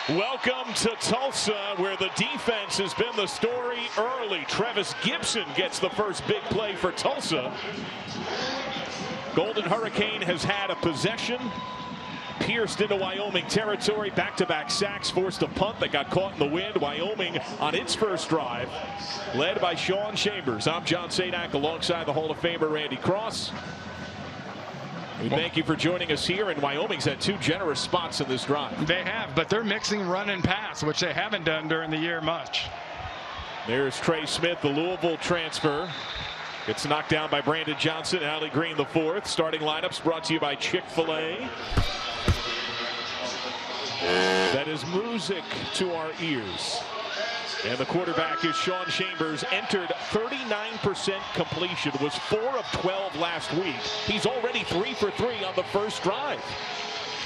Welcome to Tulsa, where the defense has been the story early. Travis Gibson gets the first big play for Tulsa. Golden Hurricane has had a possession, pierced into Wyoming territory. Back-to-back sacks, forced a punt that got caught in the wind. Wyoming on its first drive, led by Sean Chambers. I'm John Sadak alongside the Hall of Famer Randy Cross. We thank you for joining us here. And Wyoming's had two generous spots in this drive. They have, but they're mixing run and pass, which they haven't done during the year much. There's Trey Smith, the Louisville transfer. Gets knocked down by Brandon Johnson. Allie Green, the fourth. Starting lineups brought to you by Chick-fil-A. That is music to our ears. And the quarterback is Sean Chambers. Entered 39% completion. Was 4 of 12 last week. He's already 3 for 3 on the first drive.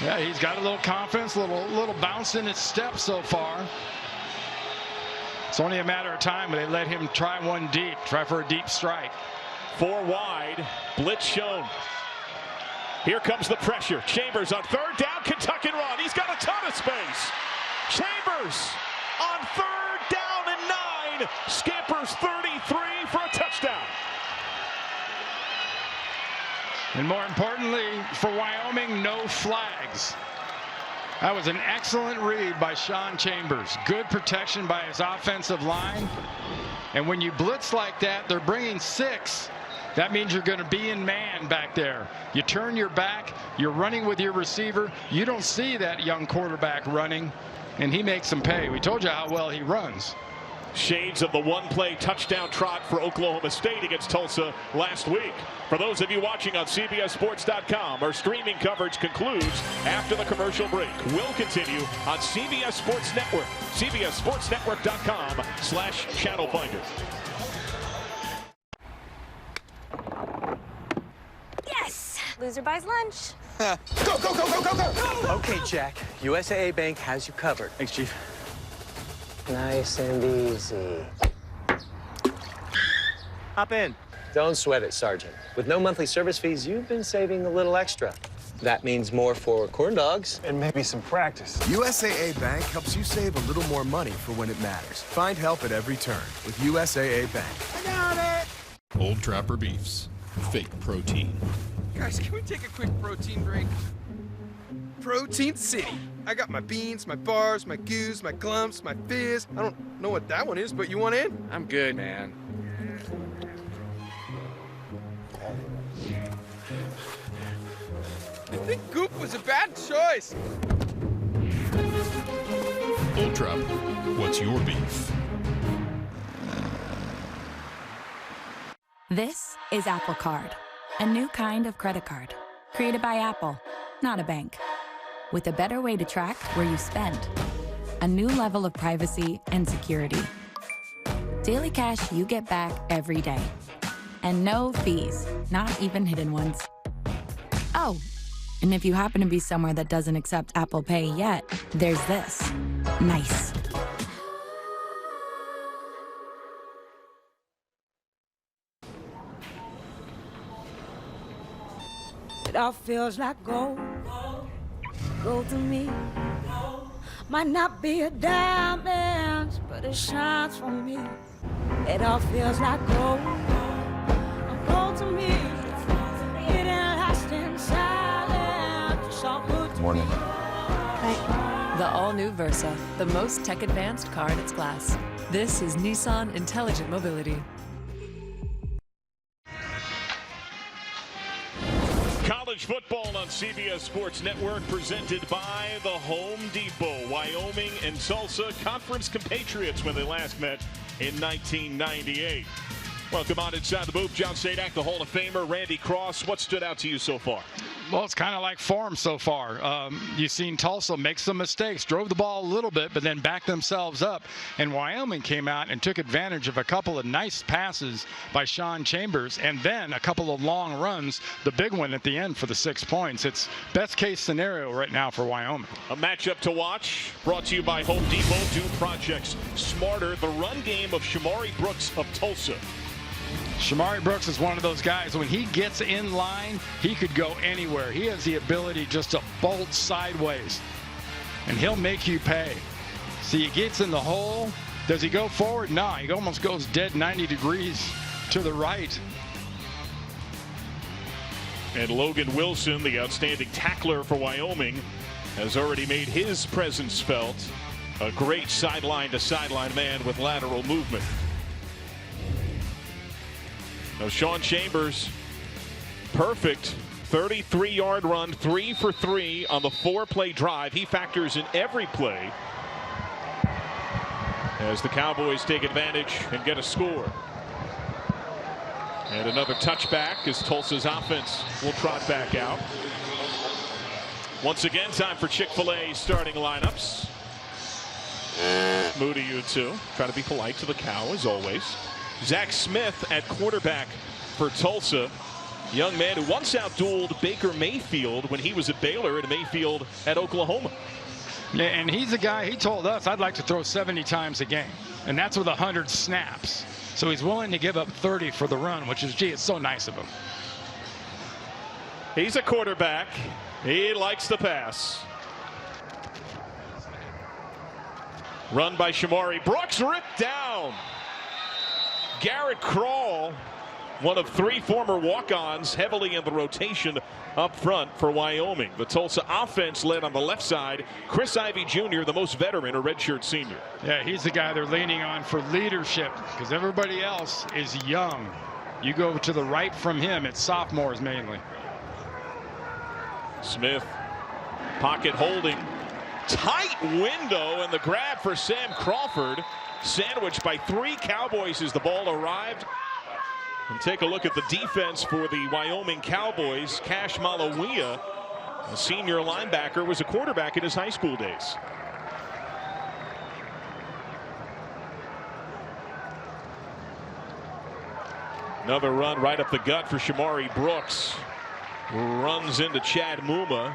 Yeah, he's got a little confidence, a little bounce in his step so far. It's only a matter of time, but they let him try one deep, try for a deep strike. 4 wide, blitz shown. Here comes the pressure. Chambers on third down, Kentucky run. He's got a ton of space. Chambers on third down and 9. Scampers 33 for a touchdown. And more importantly for Wyoming, no flags. That was an excellent read by Sean Chambers. Good protection by his offensive line. And when you blitz like that, they're bringing 6. That means you're going to be in man back there. You turn your back, you're running with your receiver. You don't see that young quarterback running, and he makes them pay. We told you how well he runs. Shades of the one-play touchdown trot for Oklahoma State against Tulsa last week. For those of you watching on CBSSports.com, our streaming coverage concludes after the commercial break. We'll continue on CBS Sports Network, CBSSportsNetwork.com/channel finder. Yes! Loser buys lunch. Go, go, go, go, go, go! Okay, Jack. USAA Bank has you covered. Thanks, Chief. Nice and easy. Hop in. Don't sweat it, Sergeant. With no monthly service fees, you've been saving a little extra. That means more for corn dogs. And maybe some practice. USAA Bank helps you save a little more money for when it matters. Find help at every turn with USAA Bank. I got it! Old Trapper Beefs. Fake protein. Guys, can we take a quick protein break? Protein City. I got my beans, my bars, my goos, my glumps, my fizz. I don't know what that one is, but you want in? I'm good, man. I think Goop was a bad choice. Old Trapper, what's your beef? This is Apple Card, a new kind of credit card created by Apple, not a bank, with a better way to track where you spend, a new level of privacy and security, daily cash you get back every day, and no fees, not even hidden ones. Oh, and if you happen to be somewhere that doesn't accept Apple Pay yet, there's this. Nice. It all feels like gold. Gold to me. Might not be a diamond, but it shines for me. It all feels like gold. Gold to me. It ain't lasting silent. It's all good to Morning. me. The all-new Versa, the most tech-advanced car in its class. This is Nissan Intelligent Mobility. College football on CBS Sports Network, presented by the Home Depot. Wyoming and Tulsa, conference compatriots when they last met in 1998. Welcome on inside the booth. John Sadak, the Hall of Famer, Randy Cross. What stood out to you so far? Well, it's kind of like form so far. You've seen Tulsa make some mistakes, drove the ball a little bit, but then backed themselves up. And Wyoming came out and took advantage of a couple of nice passes by Sean Chambers, and then a couple of long runs, the big one at the end for the 6 points. It's best case scenario right now for Wyoming. A matchup to watch, brought to you by Home Depot. Do projects smarter. The run game of Shamari Brooks of Tulsa. Shamari Brooks is one of those guys, when he gets in line, he could go anywhere. He has the ability just to bolt sideways, and he'll make you pay. See, he gets in the hole. Does he go forward? No, he almost goes dead 90 degrees to the right. And Logan Wilson, the outstanding tackler for Wyoming, has already made his presence felt. A great sideline to sideline man with lateral movement. Now Sean Chambers, perfect 33-yard run, 3 for 3 on the 4-play drive. He factors in every play as the Cowboys take advantage and get a score. And another touchback as Tulsa's offense will trot back out. Once again, time for Chick-fil-A starting lineups. Moody, you too. Try to be polite to the cow as always. Zach Smith at quarterback for Tulsa. Young man who once outdueled Baker Mayfield when he was at Baylor and Mayfield at Oklahoma. Yeah, and he's a guy, he told us, I'd like to throw 70 times a game. And that's with 100 snaps. So he's willing to give up 30 for the run, which is, gee, it's so nice of him. He's a quarterback. He likes to pass. Run by Shamari Brooks, ripped down. Garrett Krall, one of 3 former walk-ons, heavily in the rotation up front for Wyoming. The Tulsa offense led on the left side. Chris Ivey Jr., the most veteran, a redshirt senior. Yeah, he's the guy they're leaning on for leadership because everybody else is young. You go to the right from him, it's sophomores mainly. Smith, pocket holding. Tight window, and the grab for Sam Crawford. Sandwiched by 3 Cowboys as the ball arrived. And take a look at the defense for the Wyoming Cowboys. Cash Malawia, a senior linebacker, was a quarterback in his high school days. Another run right up the gut for Shamari Brooks. Runs into Chad Muma.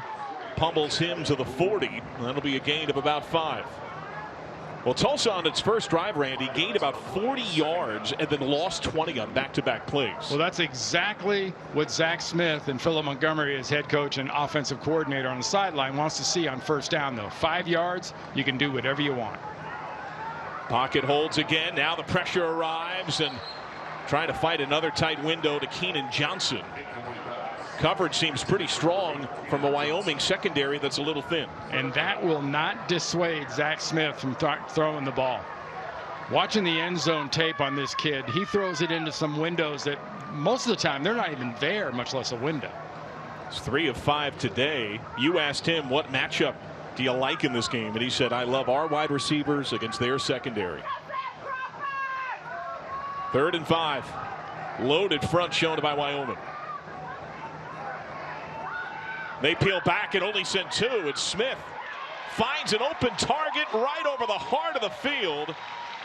Pummels him to the 40. That'll be a gain of about 5. Well, Tulsa on its first drive, Randy, gained about 40 yards and then lost 20 on back-to-back plays. Well, that's exactly what Zach Smith and Philip Montgomery, as head coach and offensive coordinator on the sideline, wants to see on first down, though. 5 yards, you can do whatever you want. Pocket holds again. Now the pressure arrives and trying to fight another tight window to Keenan Johnson. Coverage seems pretty strong from a Wyoming secondary that's a little thin. And that will not dissuade Zach Smith from throwing the ball. Watching the end zone tape on this kid, he throws it into some windows that most of the time they're not even there, much less a window. It's 3 of 5 today. You asked him, what matchup do you like in this game? And he said, I love our wide receivers against their secondary. 3rd and 5. Loaded front shown by Wyoming. They peel back and only send 2. It's Smith. Finds an open target right over the heart of the field.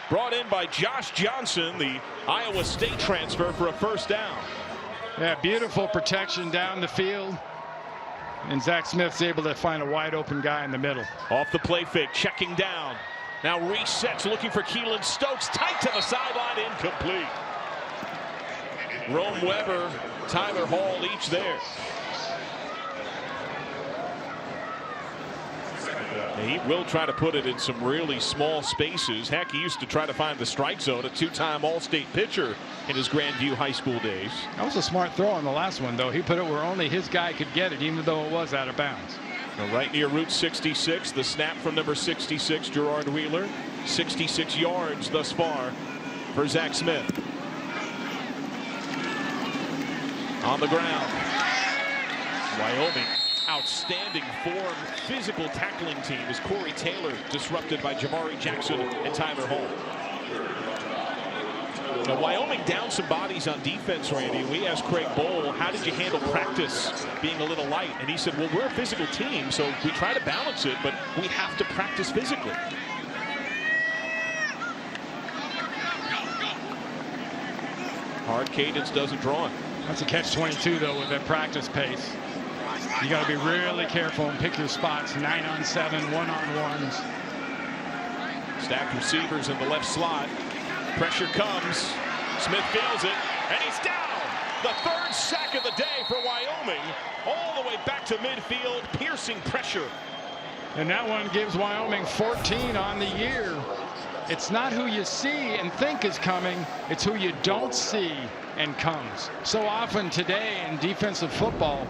Brought in by Josh Johnson, the Iowa State transfer, for a first down. Yeah, beautiful protection down the field. And Zach Smith's able to find a wide open guy in the middle. Off the play fake, checking down. Now resets, looking for Keelan Stokes. Tight to the sideline, incomplete. Rome Weber, Tyler Hall each there. He will try to put it in some really small spaces. Heck, he used to try to find the strike zone, a 2-time All-State pitcher in his Grandview High School days. That was a smart throw on the last one, though. He put it where only his guy could get it, even though it was out of bounds. Now right near Route 66, the snap from number 66, Gerard Wheeler. 66 yards thus far for Zach Smith. On the ground. Wyoming. Outstanding form, physical tackling team as Corey Taylor disrupted by Jamari Jackson and Tyler Hall. Now, Wyoming down some bodies on defense, Randy. We asked Craig Bowl, how did you handle practice being a little light? And he said, well, we're a physical team, so we try to balance it, but we have to practice physically. Hard cadence doesn't draw it. That's a catch-22, though, with that practice pace. You got to be really careful and pick your spots. 9-on-7, 1-on-1s. Stacked receivers in the left slot. Pressure comes. Smith feels it, and he's down. The 3rd sack of the day for Wyoming. All the way back to midfield. Piercing pressure And that one gives Wyoming 14 on the year. It's not who you see and think is coming, it's who you don't see and comes. So often today in defensive football,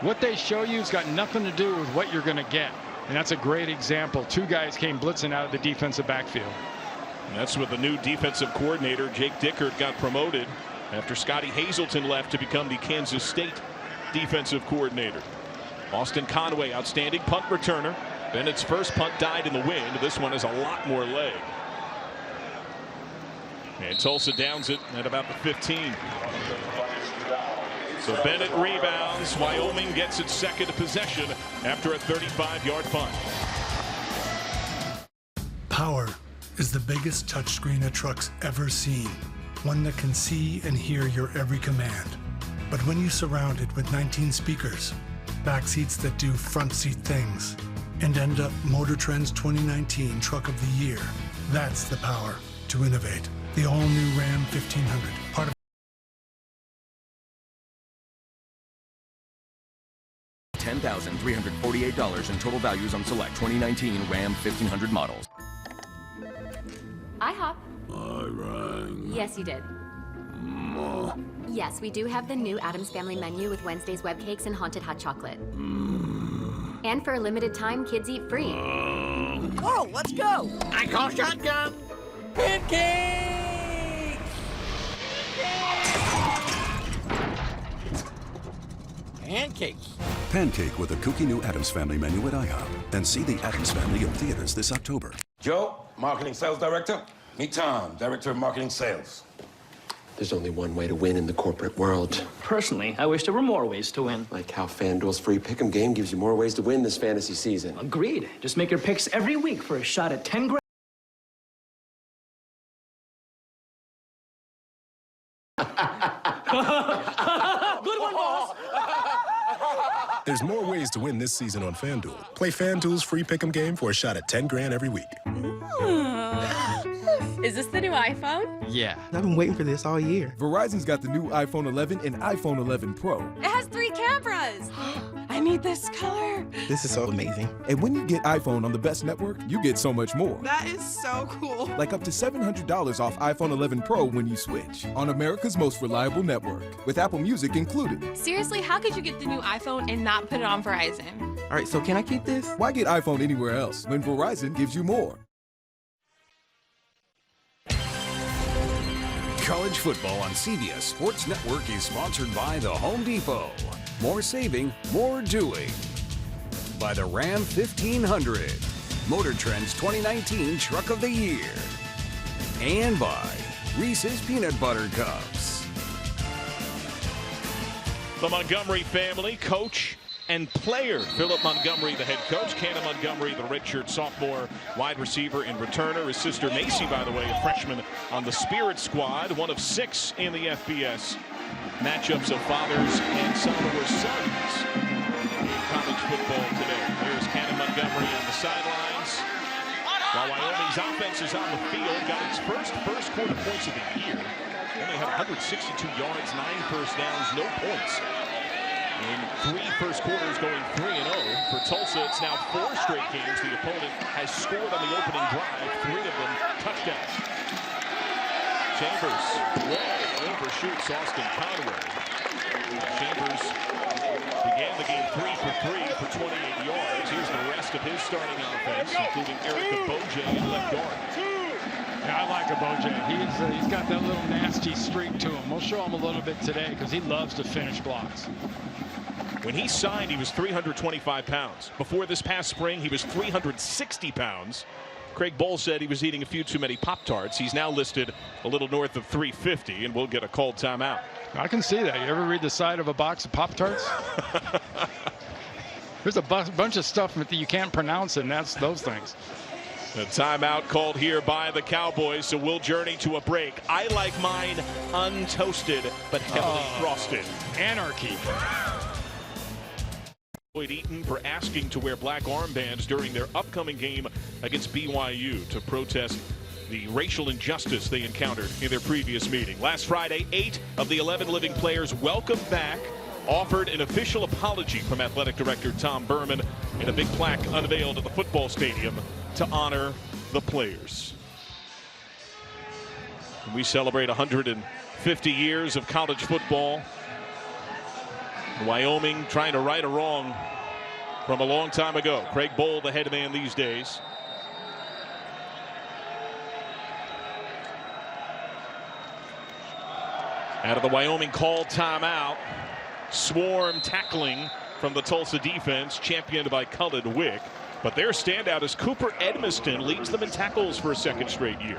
what they show you has got nothing to do with what you're going to get. And that's a great example. Two guys came blitzing out of the defensive backfield. And that's with the new defensive coordinator. Jake Dickert got promoted after Scotty Hazelton left to become the Kansas State defensive coordinator. Austin Conway, outstanding punt returner. Bennett's first punt died in the wind. This one has a lot more leg. And Tulsa downs it at about the 15. So Bennett rebounds. Wyoming gets its second possession after a 35-yard punt. Power is the biggest touchscreen a truck's ever seen. One that can see and hear your every command. But when you surround it with 19 speakers, back seats that do front seat things, and end up Motor Trend's 2019 Truck of the Year, that's the power to innovate. The all-new Ram 1500, part of $10,348 in total values on select 2019 Ram 1500 models. IHOP. I rang. Yes, you did. Yes, we do have the new Addams Family menu with Wednesday's web cakes and haunted hot chocolate. And for a limited time, kids eat free. Oh, let's go! I call shotgun! Pancakes! Pancakes. Pancake with a kooky new Addams Family menu at IHOP. And see the Addams Family in theaters this October. Joe, Marketing Sales Director. Meet Tom, Director of Marketing Sales. There's only one way to win in the corporate world. Personally, I wish there were more ways to win. Like how FanDuel's free pick'em game gives you more ways to win this fantasy season. Agreed. Just make your picks every week for a shot at 10 grand. Good one, boss! There's more ways to win this season on FanDuel. Play FanDuel's free pick'em game for a shot at 10 grand every week. Is this the new iPhone? Yeah. I've been waiting for this all year. Verizon's got the new iPhone 11 and iPhone 11 Pro. It has 3 cameras. I need this color. This is so amazing. And when you get iPhone on the best network, you get so much more. That is so cool. Like up to $700 off iPhone 11 Pro when you switch. On America's most reliable network. With Apple Music included. Seriously, how could you get the new iPhone and not put it on Verizon? All right, so can I keep this? Why get iPhone anywhere else when Verizon gives you more? College football on CBS Sports Network is sponsored by the Home Depot. More saving, more doing. By the Ram 1500, Motor Trend's 2019 Truck of the Year. And by Reese's Peanut Butter Cups. The Montgomery family, coach and player. Philip Montgomery, the head coach. Cannon Montgomery, the redshirt sophomore wide receiver and returner. His sister Macy, by the way, a freshman on the Spirit squad, one of 6 in the FBS matchups of fathers and some who were sons in college football today. Here's Cannon Montgomery on the sidelines. While Wyoming's offense is on the field, got its first quarter points of the year. Only had 162 yards, 9 first downs, no points. In 3 first quarters, going 3-0. For Tulsa, it's now 4 straight games the opponent has scored on the opening drive, 3 of them touchdowns. Chambers overshoots Austin Conway. Chambers began the game 3 for 3 for 28 yards. Here's the rest of his starting offense, including Eric Aboje in left guard. Yeah, I like Aboje. He's got that little nasty streak to him. We'll show him a little bit today because he loves to finish blocks. When he signed, he was 325 pounds. Before this past spring, he was 360 pounds. Craig Bohl said he was eating a few too many Pop-Tarts. He's now listed a little north of 350, and we'll get a called timeout. I can see that. You ever read the side of a box of Pop-Tarts? There's a bunch of stuff that you can't pronounce, and that's those things. A timeout called here by the Cowboys, so we'll journey to a break. I like mine untoasted, but heavily frosted. Anarchy. Lloyd Eaton for asking to wear black armbands during their upcoming game against BYU to protest the racial injustice they encountered in their previous meeting. Last Friday, 8 of the 11 living players welcomed back, offered an official apology. apology from Athletic Director Tom Berman and a big plaque unveiled at the football stadium to honor the players. And we celebrate 150 years of college football. Wyoming trying to right a wrong from a long time ago. Craig Bohl, the head man these days. Out of the Wyoming called timeout. Swarm tackling from the Tulsa defense, championed by Cullen Wick. But their standout is Cooper Edmiston, leads them in tackles for a second straight year.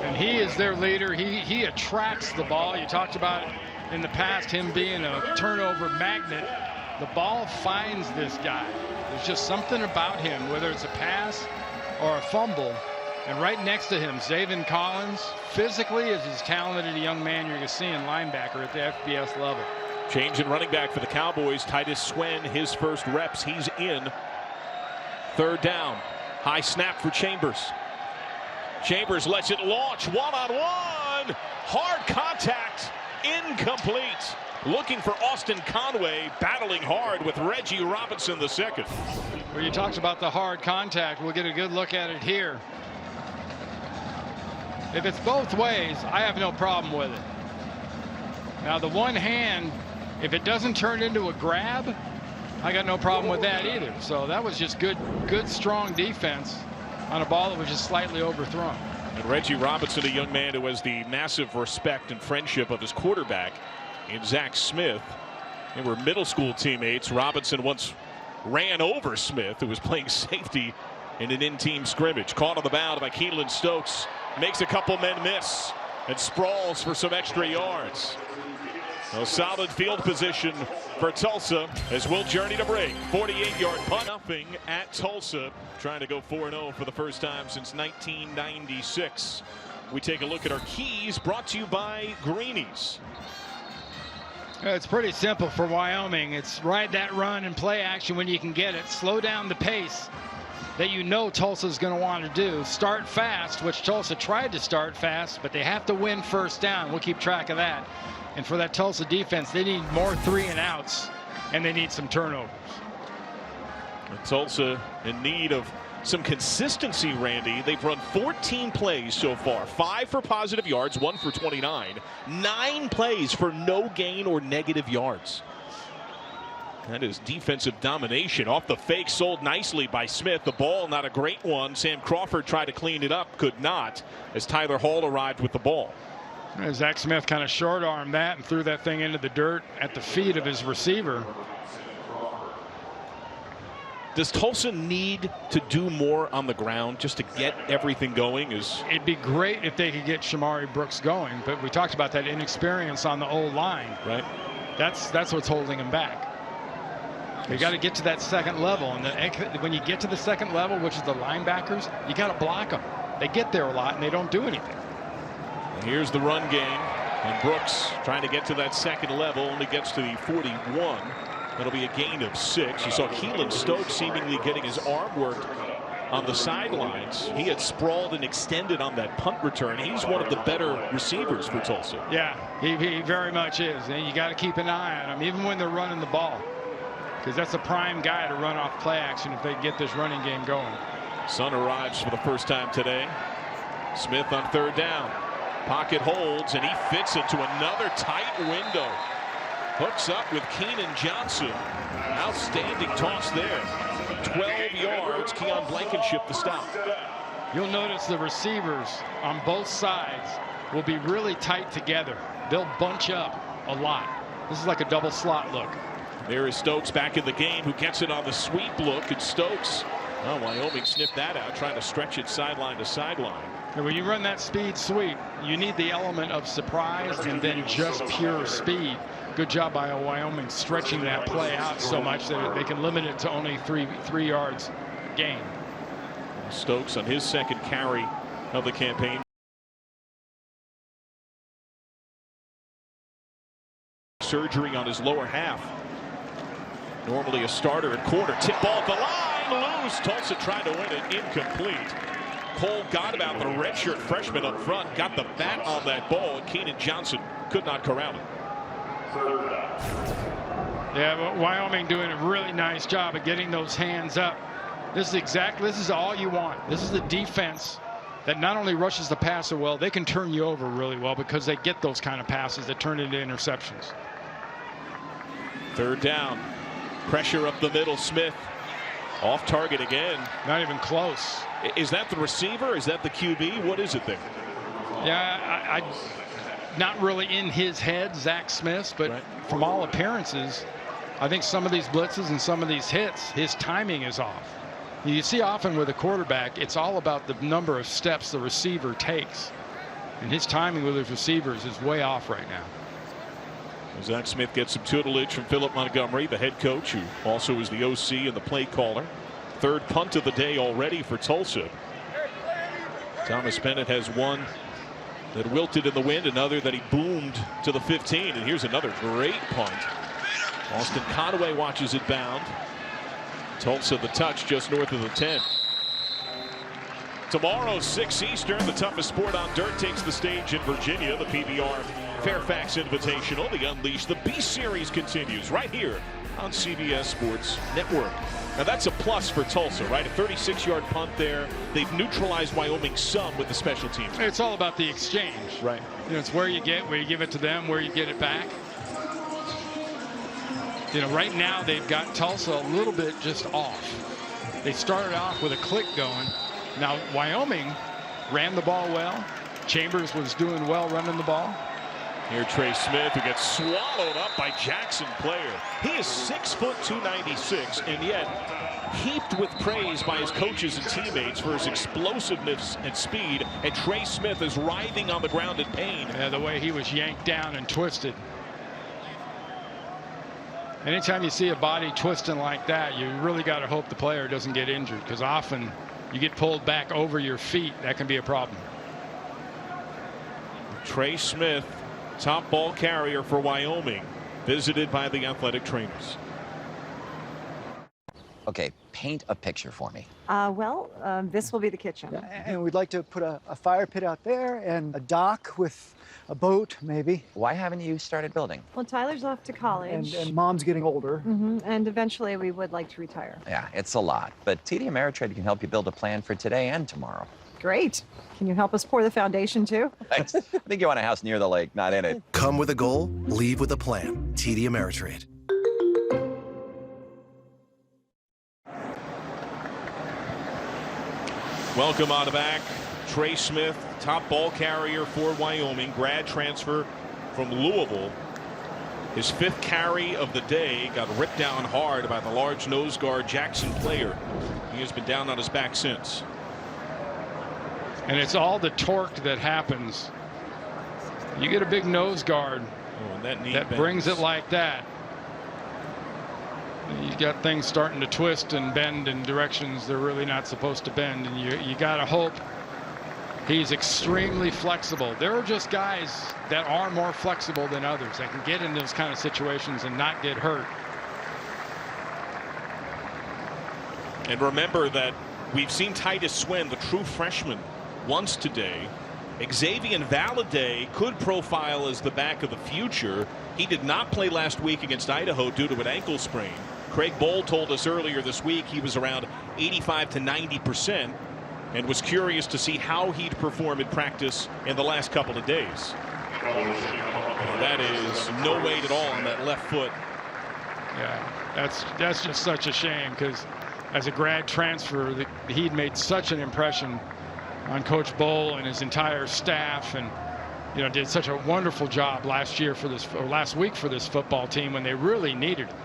And he is their leader. He attracts the ball. You talked about in the past him being a turnover magnet. The ball finds this guy. There's just something about him, whether it's a pass or a fumble. And right next to him, Zaven Collins, physically is as talented a young man you're going to see in linebacker at the FBS level. Change in running back for the Cowboys. Titus Swen, his first reps. He's in. Third down. High snap for Chambers. Chambers lets it launch. One-on-one. Hard contact. Incomplete. Looking for Austin Conway, battling hard with Reggie Robinson the second. Well, you talked about the hard contact. We'll get a good look at it here. If it's both ways, I have no problem with it. Now, the one hand, if it doesn't turn into a grab, I got no problem with that either. So that was just good, strong defense on a ball that was just slightly overthrown. And Reggie Robinson, a young man who has the massive respect and friendship of his quarterback in Zach Smith. They were middle school teammates. Robinson once ran over Smith, who was playing safety in an in-team scrimmage. Caught on the bound by Keelan Stokes. Makes a couple men miss and sprawls for some extra yards. A solid field position for Tulsa as we'll journey to break. 48-yard punt. Nothing at Tulsa. Trying to go 4-0 for the first time since 1996. We take a look at our keys, brought to you by Greenies. It's pretty simple for Wyoming. It's ride that run and play action when you can get it. Slow down the pace that you know Tulsa's going to want to do. Start fast, which Tulsa tried to start fast, but they have to win first down. We'll keep track of that. And for that Tulsa defense, they need more 3-and-outs, and they need some turnovers. And Tulsa in need of some consistency, Randy. They've run 14 plays so far. 5 for positive yards, 1 for 29. 9 plays for no gain or negative yards. That is defensive domination. Off the fake, sold nicely by Smith. The ball, not a great one. Sam Crawford tried to clean it up, could not, as Tyler Hall arrived with the ball. Zach Smith kind of short-armed that and threw that thing into the dirt at the feet of his receiver. Does Tulsa need to do more on the ground just to get everything going? It'd be great if they could get Shamari Brooks going, but we talked about that inexperience on the old line. Right. That's what's holding him back. You got to get to that second level, and when you get to the second level, which is the linebackers, you got to block them. They get there a lot and they don't do anything. And here's the run game, and Brooks trying to get to that second level, only gets to the 41. That'll be a gain of 6. You saw Keelan Stokes seemingly getting his arm worked on the sidelines. He had sprawled and extended on that punt return. He's one of the better receivers for Tulsa. Yeah, he very much is, and you got to keep an eye on him, even when they're running the ball, because that's a prime guy to run off play action if they get this running game going. Sun arrives for the first time today. Smith on third down. Pocket holds, and he fits into another tight window. Hooks up with Keenan Johnson. Outstanding toss there. 12 yards. Keon Blankenship the stop. You'll notice the receivers on both sides will be really tight together. They'll bunch up a lot. This is like a double slot look. There is Stokes back in the game, who gets it on the sweep look. And Stokes, well, Wyoming sniffed that out, trying to stretch it sideline to sideline. And when you run that speed sweep, you need the element of surprise and then just pure speed. Good job by Wyoming stretching that play out so much that they can limit it to only three yards gain. Stokes on his second carry of the campaign. Surgery on his lower half. Normally a starter at corner. Tip ball at the line, loose. Tulsa tried to win it, incomplete. Cole got about the redshirt freshman up front, got the bat on that ball, and Keenan Johnson could not corral it. Yeah, but Wyoming doing a really nice job of getting those hands up. This is all you want. This is the defense that not only rushes the passer well, they can turn you over really well because they get those kind of passes that turn into interceptions. Third down. Pressure up the middle. Smith off target again. Not even close. Is that the receiver? Is that the QB? What is it there? Yeah, I not really in his head, Zach Smith's, but from all appearances, I think some of these blitzes and some of these hits, his timing is off. You see often with a quarterback, it's all about the number of steps the receiver takes. And his timing with his receivers is way off right now. Zach Smith gets some tutelage from Philip Montgomery, the head coach, who also is the OC and the play caller. Third punt of the day already for Tulsa. Thomas Bennett has one that wilted in the wind, another that he boomed to the 15. And here's another great punt. Austin Conway watches it bound. Tulsa the touch just north of the 10. Tomorrow, 6 Eastern, the toughest sport on dirt takes the stage in Virginia. The PBR Fairfax Invitational. The Unleash the Beast Series continues right here on CBS Sports Network. Now that's a plus for Tulsa, right? A 36-yard punt there. They've neutralized Wyoming some with the special teams. It's all about the exchange. Right. You know, it's where you give it to them, where you get it back. You know, right now they've got Tulsa a little bit just off. They started off with a click going. Now Wyoming ran the ball well. Chambers was doing well running the ball. Here Trey Smith, who gets swallowed up by Jackson Player. He is 6 foot 296, and yet heaped with praise by his coaches and teammates for his explosiveness and speed. And Trey Smith is writhing on the ground in pain. Yeah, the way he was yanked down and twisted. Anytime you see a body twisting like that, you really got to hope the player doesn't get injured, because often you get pulled back over your feet. That can be a problem. Trey Smith, top ball carrier for Wyoming, visited by the athletic trainers. Okay, paint a picture for me. This will be the kitchen. And we'd like to put a fire pit out there and a dock with a boat, maybe. Why haven't you started building? Well, Tyler's off to college. And Mom's getting older. And eventually we would like to retire. Yeah, it's a lot, but TD Ameritrade can help you build a plan for today and tomorrow. Great. Can you help us pour the foundation too? Thanks. I think you want a house near the lake, not in it. Come with a goal, leave with a plan. TD Ameritrade. Welcome on back. Trey Smith, top ball carrier for Wyoming, grad transfer from Louisville. His 5th carry of the day got ripped down hard by the large nose guard Jackson Player. He has been down on his back since. And it's all the torque that happens. You get a big nose guard that brings it like that. You got things starting to twist and bend in directions they're really not supposed to bend, and you got to hope he's extremely flexible. There are just guys that are more flexible than others that can get in those kind of situations and not get hurt. And remember that we've seen Titus Swen, the true freshman, once today. Xavier Valladay could profile as the back of the future. He did not play last week against Idaho due to an ankle sprain. Craig Bohl told us earlier this week he was around 85 to 90% and was curious to see how he'd perform in practice in the last couple of days. That is no weight at all on that left foot. Yeah, that's just such a shame, because as a grad transfer, he'd made such an impression on Coach Bohl and his entire staff, and did such a wonderful job last week for this football team when they really needed it.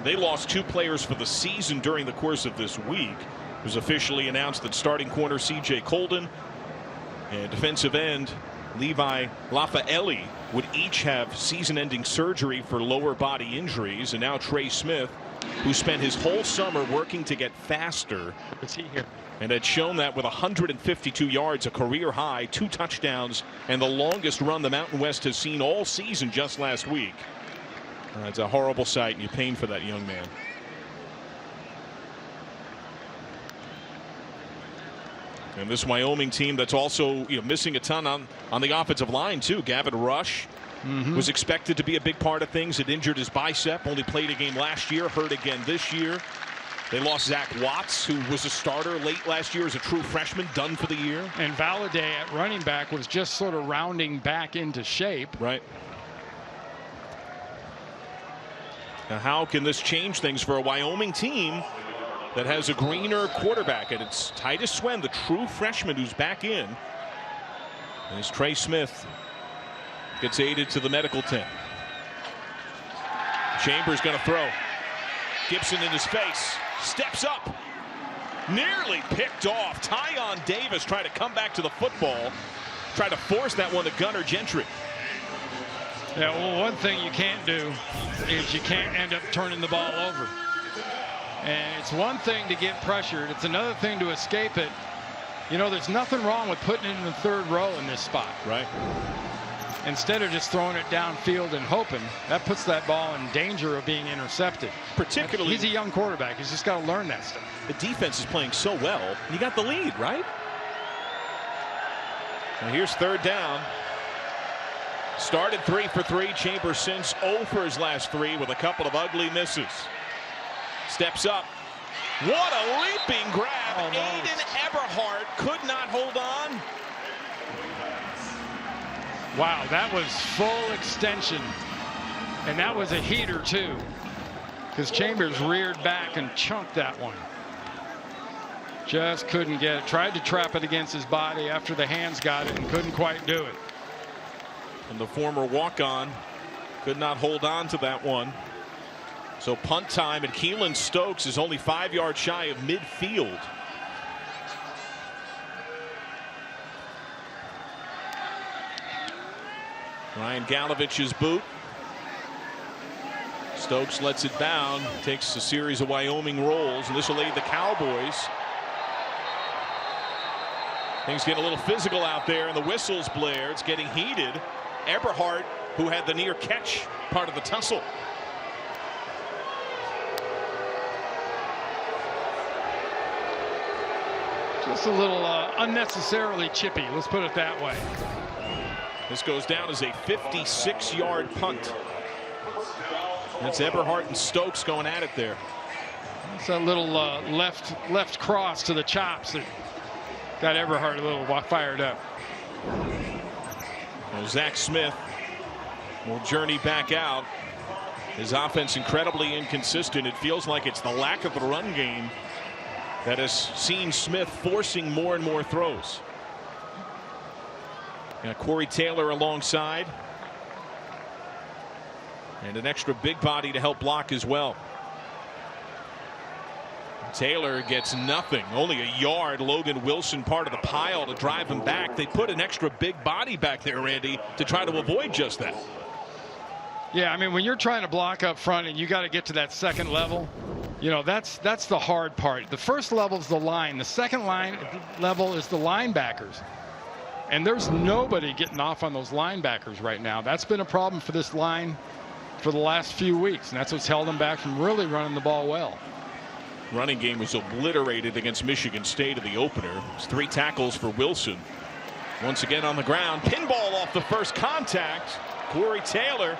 They lost 2 players for the season during the course of this week. It was officially announced that starting corner C.J. Colden and defensive end Levi Lafaeli would each have season-ending surgery for lower body injuries. And now Trey Smith, who spent his whole summer working to get faster, and had shown that with 152 yards, a career high, 2 touchdowns, and the longest run the Mountain West has seen all season just last week. It's a horrible sight, and you pain for that young man. And this Wyoming team that's also missing a ton on the offensive line too. Gavin Rush was expected to be a big part of things. Had injured his bicep, only played a game last year, hurt again this year. They lost Zach Watts, who was a starter late last year as a true freshman, done for the year. And Valladay at running back was just sort of rounding back into shape. Right. Now, how can this change things for a Wyoming team that has a greener quarterback? And it's Titus Swen, the true freshman, who's back in. And as Trey Smith gets aided to the medical tent. Chambers going to throw. Gibson in his face. Steps up. Nearly picked off. Tyon Davis tried to come back to the football. Tried to force that one to Gunnar Gentry. Yeah, well, one thing you can't do is you can't end up turning the ball over. And it's one thing to get pressured. It's another thing to escape it. You know, there's nothing wrong with putting it in the third row in this spot. Right. Instead of just throwing it downfield and hoping, that puts that ball in danger of being intercepted. Particularly, he's a young quarterback. He's just got to learn that stuff. The defense is playing so well. You got the lead, right? Now here's third down. Started 3 for 3. Chambers since 0 for his last 3 with a couple of ugly misses. Steps up. What a leaping grab. Aiden Eberhardt could not hold on. Wow, that was full extension. And that was a heater, too. Because Chambers reared back and chunked that one. Just couldn't get it. Tried to trap it against his body after the hands got it and couldn't quite do it. And the former walk-on could not hold on to that one. So punt time, and Keelan Stokes is only 5 yards shy of midfield. Ryan Galovich's boot. Stokes lets it bound, takes a series of Wyoming rolls, and this will aid the Cowboys. Things get a little physical out there, and the whistles blare. It's getting heated. Eberhardt, who had the near catch part of the tussle. Just a little unnecessarily chippy, let's put it that way. This goes down as a 56-yard punt. That's Eberhardt and Stokes going at it there. It's a little left cross to the chops that got Eberhardt a little fired up. Well, Zach Smith will journey back out. His offense incredibly inconsistent. It feels like it's the lack of the run game that has seen Smith forcing more and more throws. Got Corey Taylor alongside. And an extra big body to help block as well. Taylor gets nothing. Only a yard. Logan Wilson part of the pile to drive him back. They put an extra big body back there, Randy, to try to avoid just that. Yeah, I mean, when you're trying to block up front and you got to get to that second level, you know, that's the hard part. The first level is the line. The second level is the linebackers. And there's nobody getting off on those linebackers right now. That's been a problem for this line for the last few weeks, and that's what's held them back from really running the ball well. Running game was obliterated against Michigan State in the opener. It's 3 tackles for Wilson. Once again on the ground. Pinball off the first contact. Corey Taylor,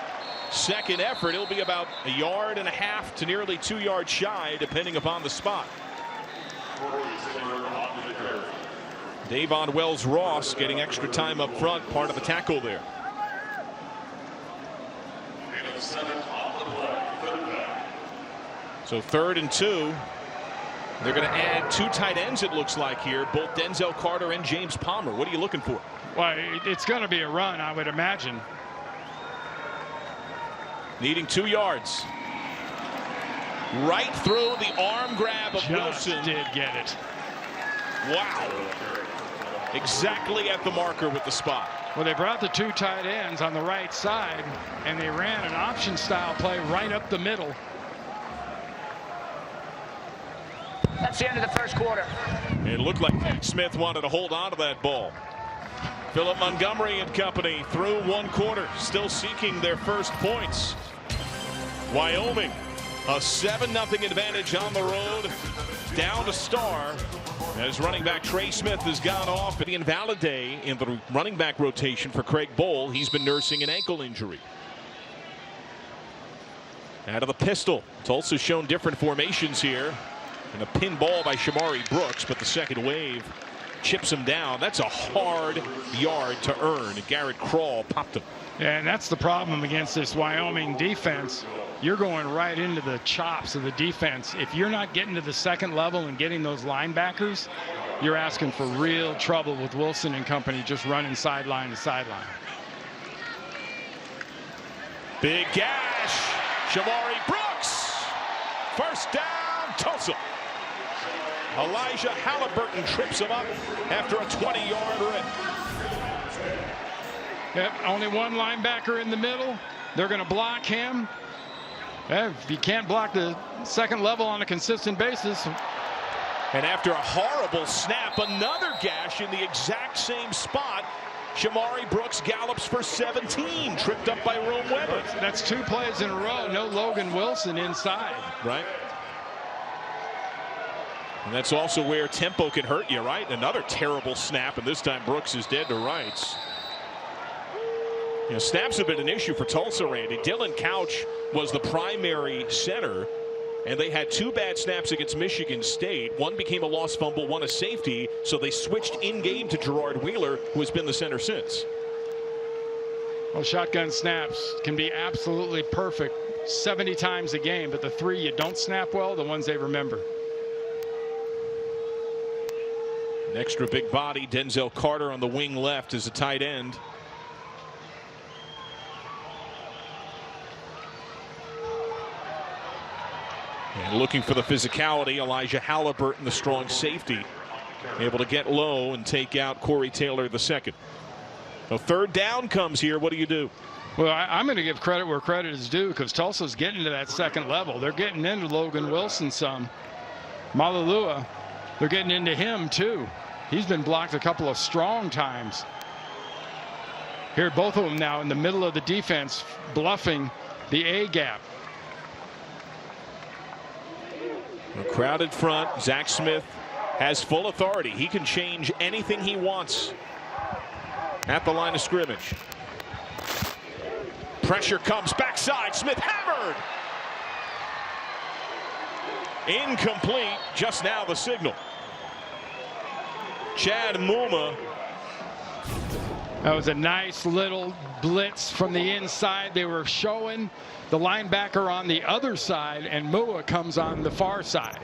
second effort. It'll be about 1.5 yards to nearly 2 yards shy, depending upon the spot. Davon Wells-Ross getting extra time up front, part of the tackle there. So 3rd and 2. They're going to add 2 tight ends, it looks like here, both Denzel Carter and James Palmer. What are you looking for? Well, it's going to be a run, I would imagine. Needing 2 yards. Right through the arm grab of Wilson. Did get it. Wow. Exactly at the marker with the spot. Well, they brought the 2 tight ends on the right side, and they ran an option style play right up the middle. That's the end of the first quarter. It looked like Smith wanted to hold on to that ball. Philip Montgomery and company through 1 quarter, still seeking their first points. Wyoming, a 7-0 advantage on the road, down to Star. As running back Trey Smith has gone off, the invalid day in the running back rotation for Craig Bohl. He's been nursing an ankle injury. Out of the pistol, Tulsa's shown different formations here. And a pin ball by Shamari Brooks, but the second wave chips him down. That's a hard yard to earn. Garrett Krall popped him. Yeah, and that's the problem against this Wyoming defense. You're going right into the chops of the defense. If you're not getting to the second level and getting those linebackers, you're asking for real trouble with Wilson and company just running sideline to sideline. Big gash. Shamari Brooks. First down, Tulsa. Elijah Halliburton trips him up after a 20-yard rip. Yep, only one linebacker in the middle. They're going to block him. If you can't block the second level on a consistent basis. And after a horrible snap, another gash in the exact same spot. Shamari Brooks gallops for 17, tripped up by Rome Weber. That's 2 plays in a row. No Logan Wilson inside. Right. And that's also where tempo can hurt you, right? Another terrible snap, and this time Brooks is dead to rights. You know, snaps have been an issue for Tulsa, Randy. Dylan Couch was the primary center, and they had 2 bad snaps against Michigan State. One became a lost fumble, one a safety, so they switched in-game to Gerard Wheeler, who has been the center since. Well, shotgun snaps can be absolutely perfect 70 times a game, but the 3 you don't snap well, the ones they remember. An extra big body, Denzel Carter on the wing left as a tight end. And looking for the physicality, Elijah Halliburton, the strong safety, able to get low and take out Corey Taylor II. So third down comes here. What do you do? Well, I'm going to give credit where credit is due, because Tulsa's getting to that second level. They're getting into Logan Wilson some. Malalua, they're getting into him too. He's been blocked a couple of strong times. Here, both of them now in the middle of the defense, bluffing the A gap. A crowded front. Zach Smith has full authority. He can change anything he wants at the line of scrimmage. Pressure comes backside. Smith hammered. Incomplete. Just now the signal. Chad Muma. That was a nice little blitz from the inside. They were showing the linebacker on the other side, and Mua comes on the far side.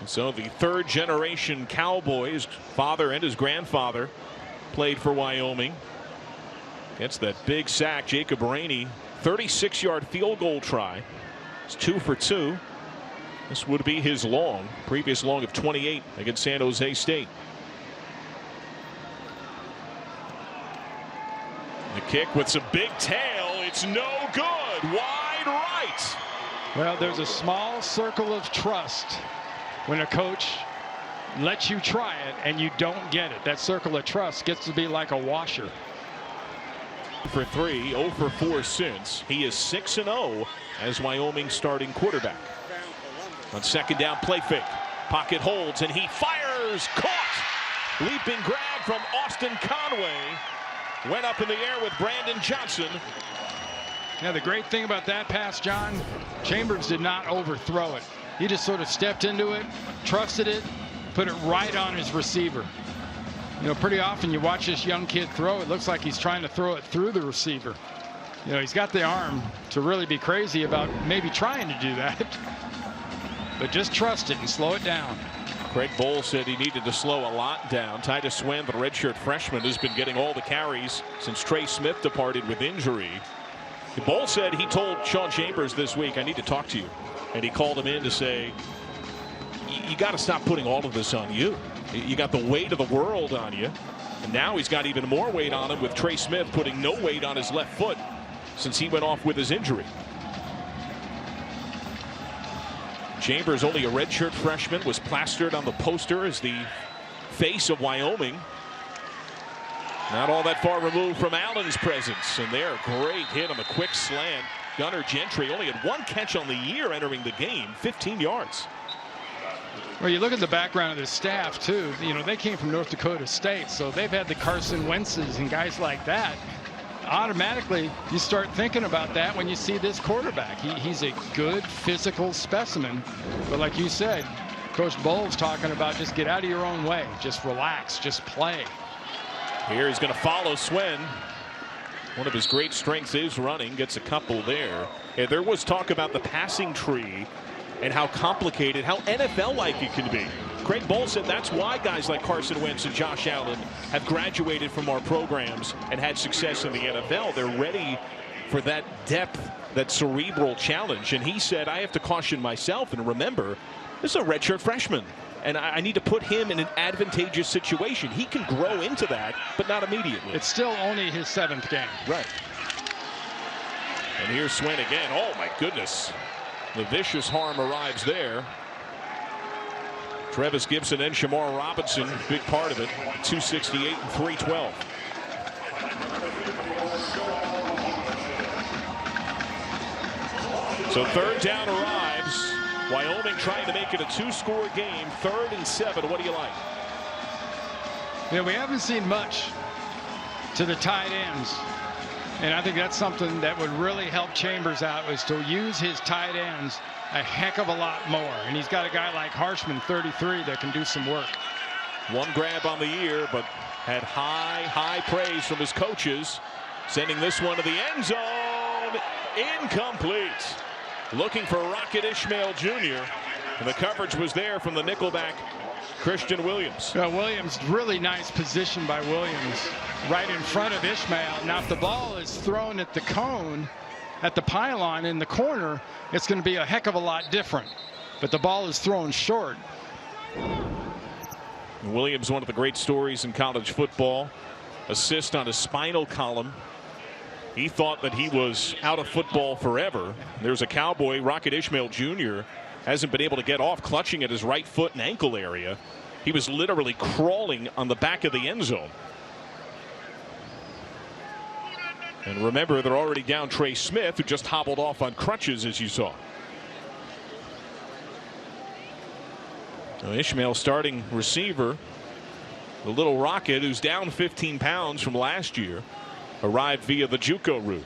So the third generation Cowboy, his father and his grandfather played for Wyoming. Gets that big sack. Jacob Rainey, 36-yard field goal try. It's 2 for 2. This would be his long, previous long of 28 against San Jose State. The kick with some big tail. It's no good. Wide right. Well, there's a small circle of trust when a coach lets you try it and you don't get it. That circle of trust gets to be like a washer. For 3, 0 for 4 since. He is 6-0 as Wyoming's starting quarterback. On second down, play fake. Pocket holds and he fires. Caught. Leaping grab from Austin Conway. Went up in the air with Brandon Johnson. Now, the great thing about that pass, John, Chambers did not overthrow it. He just sort of stepped into it, trusted it, put it right on his receiver. You know, pretty often you watch this young kid throw, it looks like he's trying to throw it through the receiver. You know, he's got the arm to really be crazy about maybe trying to do that. But just trust it and slow it down. Craig Bohl said he needed to slow a lot down. Titus Swen, the redshirt freshman, has been getting all the carries since Trey Smith departed with injury. Bohl said he told Sean Chambers this week, I need to talk to you. And he called him in to say, you got to stop putting all of this on you. You got the weight of the world on you. And now he's got even more weight on him with Trey Smith putting no weight on his left foot since he went off with his injury. Chambers, only a redshirt freshman, was plastered on the poster as the face of Wyoming. Not all that far removed from Allen's presence. And there, great hit on the quick slant. Gunnar Gentry only had 1 catch on the year entering the game, 15 yards. Well, you look at the background of the staff, too. You know, they came from North Dakota State, so they've had the Carson Wentzes and guys like that. Automatically, you start thinking about that when you see this quarterback. He's a good physical specimen. But like you said, Coach Bowles talking about just get out of your own way. Just relax. Just play. Here he's going to follow Swen. One of his great strengths is running. Gets a couple there. And there was talk about the passing tree and how complicated, how NFL-like it can be. Craig Bowles said that's why guys like Carson Wentz and Josh Allen have graduated from our programs and had success in the NFL. They're ready for that depth, that cerebral challenge. And he said, I have to caution myself and remember, this is a redshirt freshman. And I need to put him in an advantageous situation. He can grow into that, but not immediately. It's still only his 7th game. Right. And here's Swen again. Oh, my goodness. The vicious harm arrives there. Trevis Gibson and Shamar Robinson, big part of it. 268 and 312. So 3rd down arrives. Wyoming trying to make it a 2-score game. 3rd and 7. What do you like? Yeah, we haven't seen much to the tight ends. And I think that's something that would really help Chambers out, is to use his tight ends a heck of a lot more. And he's got a guy like Harshman, 33, that can do some work. One grab on the year, but had high praise from his coaches. Sending this one to the end zone. Incomplete. Looking for Rocket Ishmael Jr. And the coverage was there from the nickelback, Christian Williams. Williams, really nice position by Williams right in front of Ishmael. Now, if the ball is thrown at the cone, at the pylon in the corner, it's going to be a heck of a lot different. But the ball is thrown short. Williams, one of the great stories in college football. Assist on his spinal column. He thought that he was out of football forever. There's a Cowboy, Rocket Ishmael Jr., hasn't been able to get off, clutching at his right foot and ankle area. He was literally crawling on the back of the end zone. And remember, they're already down Trey Smith, who just hobbled off on crutches, as you saw. Now Ishmael, starting receiver, the little Rocket, who's down 15 pounds from last year, arrived via the JUCO route.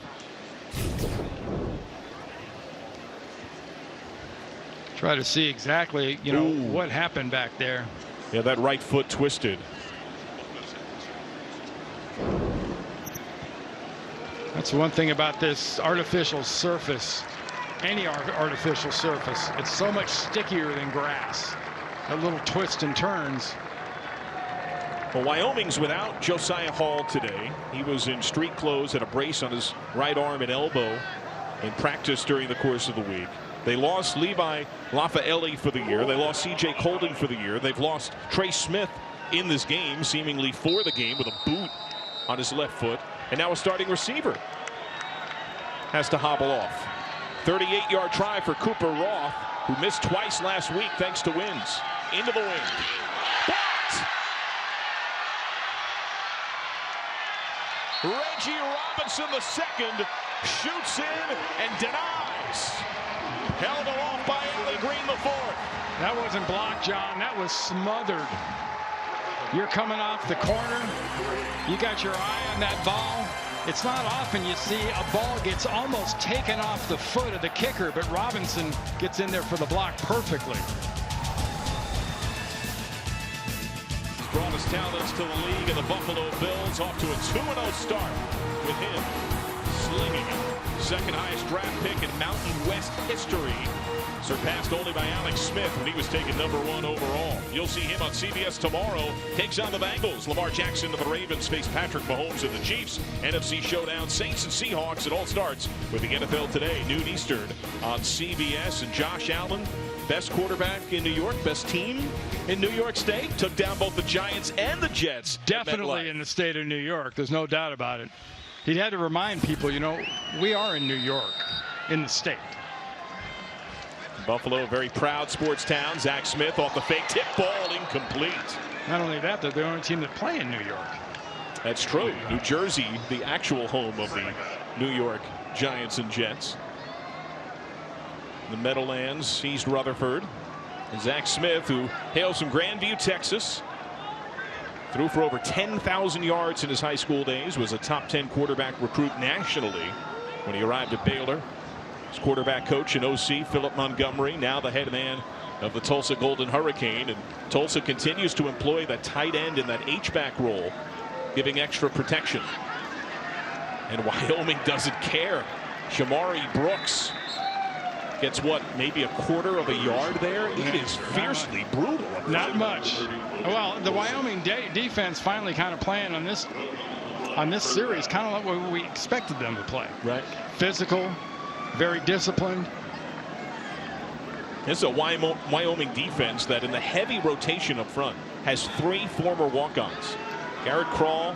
Try to see exactly, what happened back there. Yeah, that right foot twisted. That's one thing about this artificial surface, any artificial surface. It's so much stickier than grass. A little twist and turns. Well, Wyoming's without Josiah Hall today. He was in street clothes, had a brace on his right arm and elbow in practice during the course of the week. They lost Levi Lafaeli for the year. They lost C.J. Colden for the year. They've lost Trey Smith in this game, seemingly for the game, with a boot on his left foot. And now a starting receiver has to hobble off. 38-yard try for Cooper Roth, who missed twice last week thanks to winds. Into the wind. Blocked! Reggie Robinson, the second, shoots in and denies. Held off by Allie Green, the fourth. That wasn't blocked, John. That was smothered. You're coming off the corner. You got your eye on that ball. It's not often you see a ball gets almost taken off the foot of the kicker, but Robinson gets in there for the block perfectly. He's brought his talents to the league, and the Buffalo Bills off to a 2-0 start with him slinging it. Second highest draft pick in Mountain West history, surpassed only by Alex Smith when he was taken #1 overall. You'll see him on CBS tomorrow. Takes on the Bengals. Lamar Jackson of the Ravens face Patrick Mahomes of the Chiefs. NFC Showdown, Saints and Seahawks. It all starts with the NFL Today, noon Eastern on CBS. And Josh Allen, best quarterback in New York, best team in New York State, took down both the Giants and the Jets. Definitely in the state of New York. There's no doubt about it. He had to remind people, we are in New York, in the state. Buffalo, a very proud sports town. Zach Smith off the fake tip ball, incomplete. Not only that, they're the only team that play in New York. That's true. New Jersey, the actual home of the New York Giants and Jets. The Meadowlands, East Rutherford. And Zach Smith, who hails from Grandview, Texas, threw for over 10,000 yards in his high school days, was a top 10 quarterback recruit nationally when he arrived at Baylor. His quarterback coach and OC, Philip Montgomery, now the head man of the Tulsa Golden Hurricane. And Tulsa continues to employ that tight end in that H-back role, giving extra protection. And Wyoming doesn't care. Shamari Brooks gets what, maybe a quarter of a yard there? It is fiercely brutal. Not much. Well, the Wyoming defense finally kind of playing on this series, kind of like what we expected them to play. Right. Physical, very disciplined. This is a Wyoming defense that in the heavy rotation up front has 3 former walk-ons. Garrett Krall,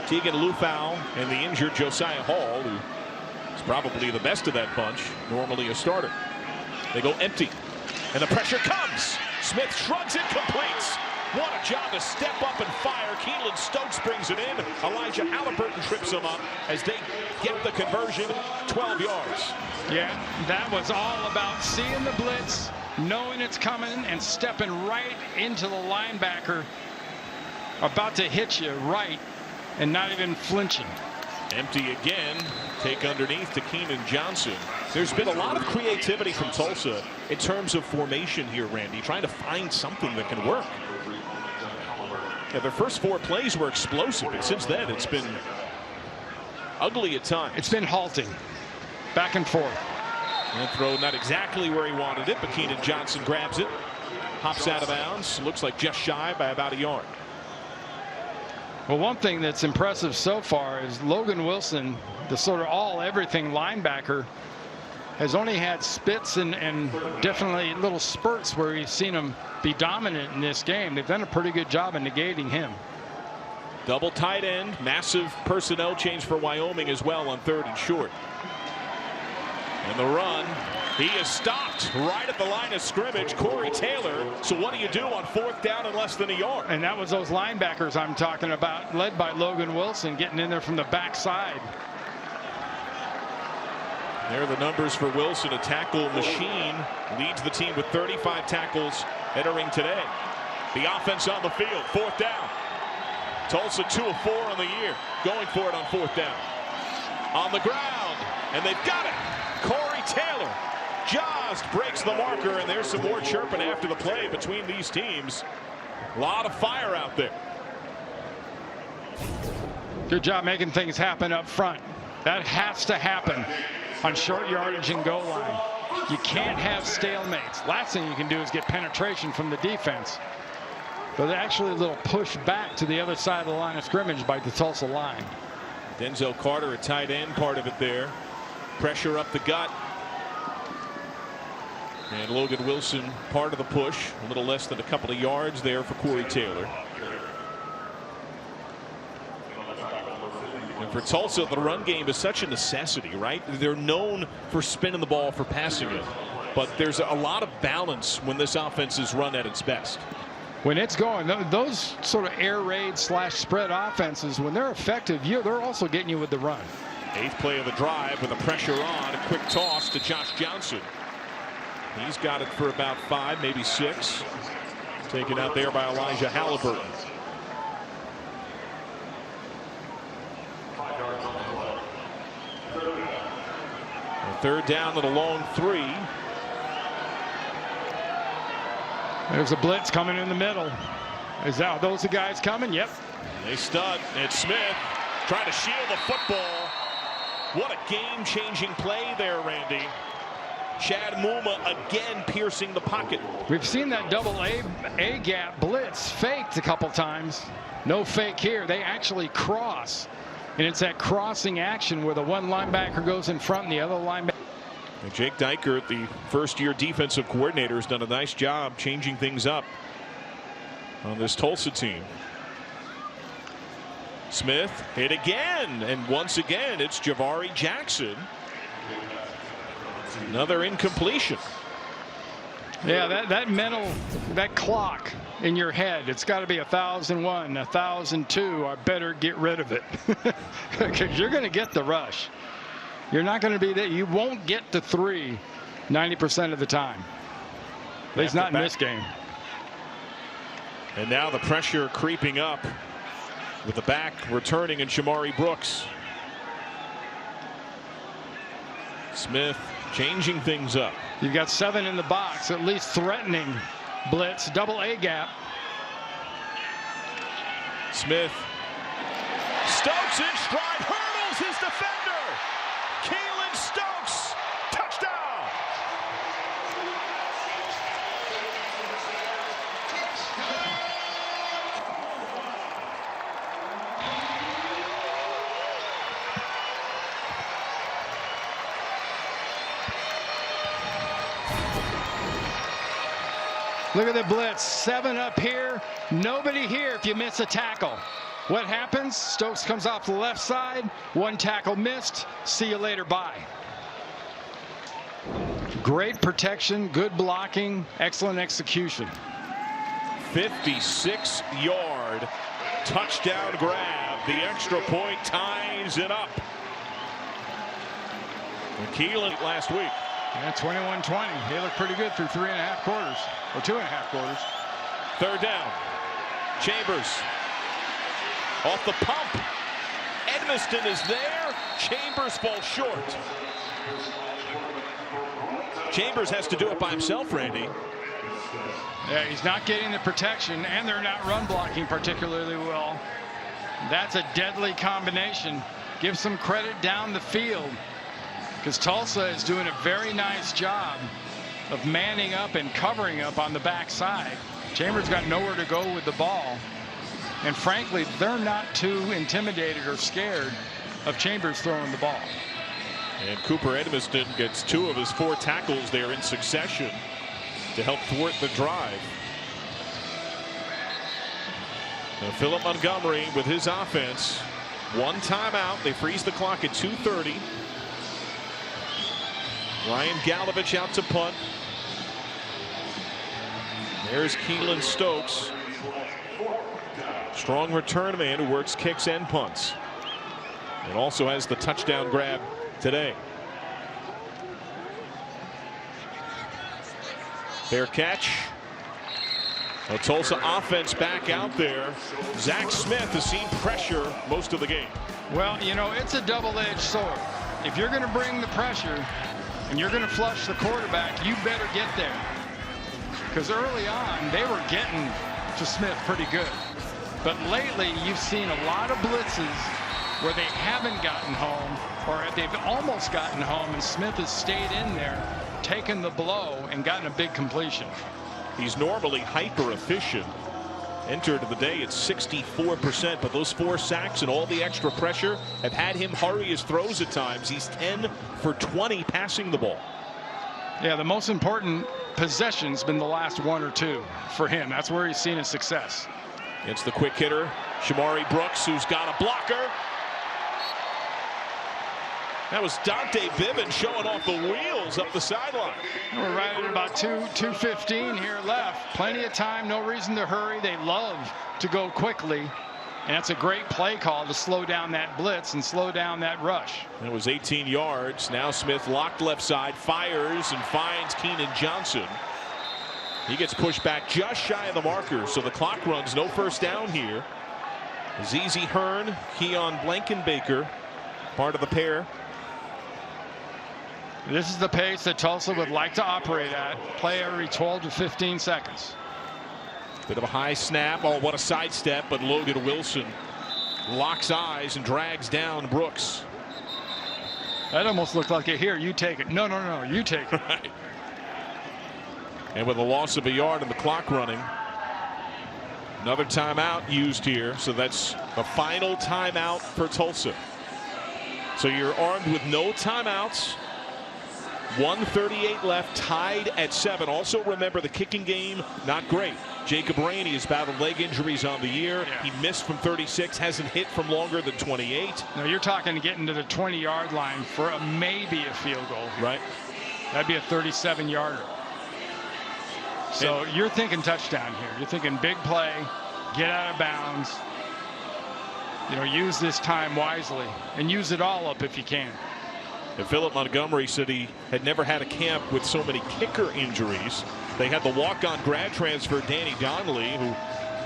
Tegan Lufau, and the injured Josiah Hall, who is probably the best of that bunch, normally a starter. They go empty, and the pressure comes. Smith shrugs it, completes. What a job to step up and fire. Keelan Stokes brings it in. Elijah Halliburton trips him up as they get the conversion, 12 yards. Yeah, that was all about seeing the blitz, knowing it's coming, and stepping right into the linebacker about to hit you right and not even flinching. Empty again. Take underneath to Keenan Johnson. There's been a lot of creativity from Tulsa in terms of formation here, Randy, trying to find something that can work. Yeah, their first 4 plays were explosive, and since then it's been ugly at times. It's been halting, back and forth. And throw not exactly where he wanted it, but Keenan Johnson grabs it, hops out of bounds, looks like just shy by about a yard. Well, one thing that's impressive so far is Logan Wilson, the sort of all-everything linebacker, has only had spits and definitely little spurts where we've seen him be dominant in this game. They've done a pretty good job of negating him. Double tight end, massive personnel change for Wyoming as well on 3rd and short. And the run, he is stopped right at the line of scrimmage. Corey Taylor. So what do you do on 4th down and less than a yard? And that was those linebackers I'm talking about, led by Logan Wilson, getting in there from the backside. There are the numbers for Wilson. A tackle machine, leads the team with 35 tackles entering today. The offense on the field, 4th down. Tulsa 2 of 4 on the year, going for it on 4th down. On the ground, and they've got it. Corey Taylor just breaks the marker, and there's some more chirping after the play between these teams. A lot of fire out there. Good job making things happen up front. That has to happen on short yardage and goal line. You can't have stalemates. Last thing you can do is get penetration from the defense. But actually a little push back to the other side of the line of scrimmage by the Tulsa line. Denzel Carter, a tight end, part of it there. Pressure up the gut. And Logan Wilson, part of the push. A little less than a couple of yards there for Corey Taylor. And for Tulsa, the run game is such a necessity, right? They're known for spinning the ball, for passing it. But there's a lot of balance when this offense is run at its best. When it's going, those sort of air raid / spread offenses, when they're effective, they're also getting you with the run. 8th play of the drive with the pressure on. A quick toss to Josh Johnson. He's got it for about 5, maybe 6. Taken out there by Elijah Halliburton. A 3rd down and a long 3. There's a blitz coming in the middle. Is that those the guys coming? Yep. They stud. And Smith trying to shield the football. What a game-changing play there, Randy. Chad Muma again piercing the pocket. We've seen that double A gap blitz faked a couple times. No fake here. They actually cross. And it's that crossing action where the one linebacker goes in front and the other linebacker. And Jake Dykert, the first-year defensive coordinator, has done a nice job changing things up on this Tulsa team. Smith hit again, and once again it's Javari Jackson. Another incompletion. Yeah, that clock in your head, it's got to be 1,001, 1,002. I better get rid of it because you're going to get the rush. You're not going to be there. You won't get to 3 90% of the time. At least not in this game. And now the pressure creeping up with the back returning and Shamari Brooks. Smith changing things up. You've got 7 in the box, at least threatening blitz, double A gap. Smith. Stokes in stride, hurdles his defender. Keelan Stokes, touchdown. Look at the blitz. 7 up here. Nobody here if you miss a tackle. What happens? Stokes comes off the left side. 1 tackle missed. See you later. Bye. Great protection, good blocking, excellent execution. 56-yard touchdown grab. The extra point ties it up. And Keelan last week. Yeah, 21-20. They look pretty good through 3.5 quarters, or 2.5 quarters. 3rd down. Chambers off the pump. Edmiston is there. Chambers falls short. Chambers has to do it by himself, Randy. Yeah, he's not getting the protection, and they're not run blocking particularly well. That's a deadly combination. Give some credit down the field, because Tulsa is doing a very nice job of manning up and covering up on the backside. Chambers got nowhere to go with the ball. And frankly, they're not too intimidated or scared of Chambers throwing the ball. And Cooper Edmiston gets 2 of his 4 tackles there in succession to help thwart the drive. Now Philip Montgomery with his offense. 1 timeout. They freeze the clock at 2:30. Ryan Galovich out to punt. There's Keelan Stokes. Strong return man who works kicks and punts. And also has the touchdown grab today. Fair catch. A Tulsa offense back out there. Zach Smith has seen pressure most of the game. Well, you know, it's a double-edged sword. If you're going to bring the pressure and you're going to flush the quarterback, you better get there. Because early on, they were getting to Smith pretty good. But lately, you've seen a lot of blitzes where they haven't gotten home, or they've almost gotten home, and Smith has stayed in there, taken the blow, and gotten a big completion. He's normally hyper efficient. Entered the day at 64%, but those 4 sacks and all the extra pressure have had him hurry his throws at times. He's 10 for 20 passing the ball. Yeah, the most important possession's been the last 1 or 2 for him. That's where he's seen his success. It's the quick hitter, Shamari Brooks, who's got a blocker. That was Dante Bivens showing off the wheels up the sideline. We're right at about 2:15 here left. Plenty of time, no reason to hurry. They love to go quickly. And it's a great play call to slow down that blitz and slow down that rush. It was 18 yards. Now Smith locked left side, fires and finds Keenan Johnson. He gets pushed back just shy of the marker, so the clock runs. No first down here. ZZ Hearn, Keon Blankenbaker, part of the pair. This is the pace that Tulsa would like to operate at. Play every 12 to 15 seconds. Bit of a high snap. Oh, what a sidestep, but Logan Wilson locks eyes and drags down Brooks. That almost looked like a here, you take it. No, no, no, you take it. Right. And with a loss of a yard and the clock running, another timeout used here. So that's the final timeout for Tulsa. So you're armed with no timeouts. 1:38 left, tied at 7. Also remember the kicking game, not great. Jacob Rainey has battled leg injuries on the year. Yeah. He missed from 36, hasn't hit from longer than 28. No, you're talking getting to the 20-yard line for maybe a field goal. Right. That'd be a 37-yarder. So you're thinking touchdown here. You're thinking big play, get out of bounds. You know, use this time wisely and use it all up if you can. And Philip Montgomery said he had never had a camp with so many kicker injuries. They had the walk-on grad transfer, Danny Donnelly, who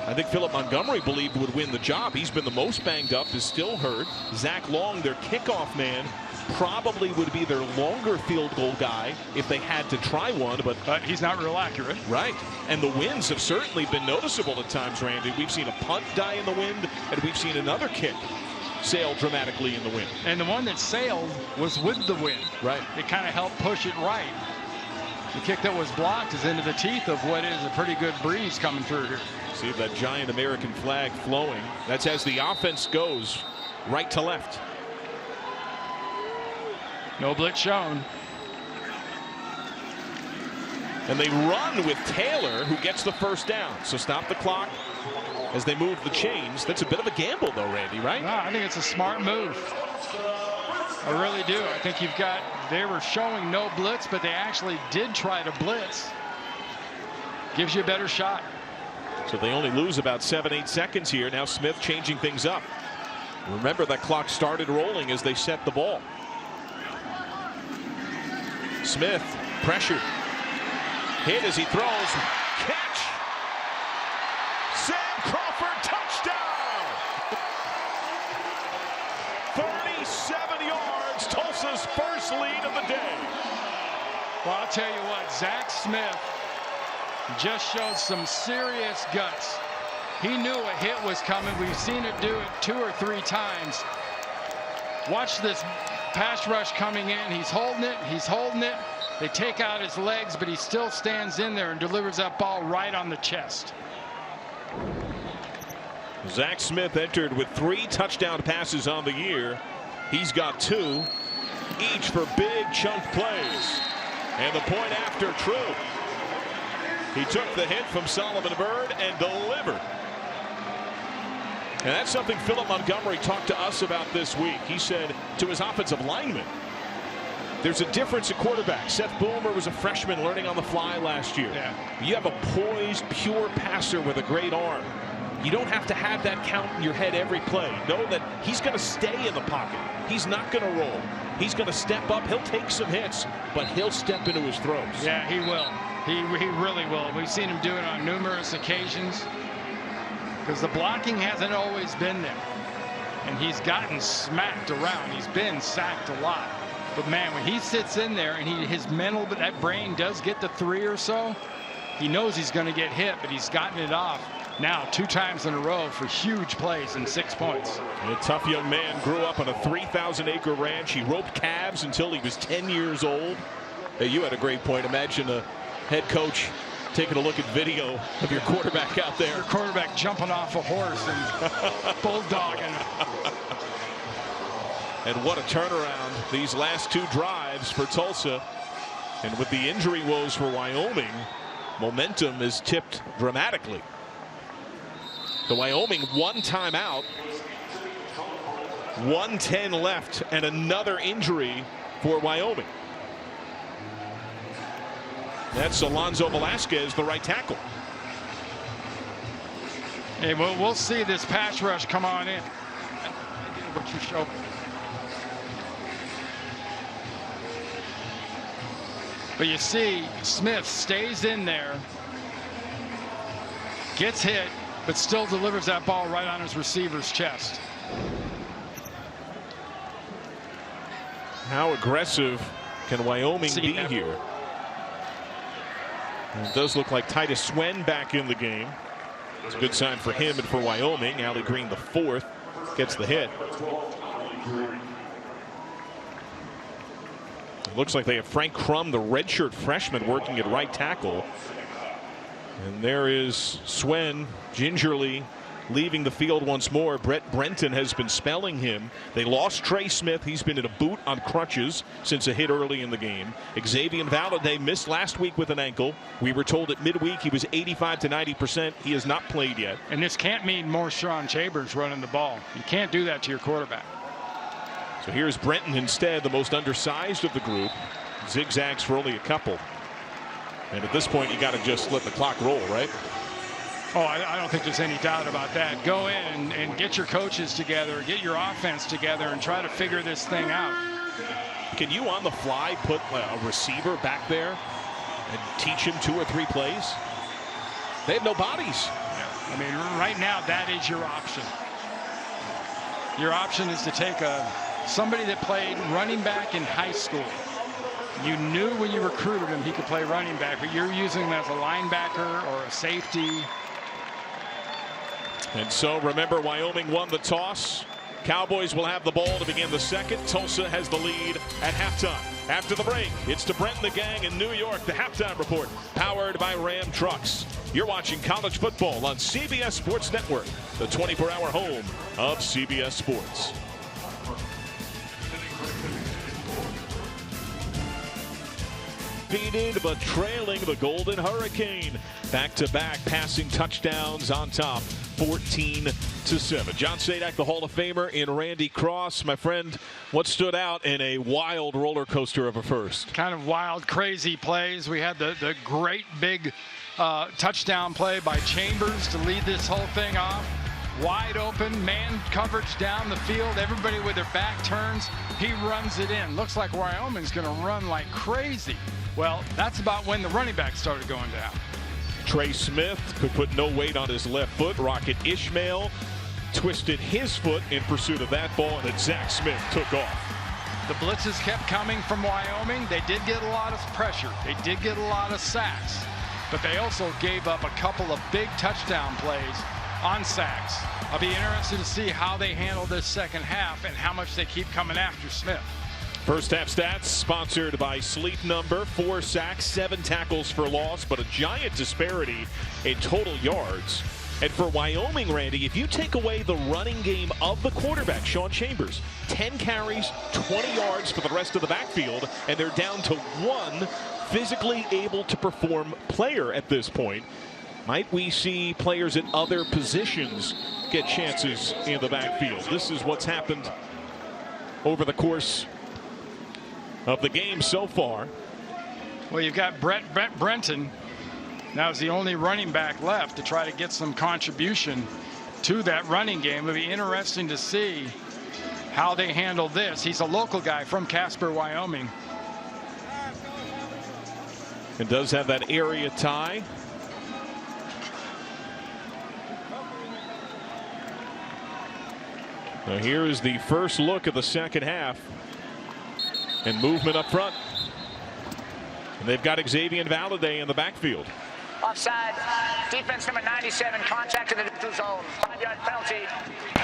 I think Philip Montgomery believed would win the job. He's been the most banged up, is still hurt. Zach Long, their kickoff man, probably would be their longer field goal guy if they had to try one, but he's not real accurate. Right. And the winds have certainly been noticeable at times, Randy. We've seen a punt die in the wind, and we've seen another kick sail dramatically in the wind. And the one that sailed was with the wind. Right. It kind of helped push it right. The kick that was blocked is into the teeth of what is a pretty good breeze coming through here. See that giant American flag flowing. That's as the offense goes right to left. No blitz shown. And they run with Taylor, who gets the first down. So stop the clock as they move the chains. That's a bit of a gamble, though, Randy, right? No, I think it's a smart move. I really do. I think they were showing no blitz, but they actually did try to blitz. Gives you a better shot. So they only lose about 7-8 seconds here. Now Smith changing things up. Remember, that clock started rolling as they set the ball. Smith pressured. Hit as he throws. Catch. Sam Crawford, touchdown. 37 yards. Tulsa's first lead of the day. Well, I'll tell you what, Zach Smith just showed some serious guts. He knew a hit was coming. We've seen it do it 2 or 3 times. Watch this pass rush coming in. He's holding it. He's holding it. They take out his legs, but he still stands in there and delivers that ball right on the chest. Zach Smith entered with 3 touchdown passes on the year. He's got 2, each for big chunk plays. And the point after true. He took the hit from Solomon Byrd and delivered. And that's something Philip Montgomery talked to us about this week. He said to his offensive lineman, there's a difference at quarterback. Seth Boomer was a freshman learning on the fly last year. Yeah. You have a poised, pure passer with a great arm. You don't have to have that count in your head every play. Know that he's going to stay in the pocket. He's not going to roll. He's going to step up. He'll take some hits, but he'll step into his throws. Yeah, he will. He really will. We've seen him do it on numerous occasions because the blocking hasn't always been there. And he's gotten smacked around. He's been sacked a lot. But, man, when he sits in there and his mental, but that brain does get to 3 or so, he knows he's going to get hit, but he's gotten it off now 2 times in a row for huge plays and 6 points. And a tough young man, grew up on a 3,000-acre ranch. He roped calves until he was 10 years old. Hey, you had a great point. Imagine a head coach taking a look at video of your quarterback out there. Your quarterback jumping off a horse and bulldogging. And what a turnaround these last 2 drives for Tulsa. And with the injury woes for Wyoming, momentum is tipped dramatically. The Wyoming 1 timeout, 1:10 left, and another injury for Wyoming. That's Alonzo Velasquez, the right tackle. Hey, we'll see this pass rush come on in. What you show. But you see, Smith stays in there, gets hit, but still delivers that ball right on his receiver's chest. How aggressive can Wyoming be here? And it does look like Titus Swen back in the game. It's a good sign for him and for Wyoming. Allie Green, the 4th, gets the hit. It looks like they have Frank Crum, the redshirt freshman, working at right tackle. And there is Swen gingerly leaving the field once more. Brett Brenton has been spelling him. They lost Trey Smith. He's been in a boot on crutches since a hit early in the game. Xavier Valladay missed last week with an ankle. We were told at midweek he was 85 to 90%. He has not played yet. And this can't mean more Sean Chambers running the ball. You can't do that to your quarterback. So here's Brenton instead, the most undersized of the group. Zigzags for only a couple. And at this point, you got to just let the clock roll, right? Oh, I don't think there's any doubt about that. Go in and get your coaches together, get your offense together, and try to figure this thing out. Can you on the fly put a receiver back there and teach him 2 or 3 plays. They have no bodies. I mean, right now, that is your option. Your option is to take somebody that played running back in high school. You knew when you recruited him he could play running back, but you're using him as a linebacker or a safety. And so remember, Wyoming won the toss. Cowboys will have the ball to begin the second. Tulsa has the lead at halftime. After the break, it's to Brent and the gang in New York. The halftime report powered by Ram Trucks. You're watching college football on CBS Sports Network, the 24-hour home of CBS Sports. Defeated but trailing the Golden Hurricane. Back-to-back passing touchdowns on top, 14-7. John Sadak, the Hall of Famer, in Randy Cross. My friend, what stood out in a wild roller coaster of a first? Kind of wild, crazy plays. We had the great big touchdown play by Chambers to lead this whole thing off. Wide open, man coverage down the field. Everybody with their back turns. He runs it in. Looks like Wyoming's going to run like crazy. Well, that's about when the running back started going down. Trey Smith could put no weight on his left foot. Rocket Ishmael twisted his foot in pursuit of that ball, and then Zach Smith took off. The blitzes kept coming from Wyoming. They did get a lot of pressure. They did get a lot of sacks. But they also gave up a couple of big touchdown plays on sacks. I'll be interested to see how they handle this second half and how much they keep coming after Smith. First half stats sponsored by Sleep Number. 4 sacks, 7 tackles for loss, but a giant disparity in total yards. And for Wyoming, Randy, if you take away the running game of the quarterback, Sean Chambers, 10 carries, 20 yards for the rest of the backfield, and they're down to 1 physically able to perform player at this point. Might we see players at other positions get chances in the backfield? This is what's happened over the course of the game so far. Well, you've got Brett Brenton. Now is the only running back left to try to get some contribution to that running game. It'll be interesting to see how they handle this. He's a local guy from Casper, Wyoming. It does have that area tie. Now here is the first look of the second half. And movement up front. And they've got Xavier Valladay in the backfield. Offside. Defense number 97. Contact in the neutral zone. 5-yard penalty.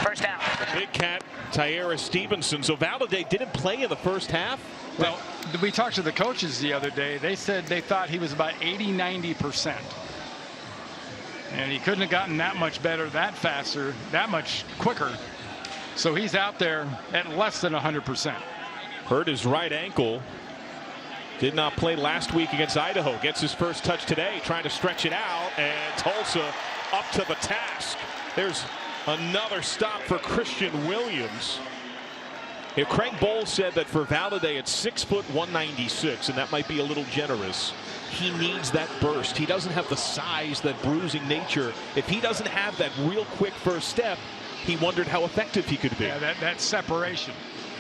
First down. Big cat Tyara Stevenson. So Valladay didn't play in the first half. Well, we talked to the coaches the other day. They said they thought he was about 80-90%. And he couldn't have gotten that much better, that faster, that much quicker. So he's out there at less than 100%. Hurt his right ankle. Did not play last week against Idaho. Gets his first touch today, trying to stretch it out, and Tulsa up to the task. There's another stop for Christian Williams. Craig Bowles said that for Valladay it's 6 foot 196, and that might be a little generous. He needs that burst. He doesn't have the size, that bruising nature. If he doesn't have that real quick first step, he wondered how effective he could be. Yeah, that separation.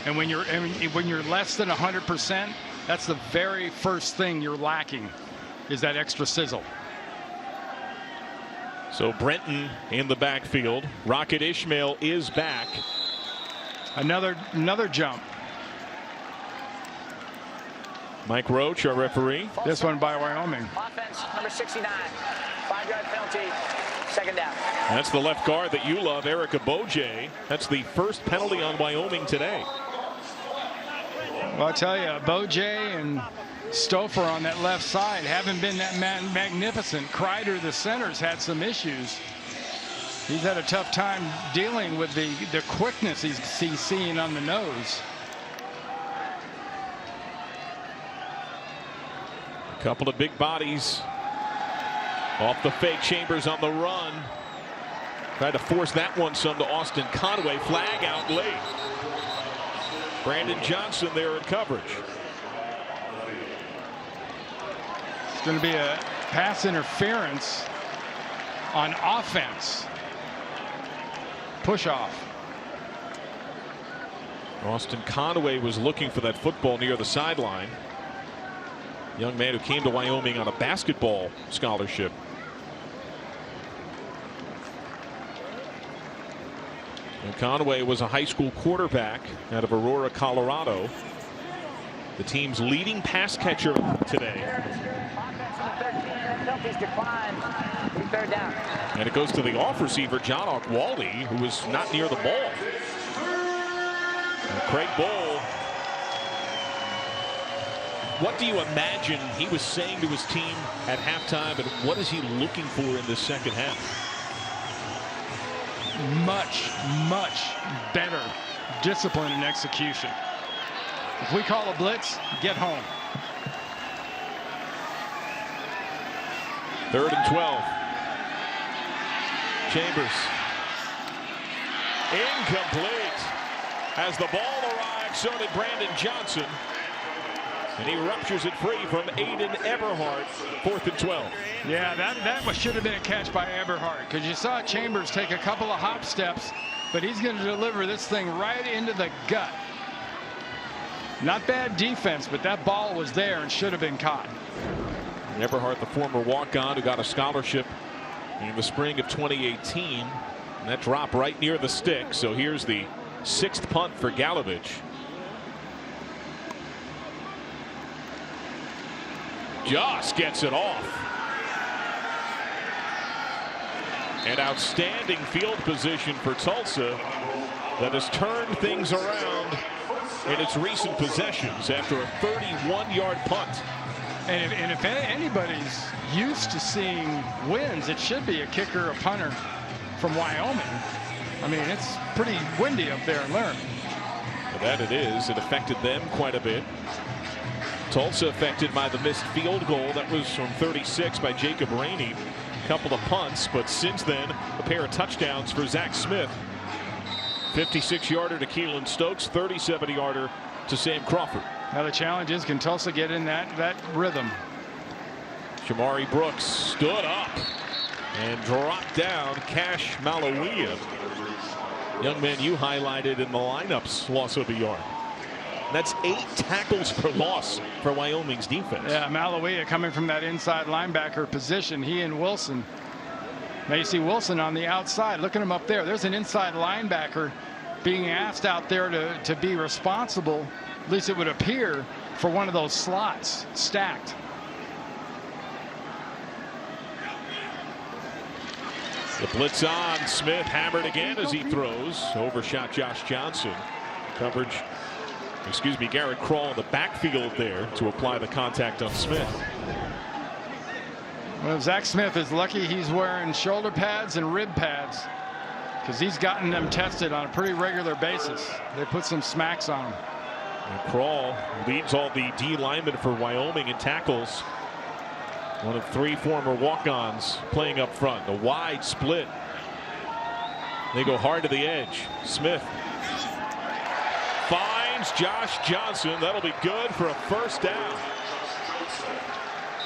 And when you're less than 100%, that's the very first thing you're lacking, is that extra sizzle. So Brenton in the backfield. Rocket Ishmael is back. Another jump. Mike Roach, our referee. This one by Wyoming. Offense number 69. 5-yard penalty. Second down. That's the left guard that you love, Erica Boje. That's the first penalty on Wyoming today. Well, I tell you, Boje and Stouffer on that left side haven't been that magnificent. Kreider, the center's had some issues. He's had a tough time dealing with the quickness he's seeing on the nose. A couple of big bodies off the fake. Chambers on the run. Tried to force that one some to Austin Conway. Flag out late. Brandon Johnson there in coverage. It's going to be a pass interference on offense. Push off. Austin Conway was looking for that football near the sideline. Young man who came to Wyoming on a basketball scholarship. And Conway was a high school quarterback out of Aurora, Colorado. The team's leading pass catcher today. And it goes to the off receiver, John Okwaldi, who was not near the ball. And Craig Bowl. What do you imagine he was saying to his team at halftime, and what is he looking for in the second half? Much better discipline and execution. If we call a blitz, get home. 3rd and 12. Chambers. Incomplete. As the ball arrived, so did Brandon Johnson. And he ruptures it free from Aiden Eberhardt. 4th and 12. Yeah, that should have been a catch by Eberhardt, because you saw Chambers take a couple of hop steps, but he's going to deliver this thing right into the gut. Not bad defense, but that ball was there and should have been caught. Eberhardt, the former walk-on who got a scholarship in the spring of 2018. And that dropped right near the stick. So here's the 6th punt for Galovich. Just gets it off. An outstanding field position for Tulsa that has turned things around in its recent possessions after a 31-yard punt. And if anybody's used to seeing wins, it should be a kicker, a punter from Wyoming. I mean, it's pretty windy up there in Laramie. That it is. It affected them quite a bit. Tulsa affected by the missed field goal. That was from 36 by Jacob Rainey. A couple of punts, but since then, a pair of touchdowns for Zach Smith. 56-yarder to Keelan Stokes, 37-yarder to Sam Crawford. Now the challenge is, can Tulsa get in that rhythm? Shamari Brooks stood up and dropped down Cash Malawia. Young man you highlighted in the lineups, loss of a yard. That's 8 tackles for loss for Wyoming's defense. Yeah, Malawia coming from that inside linebacker position. He and Wilson. Now you see Wilson on the outside. Look at him up there. There's an inside linebacker being asked out there to be responsible, at least it would appear, for one of those slots stacked. The blitz on. Smith hammered again as he throws. Overshot Josh Johnson. Coverage. Garrett Crawl in the backfield there to apply the contact on Smith. Well, Zach Smith is lucky he's wearing shoulder pads and rib pads, because he's gotten them tested on a pretty regular basis. They put some smacks on him. And Crawl leads all the D linemen for Wyoming in tackles. One of 3 former walk-ons playing up front. A wide split. They go hard to the edge. Smith finds Josh Johnson. That'll be good for a first down.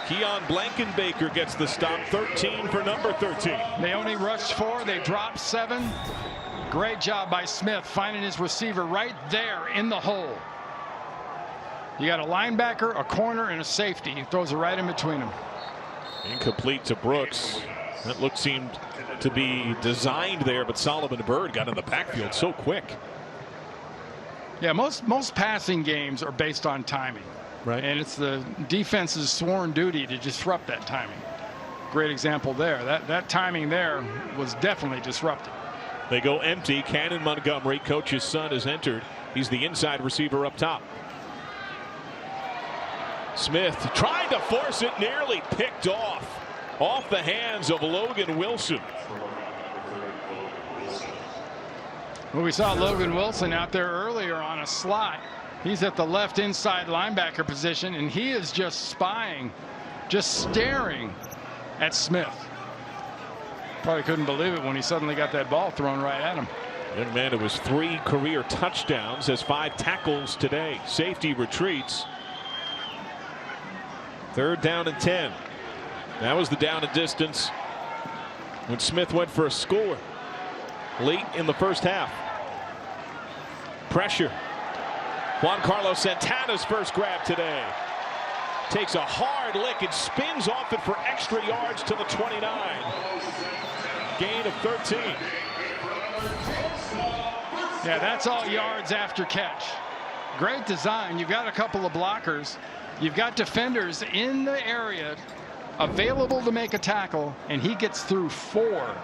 Keon Blankenbaker gets the stop. 13 for number 13. They only rushed 4. They dropped 7. Great job by Smith finding his receiver right there in the hole. You got a linebacker, a corner, and a safety. He throws it right in between them. Incomplete to Brooks. That look seemed to be designed there, but Solomon Byrd got in the backfield so quick. Yeah, most passing games are based on timing. Right. And it's the defense's sworn duty to disrupt that timing. Great example there. That timing there was definitely disrupted. They go empty. Cannon Montgomery, coach's son, has entered. He's the inside receiver up top. Smith tried to force it, nearly picked off the hands of Logan Wilson. Well, we saw Logan Wilson out there earlier on a slot. He's at the left inside linebacker position, and he is just spying, just staring at Smith. Probably couldn't believe it when he suddenly got that ball thrown right at him. Young man who has 3 career touchdowns, has 5 tackles today. Safety retreats. 3rd down and 10. That was the down and distance when Smith went for a score late in the first half. Pressure. Juan Carlos Santana's first grab today. takes a hard lick and spins off it for extra yards to the 29. Gain of 13. Yeah, that's all yards after catch. Great design. You've got a couple of blockers. You've got defenders in the area available to make a tackle, and he gets through 4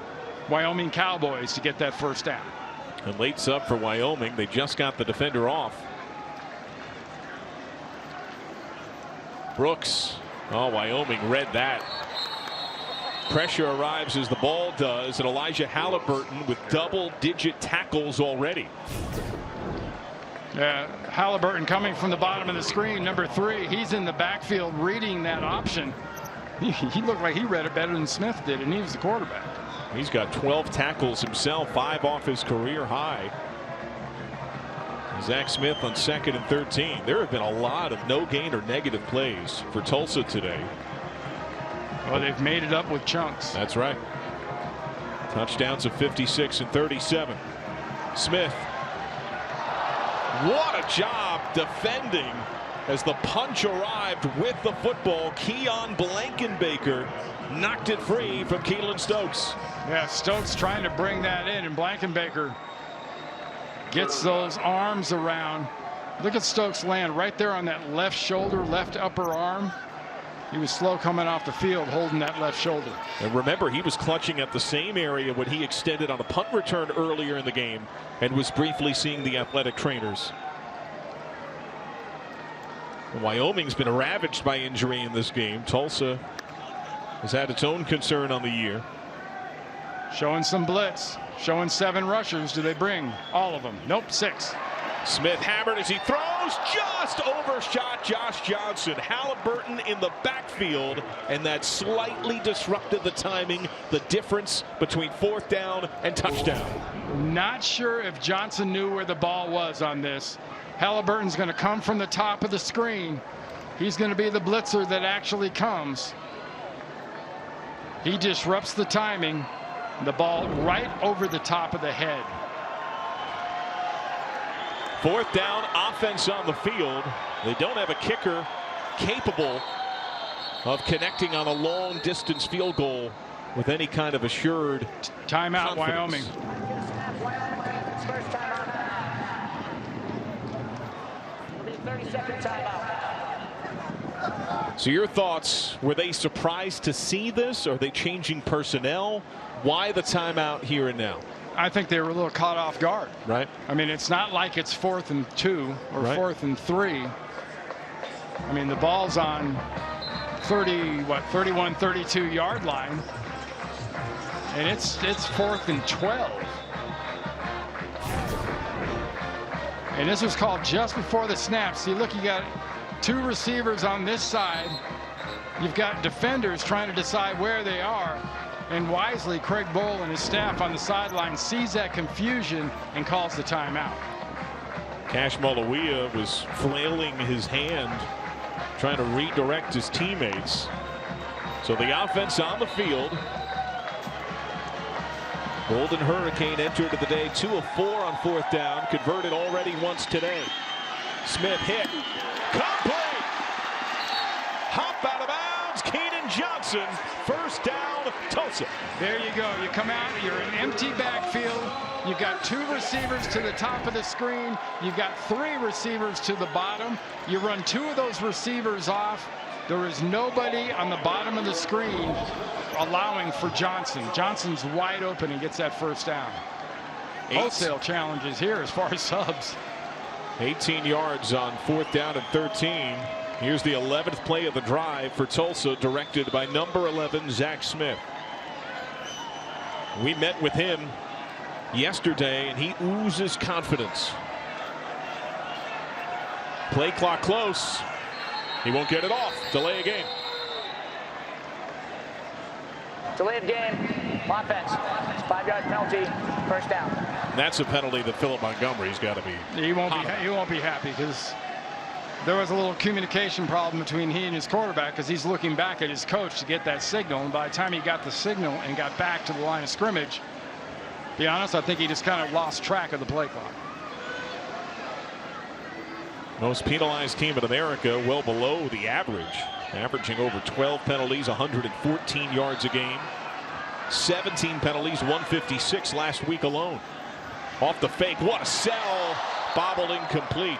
Wyoming Cowboys to get that first down. And late sub for Wyoming. They just got the defender off. Brooks. Oh, Wyoming read that. Pressure arrives as the ball does, and Elijah Halliburton with double-digit tackles already. Yeah, Halliburton coming from the bottom of the screen, number 3. He's in the backfield reading that option. He looked like he read it better than Smith did, and he was the quarterback. He's got 12 tackles himself, 5 off his career high. Zach Smith on 2nd and 13. There have been a lot of no gain or negative plays for Tulsa today. Well, they've made it up with chunks. That's right. Touchdowns of 56 and 37. Smith. What a job defending as the punch arrived with the football. Keon Blankenbaker knocked it free from Keelan Stokes. Yeah, Stokes trying to bring that in, and Blankenbaker gets those arms around. Look at Stokes land right there on that left shoulder, left upper arm. He was slow coming off the field holding that left shoulder. And remember, he was clutching at the same area when he extended on a punt return earlier in the game and was briefly seeing the athletic trainers. Wyoming's been ravaged by injury in this game. Tulsa has had its own concern on the year. Showing some blitz, showing 7 rushers. Do they bring all of them? Nope, 6. Smith hammered as he throws, just overshot Josh Johnson. Halliburton in the backfield, and that slightly disrupted the timing, the difference between 4th down and touchdown. Not sure if Johnson knew where the ball was on this. Halliburton's going to come from the top of the screen. He's going to be the blitzer that actually comes. He disrupts the timing. The ball right over the top of the head. 4th down, offense on the field. They don't have a kicker capable of connecting on a long distance field goal with any kind of assured timeout. Confidence. Wyoming. So your thoughts, were they surprised to see this? Are they changing personnel? Why the timeout here and now? I think they were a little caught off guard. Right. I mean, it's not like it's 4th and 2 or right. 4th and 3. I mean, the ball's on 31, 32 yard line, and it's 4th and 12. And this was called just before the snap. See, look, you got 2 receivers on this side. You've got defenders trying to decide where they are. And wisely, Craig Bowl and his staff on the sideline sees that confusion and calls the timeout. Cash Malawia was flailing his hand, trying to redirect his teammates. So the offense on the field. Golden Hurricane entered the day 2 of 4 on 4th down, converted already once today. Smith hit, complete, hop out of bounds. Keenan Johnson, 1st down, Tulsa. There you go. You come out, you're an empty backfield. You've got 2 receivers to the top of the screen. You've got 3 receivers to the bottom. You run 2 of those receivers off. There is nobody on the bottom of the screen allowing for Johnson. Johnson's wide open and gets that 1st down. Wholesale challenges here as far as subs. 18 yards on 4th down and 13. Here's the 11th play of the drive for Tulsa, directed by number 11, Zach Smith. We met with him yesterday, and he oozes confidence. Play clock close. He won't get it off. Delay a game. Delay of game. Offense. 5-yard penalty. 1st down. And that's a penalty that Philip Montgomery's got to be. He won't be happy because there was a little communication problem between he and his quarterback, because he's looking back at his coach to get that signal. And by the time he got the signal and got back to the line of scrimmage, to be honest, I think he just kind of lost track of the play clock. Most penalized team in America, well below the average, averaging over 12 penalties, 114 yards a game. 17 penalties, 156 last week alone. Off the fake, what a sell, bobbled incomplete.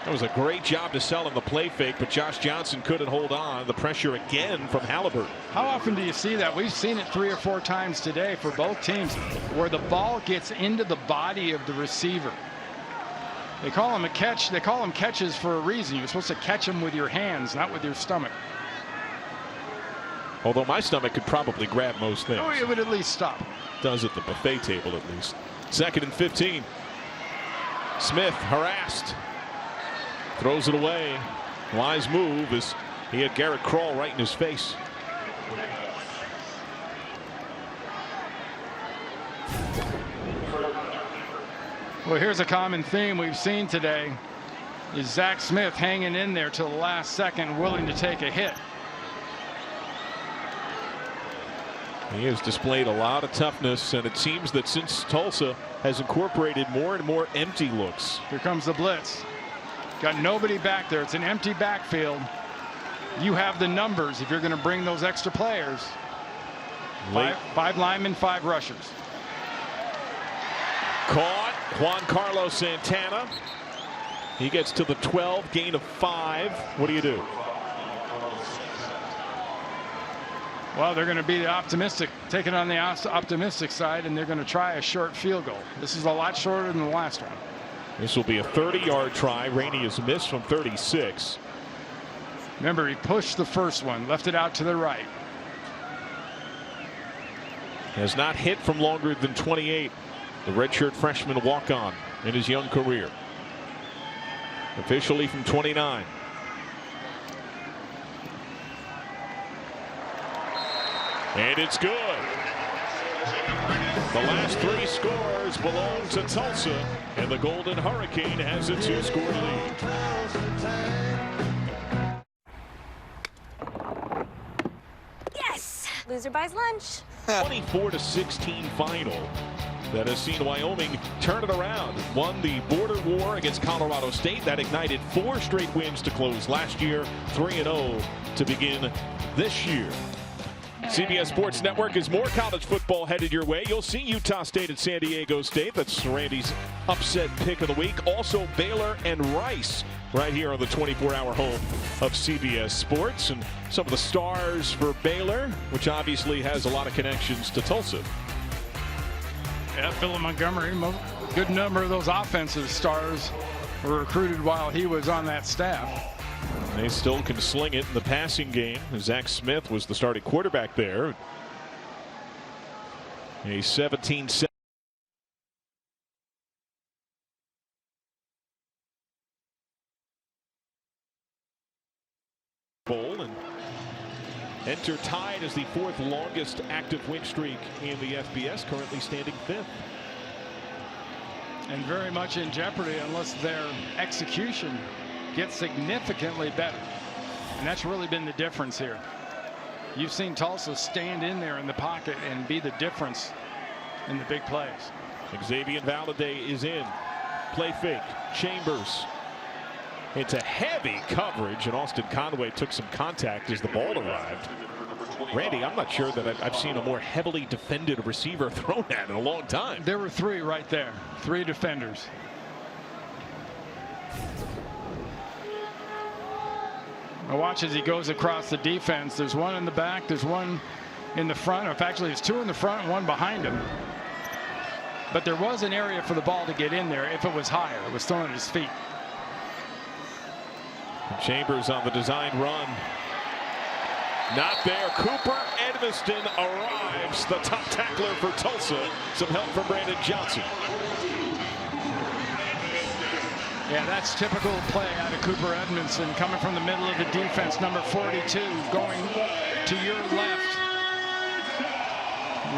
That was a great job to sell on the play fake, but Josh Johnson couldn't hold on. The pressure again from Halliburton. How often do you see that? We've seen it 3 or 4 times today for both teams, where the ball gets into the body of the receiver. They call them a catch. They call them catches for a reason. You're supposed to catch them with your hands, not with your stomach. Although my stomach could probably grab most things. Oh, it would at least stop. Does at the buffet table at least. 2nd and 15. Smith harassed. Throws it away. Wise move as he had Garrett Kroll right in his face. Well, here's a common theme we've seen today. Is Zach Smith hanging in there till the last second, willing to take a hit. He has displayed a lot of toughness, and it seems that since Tulsa has incorporated more and more empty looks. Here comes the blitz. Got nobody back there. It's an empty backfield. You have the numbers if you're going to bring those extra players. Five linemen, 5 rushers. Caught. Juan Carlos Santana. He gets to the 12, gain of 5. What do you do? Well, they're going to be optimistic, taking on the optimistic side, and they're going to try a short field goal. This is a lot shorter than the last one. This will be a 30-yard try. Rainey has missed from 36. Remember, he pushed the first one, left it out to the right. Has not hit from longer than 28. The redshirt freshman walk-on in his young career. Officially from 29. And it's good. The last 3 scores belong to Tulsa, and the Golden Hurricane has a 2-score lead. Yes! Loser buys lunch. 24-16 final that has seen Wyoming turn it around. Won the border war against Colorado State. That ignited 4 straight wins to close last year, 3-0 to begin this year. CBS Sports Network is more college football headed your way. You'll see Utah State at San Diego State. That's Randy's upset pick of the week. Also Baylor and Rice right here on the 24-hour home of CBS Sports. And some of the stars for Baylor, which obviously has a lot of connections to Tulsa. Yeah, Philip Montgomery, a good number of those offensive stars were recruited while he was on that staff. They still can sling it in the passing game. Zach Smith was the starting quarterback there. A 17-7. Bowl and enter tied as the 4th longest active win streak in the FBS, currently standing 5th. And very much in jeopardy unless their execution gets significantly better. And that's really been the difference here. You've seen Tulsa stand in there in the pocket and be the difference in the big plays. Xavier Valladay is in. Play fake. Chambers into heavy coverage, and Austin Conway took some contact as the ball arrived. Randy, I'm not sure that I've seen a more heavily defended receiver thrown at in a long time. There were 3 right there. 3 defenders. Now watch as he goes across the defense. There's 1 in the back. There's 1 in the front. Actually, there's 2 in the front and 1 behind him. But there was an area for the ball to get in there if it was higher. It was thrown at his feet. Chambers on the design run. Not there. Cooper Edmiston arrives, the top tackler for Tulsa. Some help from Brandon Johnson. Yeah, that's typical play out of Cooper Edmondson, coming from the middle of the defense, number 42, going to your left,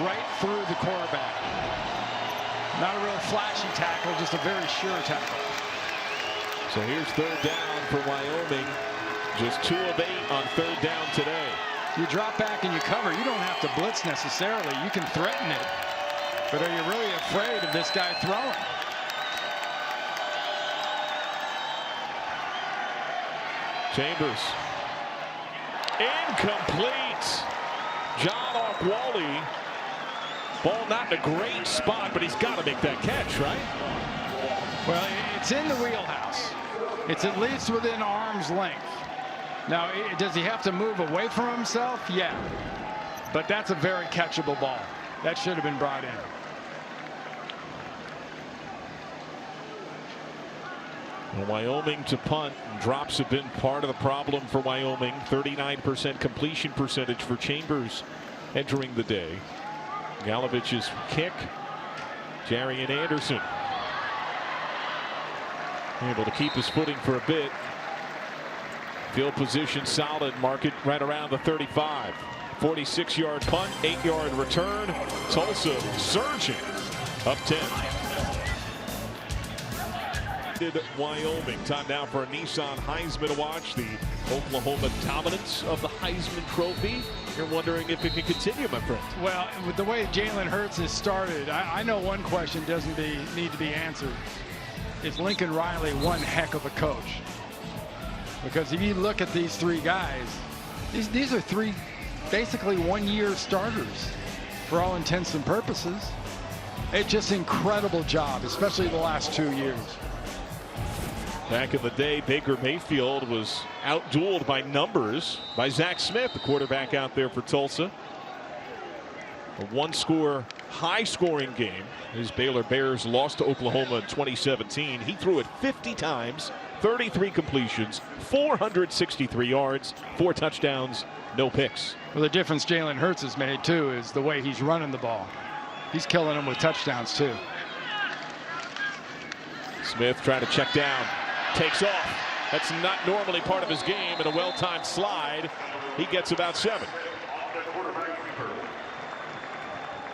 right through the quarterback. Not a real flashy tackle, just a very sure tackle. So here's 3rd down for Wyoming. Just 2 of 8 on 3rd down today. You drop back and you cover. You don't have to blitz necessarily. You can threaten it. But are you really afraid of this guy throwing? Chambers. Incomplete. John Okwali. Ball not in a great spot, but he's got to make that catch, right? Well, it's in the wheelhouse. It's at least within arm's length. Now, does he have to move away from himself? Yeah. But that's a very catchable ball. That should have been brought in. Well, Wyoming to punt. Drops have been part of the problem for Wyoming. 39% completion percentage for Chambers entering the day. Galovich's kick. Jarian Anderson able to keep his footing for a bit. Field position solid. Mark it right around the 35. 46-yard punt, 8-yard return. Tulsa surging up 10. Wyoming. Time now for a Nissan Heisman to watch. The Oklahoma dominance of the Heisman Trophy. You're wondering if it can continue, my friend. Well, with the way Jalen Hurts has started, I know one question doesn't need to be answered. Is Lincoln Riley one heck of a coach? Because if you look at these three guys, these are three basically one-year starters for all intents and purposes. It's just incredible job, especially the last 2 years. Back in the day, Baker Mayfield was outdueled by numbers by Zach Smith, the quarterback out there for Tulsa. A one-score, high-scoring game. His Baylor Bears lost to Oklahoma in 2017. He threw it 50 times, 33 completions, 463 yards, 4 touchdowns, no picks. Well, the difference Jalen Hurts has made, too, is the way he's running the ball. He's killing them with touchdowns, too. Smith trying to check down. Takes off. That's not normally part of his game, and a well-timed slide. He gets about 7.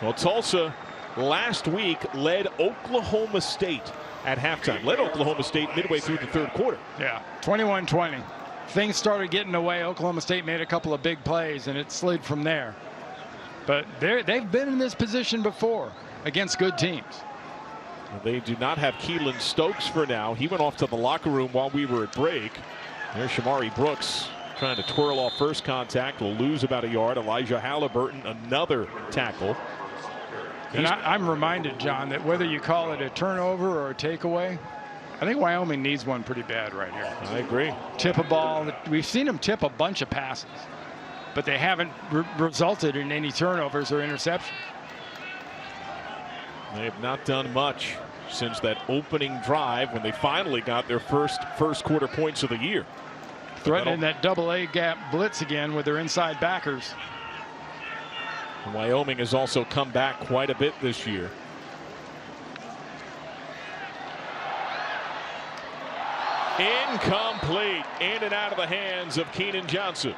Well, Tulsa last week led Oklahoma State at halftime. Led Oklahoma State midway through the third quarter. Yeah, 21-20. Things started getting away. Oklahoma State made a couple of big plays, and it slid from there. But they've been in this position before against good teams. They do not have Keelan Stokes for now. He went off to the locker room while we were at break. There's Shamari Brooks trying to twirl off first contact. Will lose about a yard. Elijah Halliburton, another tackle. And I'm reminded, John, that whether you call it a turnover or a takeaway, I think Wyoming needs one pretty bad right here. I agree. Tip a ball. We've seen them tip a bunch of passes, but they haven't resulted in any turnovers or interceptions. They have not done much since that opening drive when they finally got their first quarter points of the year. Threatening that double-A gap blitz again with their inside backers. Wyoming has also come back quite a bit this year. Incomplete. In and out of the hands of Keenan Johnson.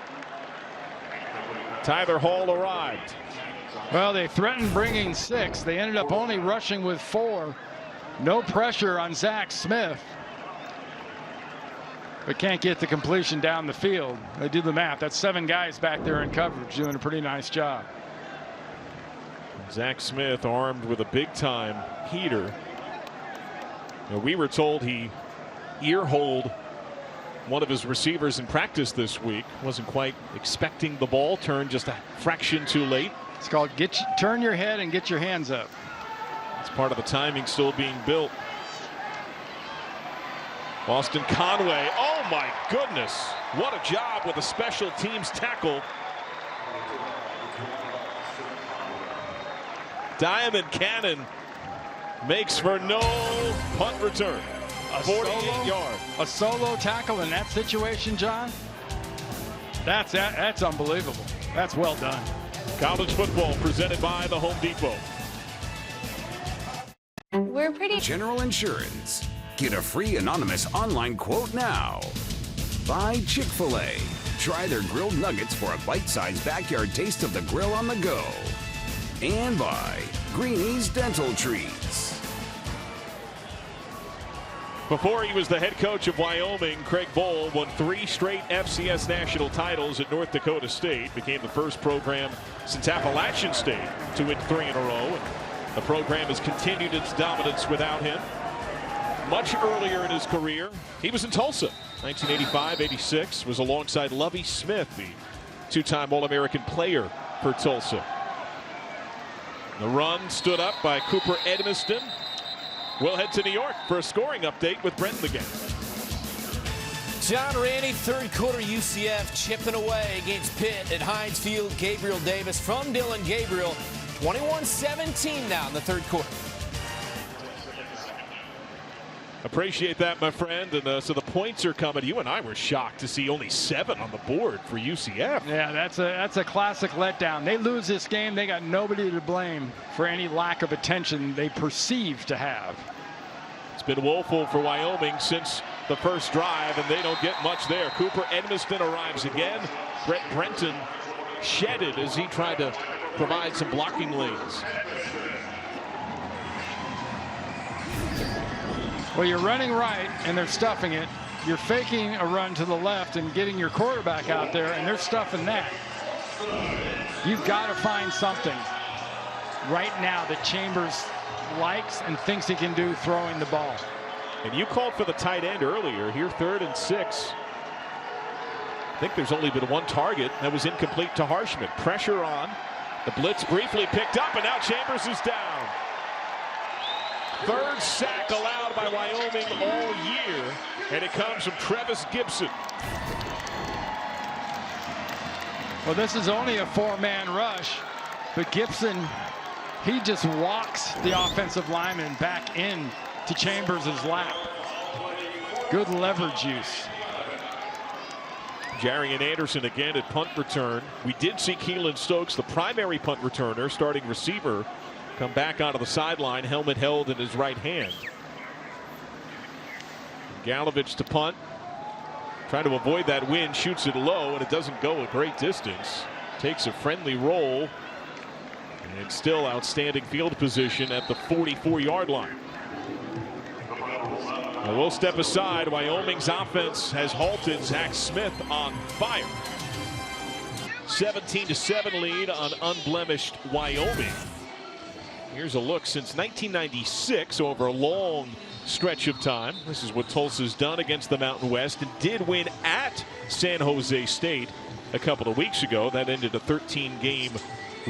Tyler Hall arrived. Well, they threatened bringing 6. They ended up only rushing with 4. No pressure on Zach Smith. But can't get the completion down the field. They do the math. That's 7 guys back there in coverage doing a pretty nice job. Zach Smith armed with a big-time heater. Now, we were told he ear-holed one of his receivers in practice this week. Wasn't quite expecting the ball. Turned just a fraction too late. It's called turn your head and get your hands up. It's part of the timing still being built. Boston Conway. Oh my goodness. What a job with a special teams tackle. Diamond Cannon makes for no punt return. 48 yards. A solo tackle in that situation, John? That's unbelievable. That's well done. College football presented by the Home Depot. We're pretty. General Insurance. Get a free anonymous online quote now. By Chick-fil-A. Try their grilled nuggets for a bite-sized backyard taste of the grill on the go. And by Greenie's Dental Treats. Before he was the head coach of Wyoming, Craig Bohl won 3 straight FCS national titles at North Dakota State. Became the first program since Appalachian State to win 3 in a row. The program has continued its dominance without him. much earlier in his career. He was in Tulsa, 1985-86, was alongside Lovie Smith, the two-time All-American player for Tulsa. The run stood up by Cooper Edmiston. We'll head to New York for a scoring update with Brenton again. John Randy, third quarter UCF chipping away against Pitt at Heinz Field. Gabriel Davis from Dylan Gabriel. 21-17 now in the third quarter. Appreciate that, my friend. And so the points are coming. You and I were shocked to see only 7 on the board for UCF. Yeah, that's a classic letdown. They lose this game, they got nobody to blame for any lack of attention they perceive to have. It's been woeful for Wyoming since the first drive, and they don't get much there. Cooper Edmiston arrives again. Brett Brenton shedded as he tried to provide some blocking lanes. Well, you're running right, and they're stuffing it. You're faking a run to the left and getting your quarterback out there, and they're stuffing that. You've got to find something right now that Chambers likes and thinks he can do throwing the ball. And you called for the tight end earlier. Here, 3rd and 6. I think there's only been one target. That was incomplete to Harshman. Pressure on. The blitz briefly picked up, and now Chambers is down. 3rd sack allowed by Wyoming all year, and it comes from Trevis Gibson. Well, this is only a 4-man rush, but Gibson, he just walks the offensive lineman back in to Chambers' lap. Good leverage use. Jarian Anderson again at punt return. We did see Keelan Stokes, the primary punt returner, starting receiver, come back onto the sideline, helmet held in his right hand. Galovich to punt. Trying to avoid that wind, shoots it low, and it doesn't go a great distance. Takes a friendly roll, and still outstanding field position at the 44-yard line. Now we'll step aside. Wyoming's offense has halted. Zach Smith on fire. 17-7 lead on unblemished Wyoming. Here's a look since 1996 over a long stretch of time. This is what Tulsa's done against the Mountain West and did win at San Jose State a couple of weeks ago. That ended a 13-game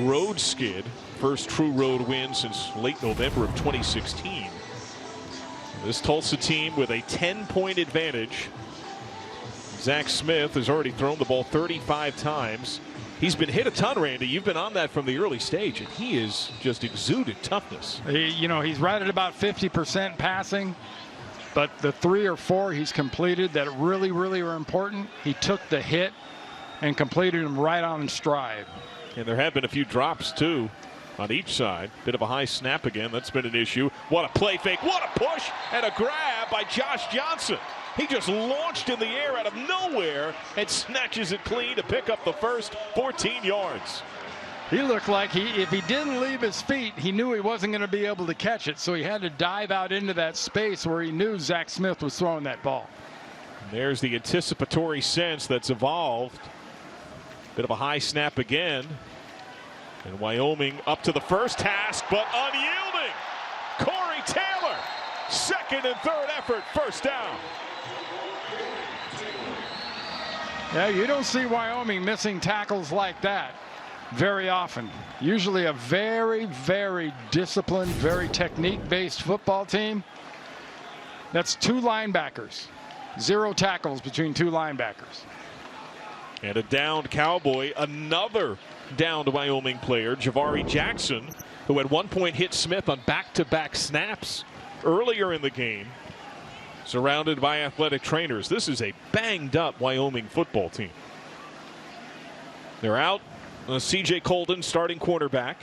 road skid. First true road win since late November of 2016. This Tulsa team with a 10-point advantage. Zach Smith has already thrown the ball 35 times. He's been hit a ton, Randy. You've been on that from the early stage, and he is just exuded toughness. He's right at about 50% passing, but the 3 or 4 he's completed that really were important, he took the hit and completed them right on stride. And there have been a few drops, too, on each side. Bit of a high snap again. That's been an issue. What a play fake. What a push and a grab by Josh Johnson. He just launched in the air out of nowhere and snatches it clean to pick up the first 14 yards. He looked like if he didn't leave his feet, he knew he wasn't going to be able to catch it. So he had to dive out into that space where he knew Zach Smith was throwing that ball. And there's the anticipatory sense that's evolved. Bit of a high snap again. And Wyoming up to the first task, but unyielding. Corey Taylor, 2nd and 3rd effort, first down. Yeah, you don't see Wyoming missing tackles like that very often. Usually a very disciplined, very technique-based football team. That's 2 linebackers. 0 tackles between 2 linebackers. And a downed Cowboy, another downed Wyoming player, Javari Jackson, who at one point hit Smith on back-to-back snaps earlier in the game. Surrounded by athletic trainers. This is a banged-up Wyoming football team. They're out. C.J. Colden, starting cornerback.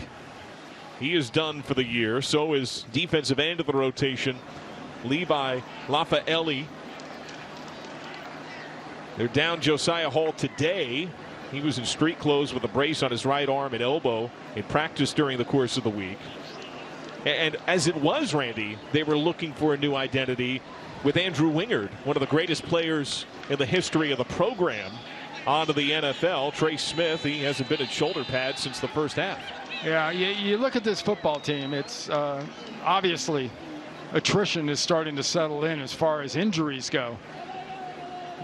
He is done for the year. So is defensive end of the rotation, Levi Lafaeli. They're down Josiah Hall today. He was in street clothes with a brace on his right arm and elbow in practice during the course of the week. And as it was, Randy, they were looking for a new identity with Andrew Wingard, one of the greatest players in the history of the program, onto the NFL. Trey Smith, he hasn't been at shoulder pads since the first half. Yeah, you look at this football team. It's obviously attrition is starting to settle in as far as injuries go.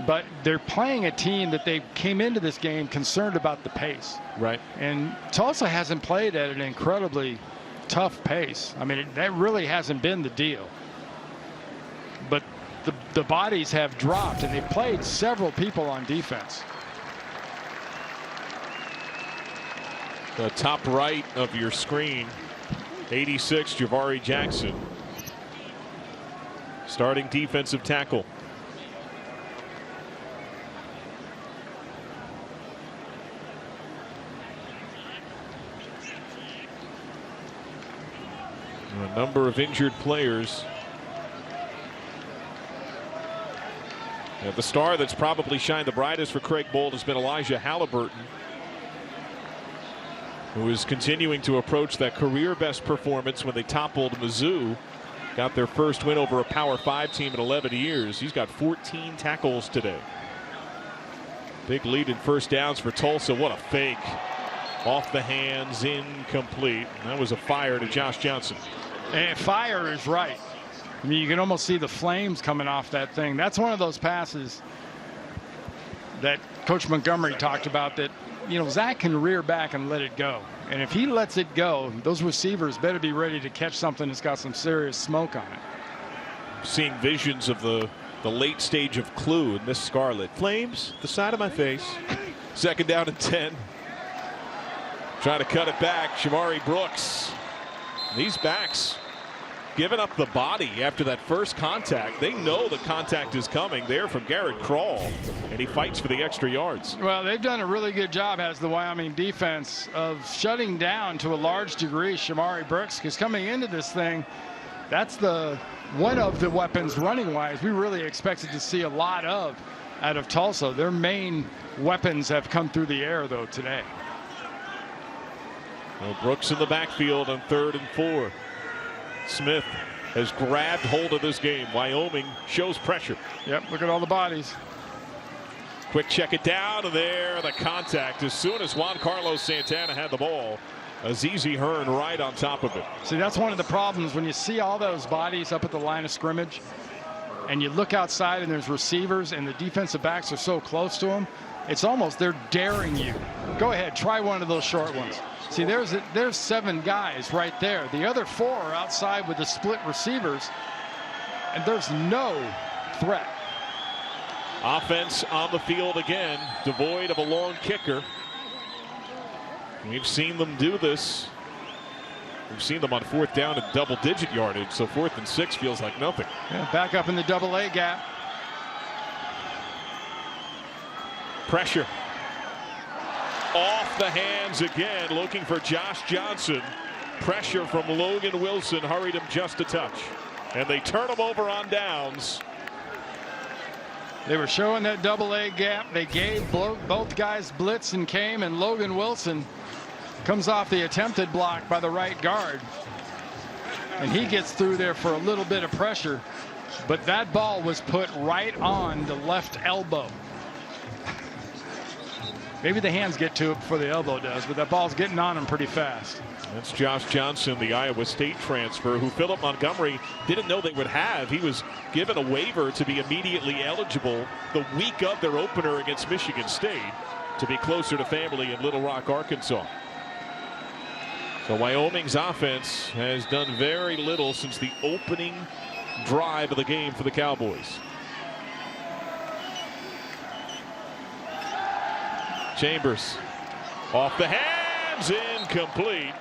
But they're playing a team that they came into this game concerned about the pace. Right. And Tulsa hasn't played at an incredibly tough pace. I mean, that really hasn't been the deal. But the bodies have dropped, and they've played several people on defense. The top right of your screen, 86, Javari Jackson. Starting defensive tackle. A number of injured players. The star that's probably shined the brightest for Craig Bolt has been Elijah Halliburton, who is continuing to approach that career best performance when they toppled Mizzou. Got their first win over a Power 5 team in 11 years. He's got 14 tackles today. Big lead in first downs for Tulsa. What a fake. Off the hands, incomplete. That was a fire to Josh Johnson. And fire is right. I mean, you can almost see the flames coming off that thing. That's one of those passes that Coach Montgomery talked about that, you know, Zach can rear back and let it go. And if he lets it go, those receivers better be ready to catch something that's got some serious smoke on it. Seeing visions of the late stage of Clue in this Scarlet. Flames, the side of my face. Second down and 10. Trying to cut it back, Shamari Brooks. These backs giving up the body after that first contact. They know the contact is coming there from Garrett Krall, and he fights for the extra yards. Well, they've done a really good job as the Wyoming defense of shutting down to a large degree Shamari Brooks, because coming into this thing, that's one of the weapons running wise we really expected to see a lot of out of Tulsa. Their main weapons have come through the air though today. Well, Brooks in the backfield on 3rd and 4. Smith has grabbed hold of this game. Wyoming shows pressure. Yep, look at all the bodies. Quick check it down, and there the contact. As soon as Juan Carlos Santana had the ball, Azizi Hearn right on top of it. See, that's one of the problems when you see all those bodies up at the line of scrimmage and you look outside and there's receivers and the defensive backs are so close to them. It's almost they're daring you. Go ahead, try one of those short ones. See, there's 7 guys right there. The other 4 are outside with the split receivers, and there's no threat. Offense on the field again, devoid of a long kicker. We've seen them do this. We've seen them on 4th down at double-digit yardage, so 4th and 6 feels like nothing. Yeah, back up in the AA gap. Pressure. Off the hands again, looking for Josh Johnson. Pressure from Logan Wilson hurried him just a touch. And they turn him over on downs. They were showing that AA gap. They gave both guys blitz and came, and Logan Wilson comes off the attempted block by the right guard. And he gets through there for a little bit of pressure. But that ball was put right on the left elbow. Maybe the hands get to it before the elbow does, but that ball's getting on him pretty fast. That's Josh Johnson, the Iowa State transfer, who Philip Montgomery didn't know they would have. He was given a waiver to be immediately eligible the week of their opener against Michigan State to be closer to family in Little Rock, Arkansas. So Wyoming's offense has done very little since the opening drive of the game for the Cowboys. Chambers off the hands, incomplete.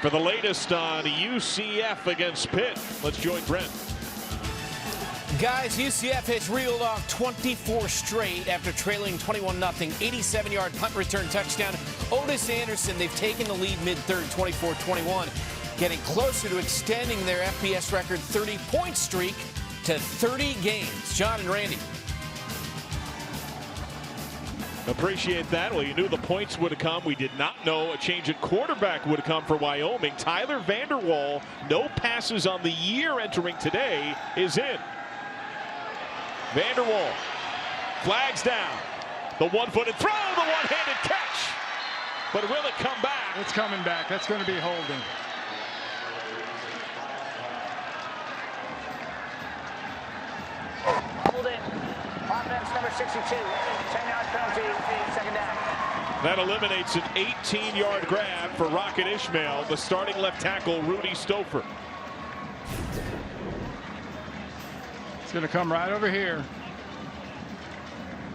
For the latest on UCF against Pitt, let's join Brent. Guys, UCF has reeled off 24 straight after trailing 21-0. 87-yard punt return touchdown. Otis Anderson, they've taken the lead mid-third, 24-21, getting closer to extending their FBS record 30-point streak to 30 games. John and Randy. Appreciate that. Well, you knew the points would have come. We did not know a change at quarterback would have come for Wyoming. Tyler Vanderwall, no passes on the year entering today, is in. Vanderwall flags down. The one-footed throw, the one-handed catch. But will it come back? It's coming back. That's going to be holding. holding. Offense number 62. 10-yard penalty, second down. That eliminates an 18-yard grab for Rocket Ishmael, the starting left tackle, Rudy Stouffer. It's going to come right over here.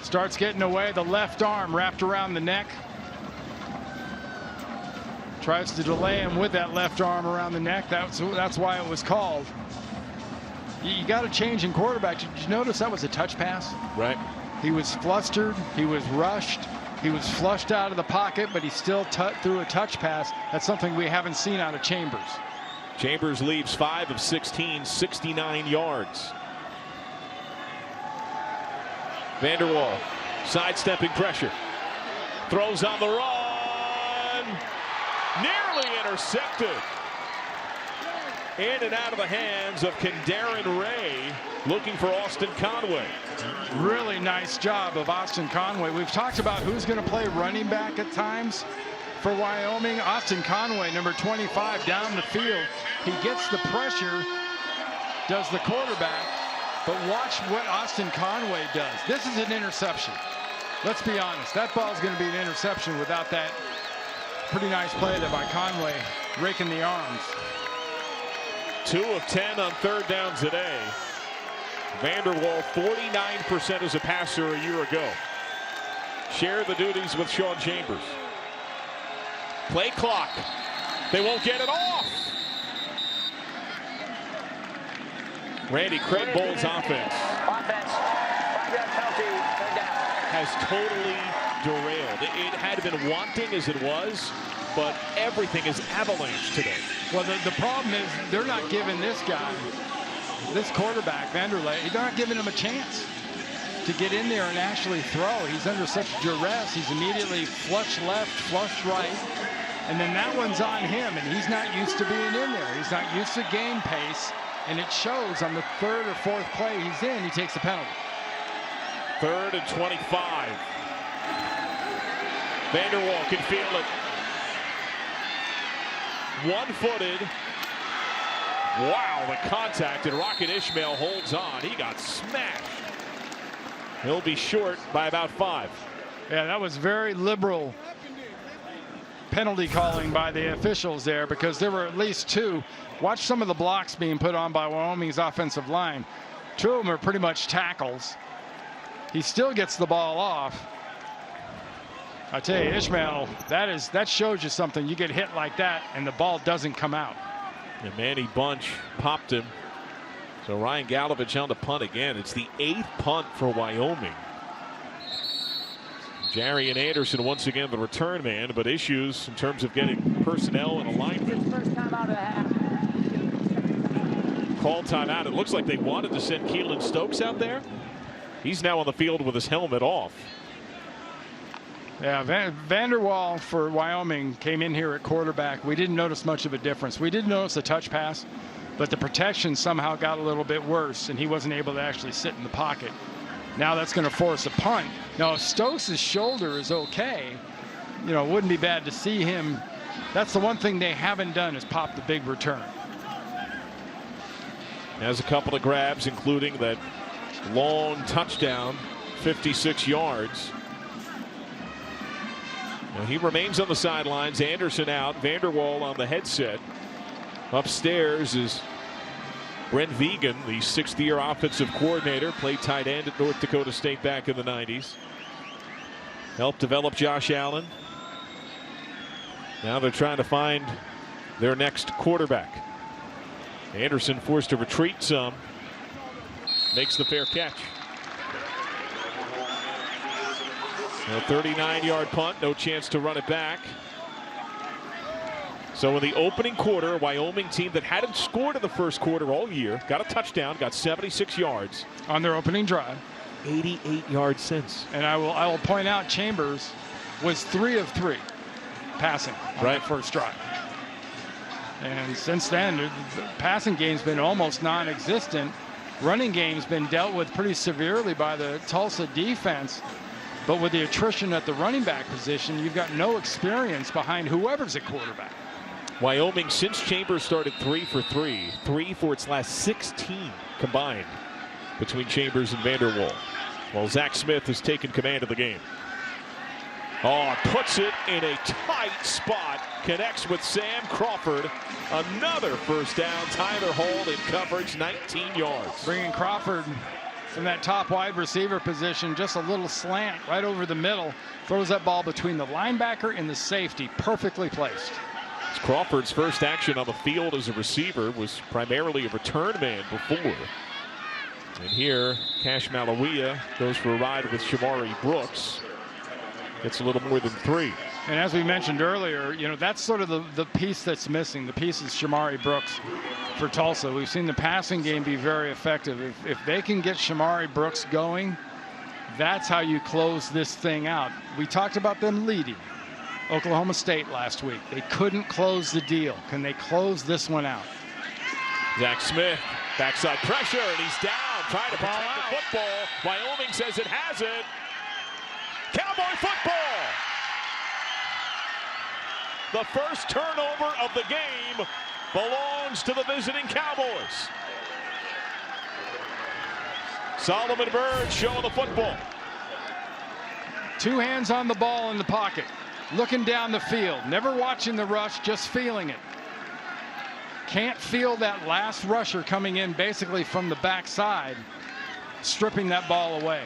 Starts getting away, the left arm wrapped around the neck. Tries to delay him with that left arm around the neck. That's why it was called. You got a change in quarterback. Did you notice that was a touch pass? Right. He was flustered. He was rushed. He was flushed out of the pocket, but he still threw a touch pass. That's something we haven't seen out of Chambers. Chambers leaves 5 of 16, 69 yards. Vanderwall sidestepping pressure. Throws on the run. Nearly intercepted. In and out of the hands of Kendarren Ray, looking for Austin Conway. Really nice job of Austin Conway. We've talked about who's going to play running back at times for Wyoming. Austin Conway, number 25, down the field. He gets the pressure, does the quarterback, but watch what Austin Conway does. This is an interception. Let's be honest. That ball's going to be an interception without that pretty nice play there by Conway, raking the arms. 2 of 10 on third down today. Vanderwall 49% as a passer a year ago. Share the duties with Sean Chambers. Play clock. They won't get it off. Randy Craig Bowles' offense. 5-yard penalty, third down. Has totally derailed. It had been wanting as it was, but everything is avalanche today. Well, the problem is they're not giving this guy, this quarterback, Vanderlei, they're not giving him a chance to get in there and actually throw. He's under such duress. He's immediately flush left, flush right, and then that one's on him, and he's not used to being in there. He's not used to game pace, and it shows on the third or fourth play he's in, he takes the penalty. 3rd and 25. Vanderwall can feel it. One-footed. Wow, the contact, and Rocket Ishmael holds on. He got smashed. He'll be short by about 5. Yeah, that was very liberal penalty calling by the officials there, because there were at least 2. Watch some of the blocks being put on by Wyoming's offensive line. 2 of them are pretty much tackles. He still gets the ball off. I tell you, Ishmael, that shows you something. You get hit like that and the ball doesn't come out. And Manny Bunch popped him. So Ryan Galovich on the punt again. It's the 8th punt for Wyoming. Jarian Anderson once again the return man, but issues in terms of getting personnel and alignment. First time out of the half. Call timeout. It looks like they wanted to send Keelan Stokes out there. He's now on the field with his helmet off. Yeah, Vanderwall for Wyoming came in here at quarterback. We didn't notice much of a difference. We did notice a touch pass, but the protection somehow got a little bit worse, and he wasn't able to actually sit in the pocket. Now that's going to force a punt. Now, if Stokes' shoulder is okay, you know, it wouldn't be bad to see him. That's the one thing they haven't done, is pop the big return. Has a couple of grabs, including that long touchdown, 56 yards. Now he remains on the sidelines. Anderson out. Vanderwall on the headset. Upstairs is Brent Vegan, the 6th-year offensive coordinator. Played tight end at North Dakota State back in the 90s. Helped develop Josh Allen. Now they're trying to find their next quarterback. Anderson forced to retreat some. Makes the fair catch. A 39-yard punt, no chance to run it back. So in the opening quarter, Wyoming team that hadn't scored in the first quarter all year, got a touchdown, got 76 yards. On their opening drive. 88 yards since. And I will point out Chambers was 3 of 3 passing on that first drive. And since then, the passing game's been almost non-existent. Running game's been dealt with pretty severely by the Tulsa defense. But with the attrition at the running back position, you've got no experience behind whoever's at quarterback. Wyoming, since Chambers started, 3 for 3. 3 for its last 16 combined. between Chambers and Vanderwall. While Zach Smith has taken command of the game. Oh, puts it in a tight spot. Connects with Sam Crawford. Another first down. Tyler Hall in coverage, 19 yards. Bringing Crawford from that top wide receiver position, just a little slant right over the middle. Throws that ball between the linebacker and the safety. Perfectly placed. It's Crawford's first action on the field as a receiver. Was primarily a return man before. And here, Cash Malawia goes for a ride with Shamari Brooks. Gets a little more than 3. And as we mentioned earlier, you know, that's sort of the piece that's missing. The piece is Shamari Brooks for Tulsa. We've seen the passing game be very effective. If they can get Shamari Brooks going, that's how you close this thing out. We talked about them leading Oklahoma State last week. They couldn't close the deal. Can they close this one out? Zach Smith, backside pressure, and he's down, trying to protect the football. Wyoming says it has it. Cowboy football! The first turnover of the game belongs to the visiting Cowboys. Solomon Byrd showing the football. 2 hands on the ball in the pocket, looking down the field, never watching the rush, just feeling it. Can't feel that last rusher coming in basically from the backside, stripping that ball away.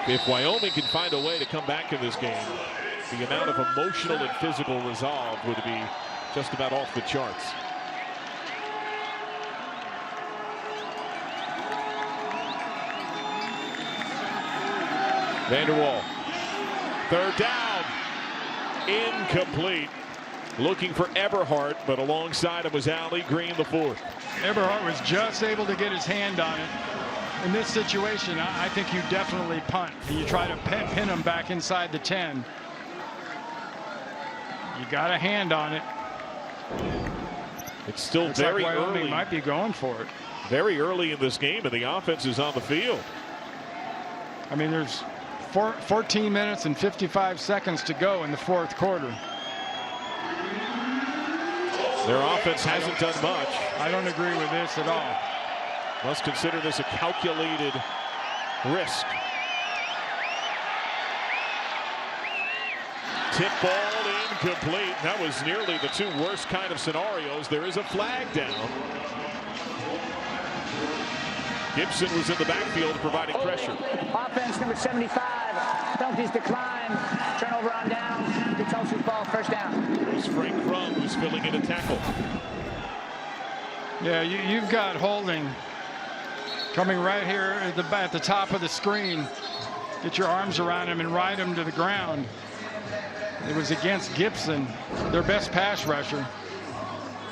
If Wyoming can find a way to come back in this game, the amount of emotional and physical resolve would be just about off the charts. Vanderwall, 3rd down, incomplete. Looking for Eberhardt, but alongside him was Allie Green, the 4th. Eberhardt was just able to get his hand on it. In this situation, I think you definitely punt. You try to pin him back inside the 10. You got a hand on it. It's still Looks very like Wyoming early. might be going for it. Very early in this game, and the offense is on the field. I mean, there's 14 minutes and 55 seconds to go in the 4th quarter. Their offense hasn't done much. I don't agree with this at all. Must consider this a calculated risk. Tip ball incomplete. That was nearly the 2 worst kind of scenarios. There is a flag down. Gibson was in the backfield providing pressure. Offense number 75. Penalties decline. Turnover on down. The Tulsa's ball, first down. There's Frank Crum, who's filling in a tackle. Yeah, you've got holding coming right here at the top of the screen. Get your arms around him and ride him to the ground. It was against Gibson, their best pass rusher.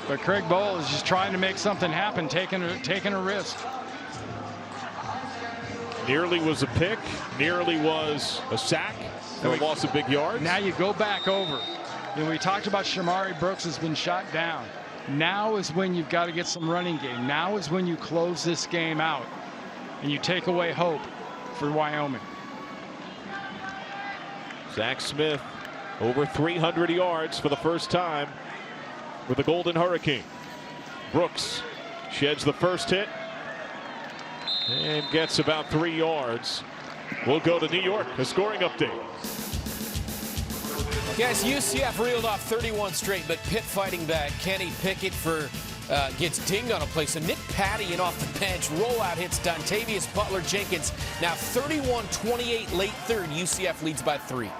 But Craig Bowl is just trying to make something happen, taking a risk. Nearly was a pick, nearly was a sack, and a loss of big yards. Now you go back over. And we talked about Shamari Brooks has been shot down. Now is when you've got to get some running game. Now is when you close this game out and you take away hope for Wyoming. Zach Smith over 300 yards for the first time with the Golden Hurricane. Brooks sheds the first hit and gets about 3 yards. We'll go to New York, a scoring update. Guys, UCF reeled off 31 straight, but Pitt fighting back. Kenny Pickett gets dinged on a play. So Nick Patty in off the bench. Rollout hits Dontavius Butler-Jenkins. Now 31-28 late 3rd. UCF leads by 3.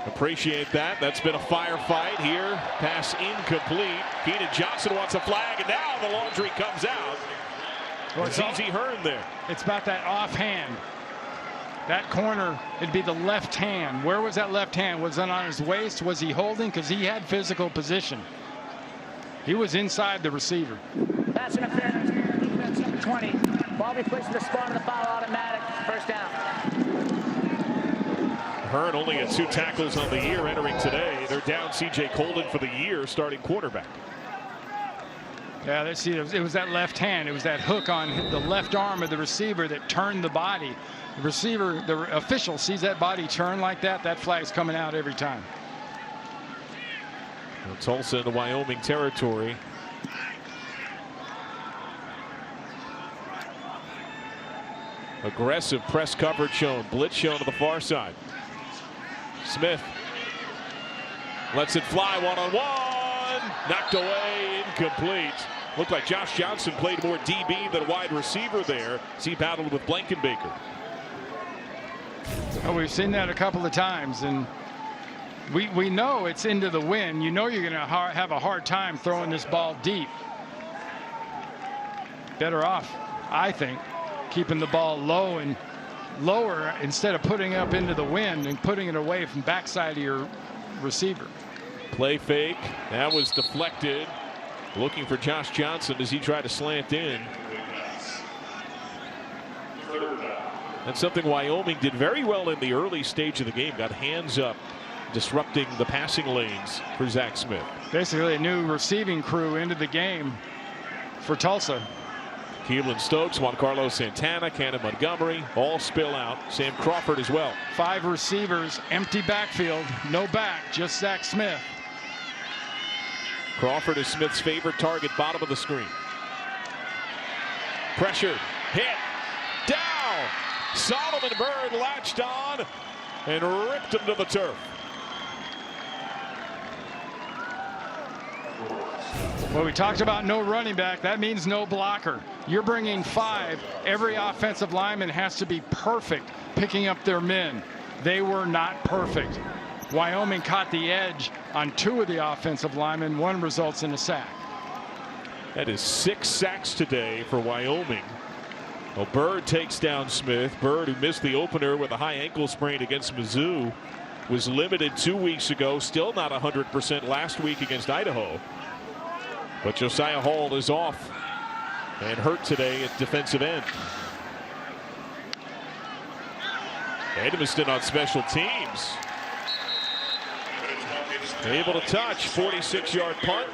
Appreciate that. That's been a firefight here. Pass incomplete. Keenan Johnson wants a flag, and now the laundry comes out. Well, it's easy Hearn there. It's about that offhand. That corner, it'd be the left hand. Where was that left hand? Was it on his waist? Was he holding? Because he had physical position. He was inside the receiver. Pass interference. Defense number 20. Ball be placed in the spot of the foul, automatic. First down. Hearn only had 2 tackles on the year entering today. They're down C.J. Colden for the year, starting quarterback. Yeah, let's see. It was that left hand. It was that hook on the left arm of the receiver that turned the body. The receiver, the official sees that body turn like that. That flag's coming out every time. Well, Tulsa into Wyoming territory. Aggressive press coverage shown. Blitz shown to the far side. Smith lets it fly one-on-one. Knocked away, incomplete. Looked like Josh Johnson played more DB than wide receiver there as he battled with Blankenbaker. Oh, we've seen that a couple of times, and we know it's into the wind. You know you're going to have a hard time throwing this ball deep. Better off, I think, keeping the ball low and lower instead of putting up into the wind and putting it away from backside of your receiver. Play fake. That was deflected. Looking for Josh Johnson as he tried to slant in. That's something Wyoming did very well in the early stage of the game. Got hands up, disrupting the passing lanes for Zach Smith. Basically a new receiving crew into the game for Tulsa. Keelan Stokes, Juan Carlos Santana, Cannon Montgomery all spill out. Sam Crawford as well. 5 receivers, empty backfield, no back, just Zach Smith. Crawford is Smith's favorite target, bottom of the screen. Pressure, hit, down. Solomon Byrd latched on and ripped him to the turf. Well, we talked about no running back. That means no blocker. You're bringing 5. Every offensive lineman has to be perfect picking up their men. They were not perfect. Wyoming caught the edge on 2 of the offensive linemen. 1 results in a sack. That is 6 sacks today for Wyoming. Well, Byrd takes down Smith. Byrd, who missed the opener with a high ankle sprain against Mizzou, was limited 2 weeks ago. Still not 100% last week against Idaho. But Josiah Hall is off and hurt today at defensive end. Edmiston on special teams. Able to touch. 46-yard punt.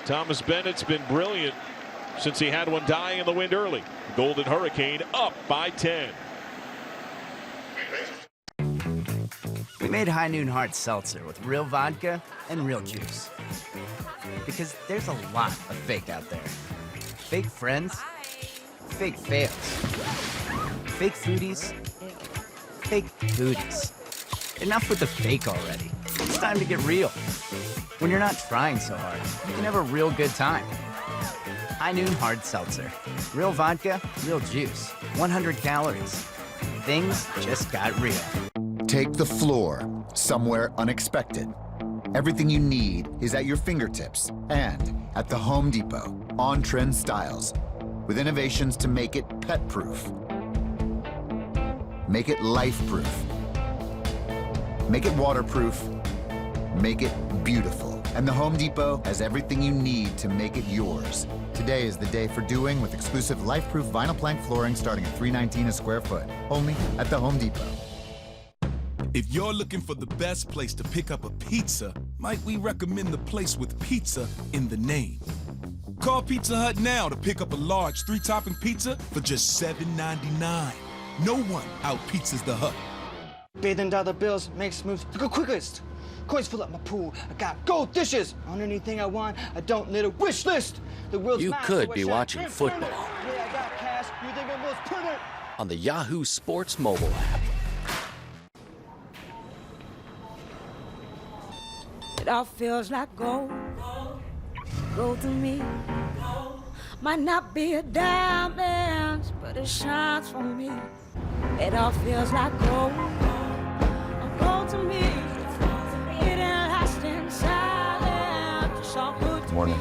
Thomas Bennett's been brilliant since he had one die in the wind early. Golden Hurricane up by 10. We made High Noon Hard Seltzer with real vodka and real juice. Because there's a lot of fake out there. Fake friends, fake fails, fake foodies, fake booties. Enough with the fake already. It's time to get real. When you're not trying so hard, you can have a real good time. High Noon Hard Seltzer. Real vodka, real juice. 100 calories. Things just got real. Take the floor somewhere unexpected. Everything you need is at your fingertips and at the Home Depot. On-trend styles with innovations to make it pet-proof. Make it life-proof. Make it waterproof. Make it beautiful. And the Home Depot has everything you need to make it yours. Today is the day for doing with exclusive life-proof vinyl plank flooring starting at $3.19 a square foot. Only at the Home Depot. If you're looking for the best place to pick up a pizza, might we recommend the place with pizza in the name? Call Pizza Hut now to pick up a large 3-topping pizza for just $7.99. No one out-pizzas the Hut. $1 bills makes moves the quickest. Coins fill up my pool. I got gold dishes. On anything I want, I don't need a wish list. The world's You mine, could so be I watching shine. football Yeah, I got cash. You think I'm most prudent? on the Yahoo Sports mobile app. It all feels like gold. Gold to me. Might not be a diamond, but it shines for me. It all feels like gold. Gold to me. It lasting silent. It's all good to Morning.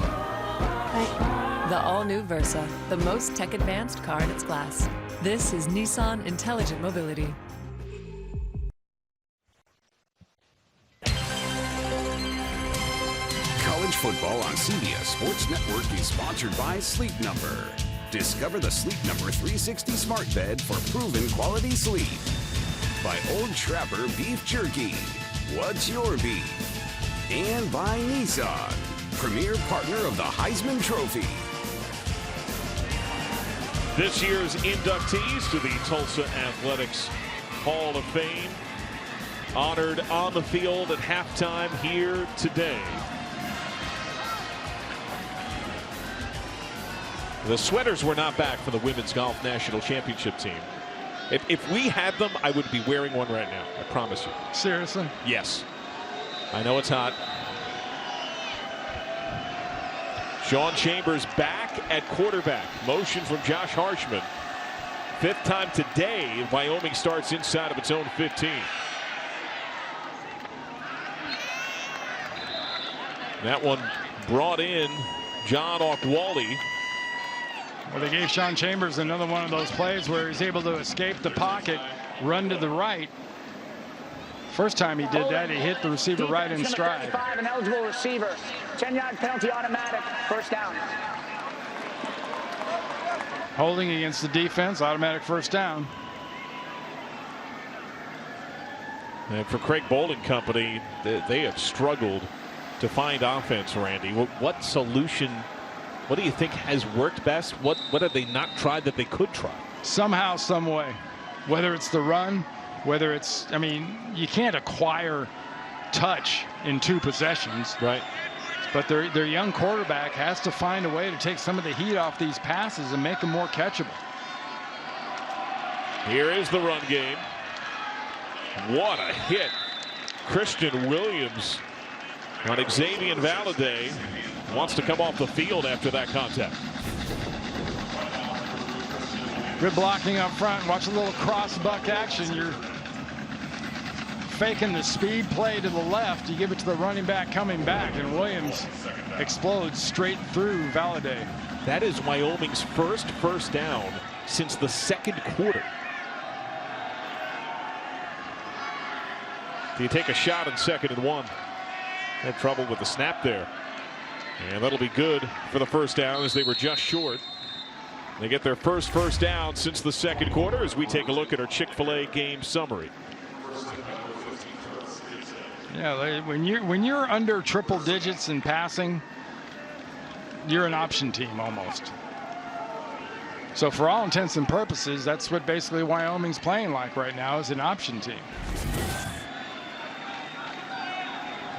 The all-new Versa, the most tech-advanced car in its class. This is Nissan Intelligent Mobility. College football on CBS Sports Network is sponsored by Sleep Number. Discover the Sleep Number 360 smart bed for proven quality sleep. By Old Trapper Beef Jerky. What's your beef? And by Nissan, premier partner of the Heisman Trophy. This year's inductees to the Tulsa Athletics Hall of Fame, honored on the field at halftime here today. The sweaters were not back for the women's golf national championship team. If we had them, I would be wearing one right now. I promise you. Seriously? Yes. I know it's hot. Sean Chambers back at quarterback. Motion from Josh Harshman. 5th time today, Wyoming starts inside of its own 15. That one brought in John Okwali. Well, they gave Sean Chambers another one of those plays where he's able to escape the pocket, run to the right. First time he did that, he hit the receiver right in stride. 35, an eligible receiver. 10-yard penalty automatic. First down. Holding against the defense, automatic first down. And for Craig Bolden Company, they have struggled to find offense, Randy. What solution, what do you think has worked best? What have they not tried that they could try? Somehow, some way. Whether it's the run, whether it's, I mean, you can't acquire touch in 2 possessions. Right. But their young quarterback has to find a way to take some of the heat off these passes and make them more catchable. Here is the run game. What a hit. Christian Williams on Xavier Valladay wants to come off the field after that contact. Good blocking up front. Watch a little cross buck action. You're faking the speed play to the left. You give it to the running back coming back, and Williams explodes straight through Valladay. That is Wyoming's first down since the 2nd quarter. Do you take a shot in 2nd and 1? Had trouble with the snap there. And that'll be good for the first down as they were just short. They get their first down since the 2nd quarter as we take a look at our Chick-fil-A game summary. Yeah, when you're under triple digits in passing, you're an option team almost. So for all intents and purposes, that's what basically Wyoming's playing like right now, is an option team.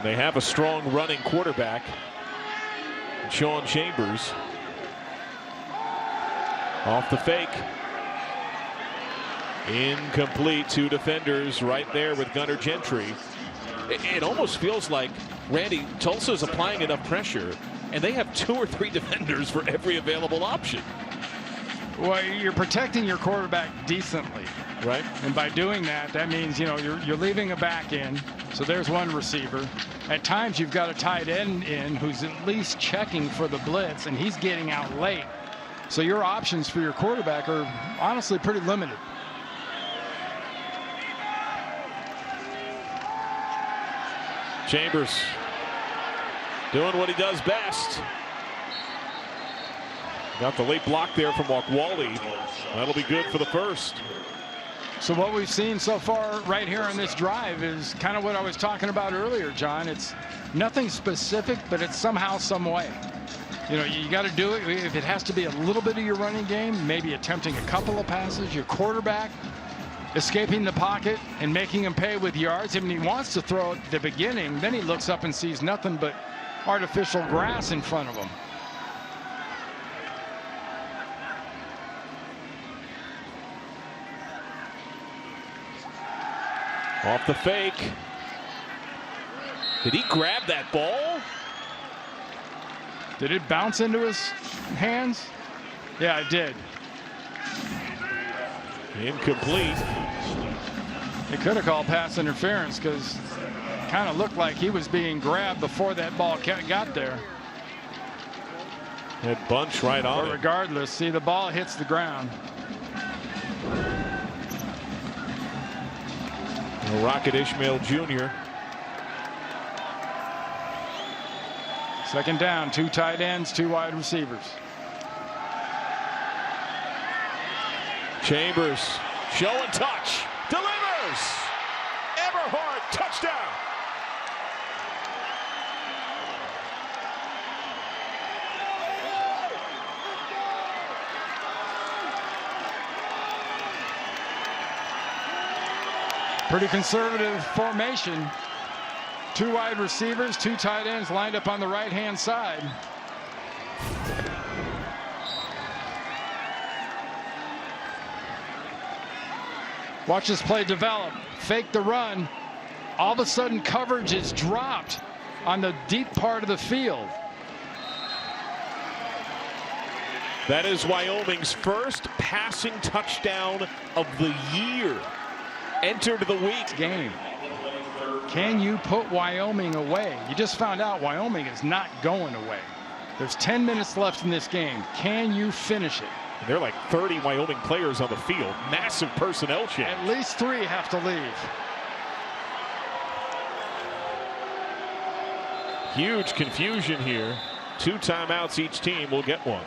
They have a strong running quarterback, Sean Chambers. Off the fake. Incomplete. 2 defenders right there with Gunnar Gentry. It almost feels like, Randy, Tulsa's applying enough pressure, and they have 2 or 3 defenders for every available option. Well, you're protecting your quarterback decently. Right. And by doing that, that means, you know, you're leaving a back in. So there's one receiver. At times you've got a tight end in who's at least checking for the blitz, and he's getting out late. So your options for your quarterback are honestly pretty limited. Chambers doing what he does best. Got the late block there from Okwali. That'll be good for the first. So what we've seen so far right here on this drive is kind of what I was talking about earlier, John. It's nothing specific, but it's somehow, some way. You know, you got to do it. If it has to be a little bit of your running game, maybe attempting a couple of passes, your quarterback escaping the pocket and making him pay with yards. I mean, he wants to throw at the beginning, then he looks up and sees nothing but artificial grass in front of him. Off the fake. Did he grab that ball? Did it bounce into his hands? Yeah, it did. Incomplete. It could have called pass interference because it kind of looked like he was being grabbed before that ball got there. That bunch right on But it. regardless, see, the ball hits the ground. Rocket Ishmael Jr. Second down, 2 tight ends, 2 wide receivers. Chambers, show and touch, delivers. Eberhardt, touchdown. Pretty conservative formation. 2 wide receivers, 2 tight ends lined up on the right-hand side. Watch this play develop. Fake the run. All of a sudden, coverage is dropped on the deep part of the field. That is Wyoming's first passing touchdown of the year. Entered the week. Game. Can you put Wyoming away? You just found out Wyoming is not going away. There's 10 minutes left in this game. Can you finish it? There are like 30 Wyoming players on the field. Massive personnel change. At least 3 have to leave. Huge confusion here. 2 timeouts each team will get one.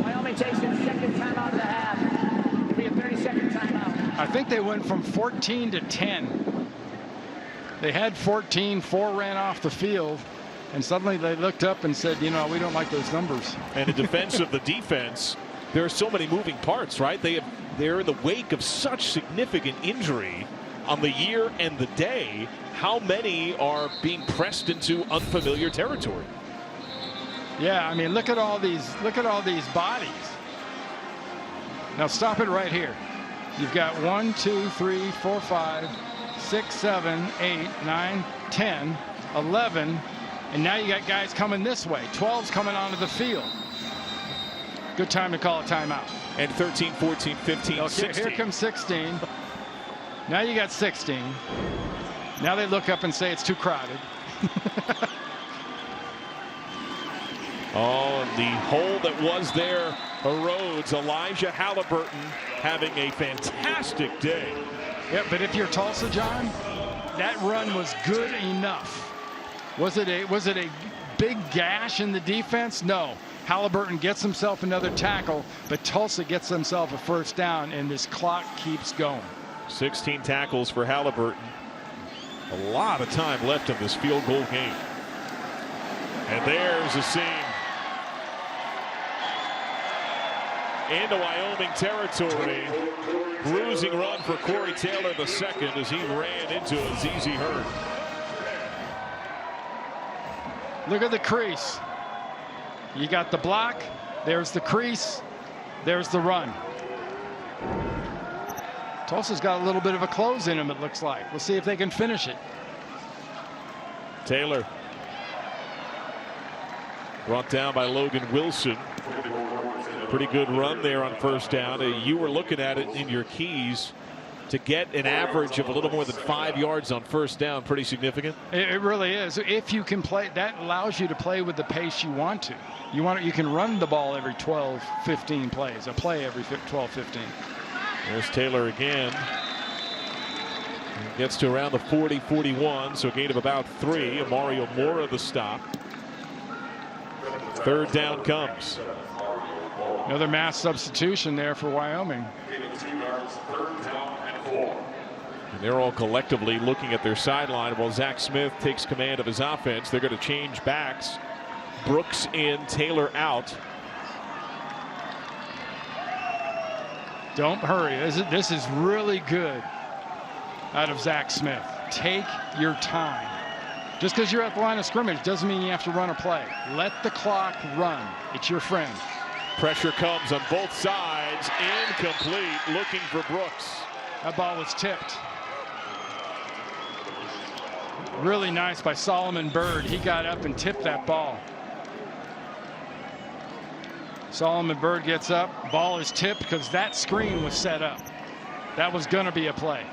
Wyoming takes its second timeout of the half. It'll be a 30-second timeout. I think they went from 14 to 10. They had 14, 4 ran off the field, and suddenly they looked up and said, you know, we don't like those numbers. And in defense of the defense, there are so many moving parts, right? They're in the wake of such significant injury on the year and the day. How many are being pressed into unfamiliar territory? Yeah, I mean, look at all these bodies. Now stop it right here. You've got 1, 2, 3, 4, 5, 6, 7, 8, 9, 10, 11, and now you got guys coming this way. 12's coming onto the field. Good time to call a timeout. And 13, 14, 15, okay, 16. Here comes 16. Now you got 16. Now they look up and say it's too crowded. Oh, and the hole that was there erodes. Elijah Halliburton having a fantastic day. Yeah, but if you're Tulsa, John, that run was good enough. Was it a big gash in the defense? No. Halliburton gets himself another tackle, but Tulsa gets himself a first down, and this clock keeps going. 16 tackles for Halliburton. A lot of time left in this field goal game. And there's a seam. Into Wyoming territory. Bruising run for Corey Taylor II as he ran into Azizi Hurd. Look at the crease. You got the block. There's the crease. There's the run. Tulsa's got a little bit of a close in him, it looks like. We'll see if they can finish it. Taylor. Brought down by Logan Wilson. Pretty good run there on first down. You were looking at it in your keys. To get an average of a little more than 5 yards on first down, pretty significant. It really is. If you can play, that allows you to play with the pace you want to. You can run the ball every 12, 15 plays. A play every 12, 15. There's Taylor again. He gets to around the 40, 41, so a gain of about 3. Mario Mora the stop. Third down comes. Another mass substitution there for Wyoming. And they're all collectively looking at their sideline while Zach Smith takes command of his offense. They're going to change backs. Brooks in, Taylor out. Don't hurry. This is really good out of Zach Smith. Take your time. Just because you're at the line of scrimmage doesn't mean you have to run a play. Let the clock run. It's your friend. Pressure comes on both sides. Incomplete. Looking for Brooks. That ball was tipped. Really nice by Solomon Byrd. He got up and tipped that ball. Solomon Byrd gets up. Ball is tipped because that screen was set up. That was going to be a play.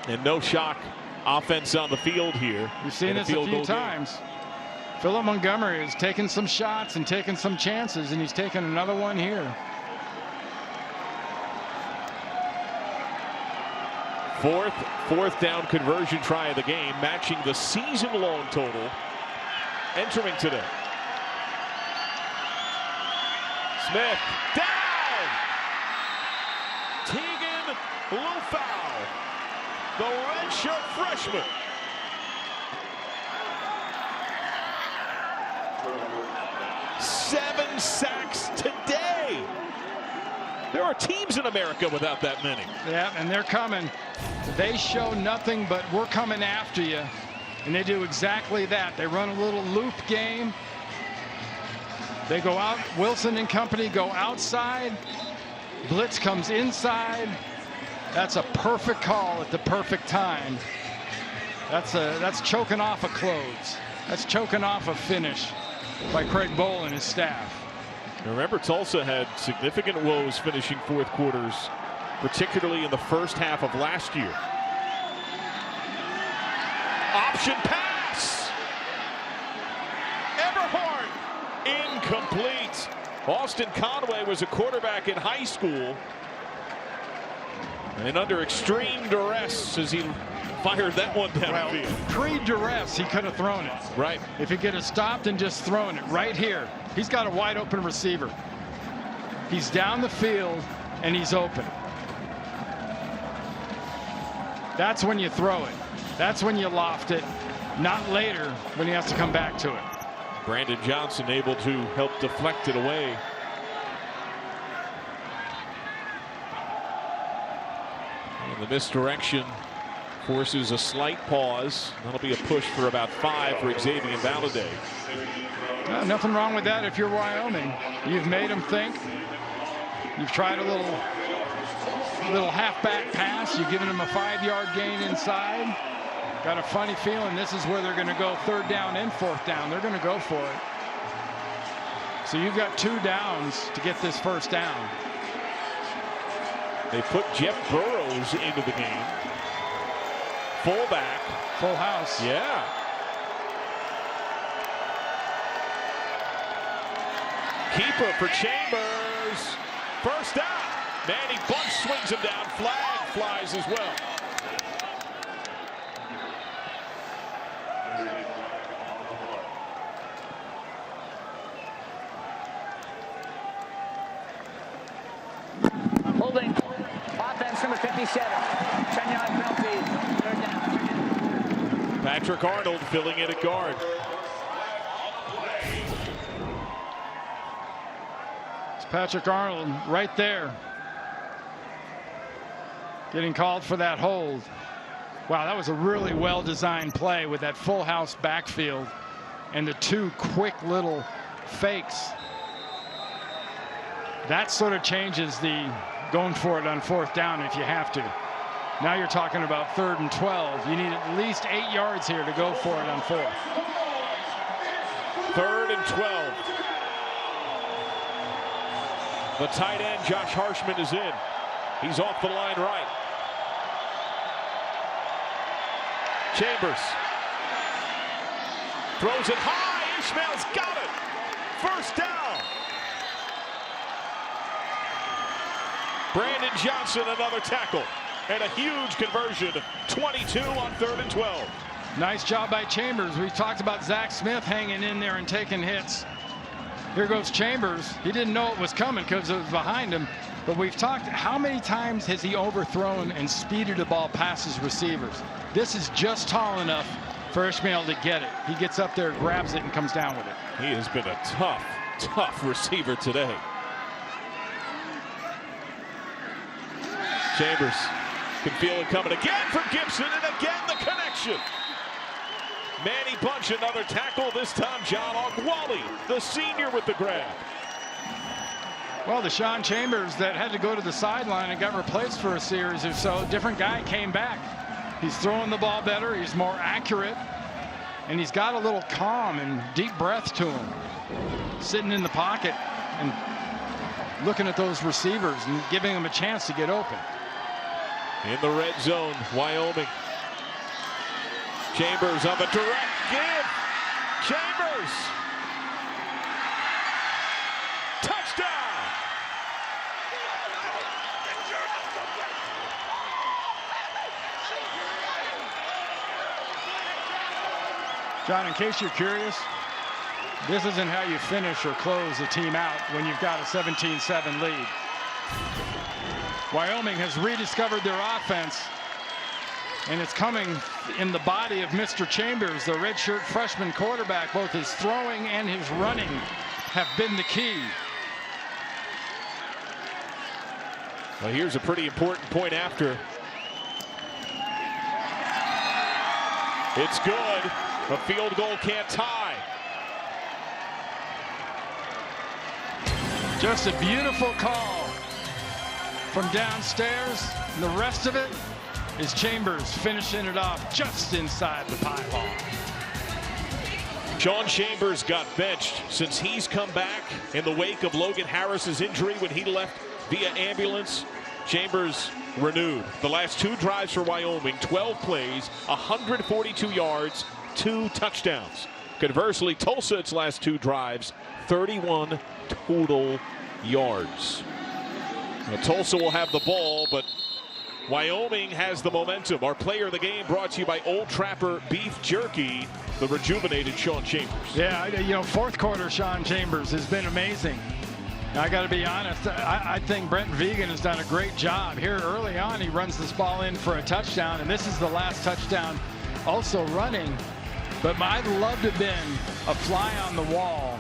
And no shock offense on the field here. We've seen this a few times. Philip Montgomery has taken some shots and taken some chances, and he's taken another one here. Fourth down conversion try of the game, matching the season-long total entering today. Smith down. Tegan Lufau, the redshirt freshman. Seven sacks today. There are teams in America without that many. Yeah, and they're coming. They show nothing but we're coming after you. And they do exactly that. They run a little loop game. They go out. Wilson and company go outside. Blitz comes inside. That's a perfect call at the perfect time. That's choking off a close. That's choking off a finish by Craig Bowl and his staff. Remember, Tulsa had significant woes finishing fourth quarters, particularly in the first half of last year. Option pass. Eberhardt, incomplete. Austin Conway was a quarterback in high school, and under extreme duress as he fired that one downfield. Well, pre-duress, he could have thrown it. Right. If he could have stopped and just thrown it right here. He's got a wide open receiver. He's down the field and he's open. That's when you throw it. That's when you loft it, not later when he has to come back to it. Brandon Johnson able to help deflect it away. And the misdirection forces a slight pause. That'll be a push for about 5 for Xavier Valladay. Nothing wrong with that if you're Wyoming. You've made them think. You've tried a little halfback pass. You've given them a 5-yard gain inside. Got a funny feeling this is where they're going to go 3rd down and 4th down. They're going to go for it. So you've got 2 downs to get this 1st down. They put Jeff Burrows into the game. Fullback. Full house. Yeah. Keeper for Chambers. 1st down. Manny Bunch swings him down. Flag flies as well. Holding. Offense number 57. 10-yard penalty. 3rd down. Patrick Arnold filling in at guard. It's Patrick Arnold right there. Getting called for that hold. Wow, that was a really well-designed play with that full house backfield and the 2 quick little fakes. That sort of changes the going for it on 4th down if you have to. Now you're talking about 3rd and 12. You need at least 8 yards here to go for it on 4th. 3rd and 12. The tight end, Josh Harshman, is in. He's off the line right. Chambers throws it high. Ishmael's got it. 1st down. Brandon Johnson, another tackle. And a huge conversion. 22 on 3rd and 12. Nice job by Chambers. We talked about Zach Smith hanging in there and taking hits. Here goes Chambers. He didn't know it was coming because it was behind him. But we've talked, how many times has he overthrown and speeded the ball past his receivers? This is just tall enough for Ishmael to get it. He gets up there, grabs it, and comes down with it. He has been a tough receiver today. Chambers can feel it coming again for Gibson, and again the connection. Manny Bunch, another tackle, this time John Ogwali, the senior, with the grab. Well, the Sean Chambers that had to go to the sideline and got replaced for a series or so, different guy came back. He's throwing the ball better, he's more accurate, and he's got a little calm and deep breath to him. Sitting in the pocket and looking at those receivers and giving them a chance to get open. In the red zone, Wyoming. Chambers up a direct give. Chambers. Touchdown. John, in case you're curious, this isn't how you finish or close a team out when you've got a 17-7 lead. Wyoming has rediscovered their offense, and it's coming in the body of Mr. Chambers, the redshirt freshman quarterback. Both his throwing and his running have been the key. Well, here's a pretty important point after. It's good. A field goal can't tie. Just a beautiful call. from downstairs, and the rest of it is Chambers finishing it off just inside the pylon. Sean Chambers got benched since he's come back in the wake of Logan Harris's injury when he left via ambulance. Chambers renewed the last 2 drives for Wyoming, 12 plays, 142 yards, 2 touchdowns. Conversely, Tulsa, its last 2 drives, 31 total yards. Now, Tulsa will have the ball, but Wyoming has the momentum. Our player of the game brought to you by Old Trapper Beef Jerky, the rejuvenated Sean Chambers. Yeah, fourth quarter Sean Chambers has been amazing. I got to be honest, I think Brent Vegan has done a great job. Here early on, he runs this ball in for a touchdown, and this is the last touchdown also running. But I'd love to have been a fly on the wall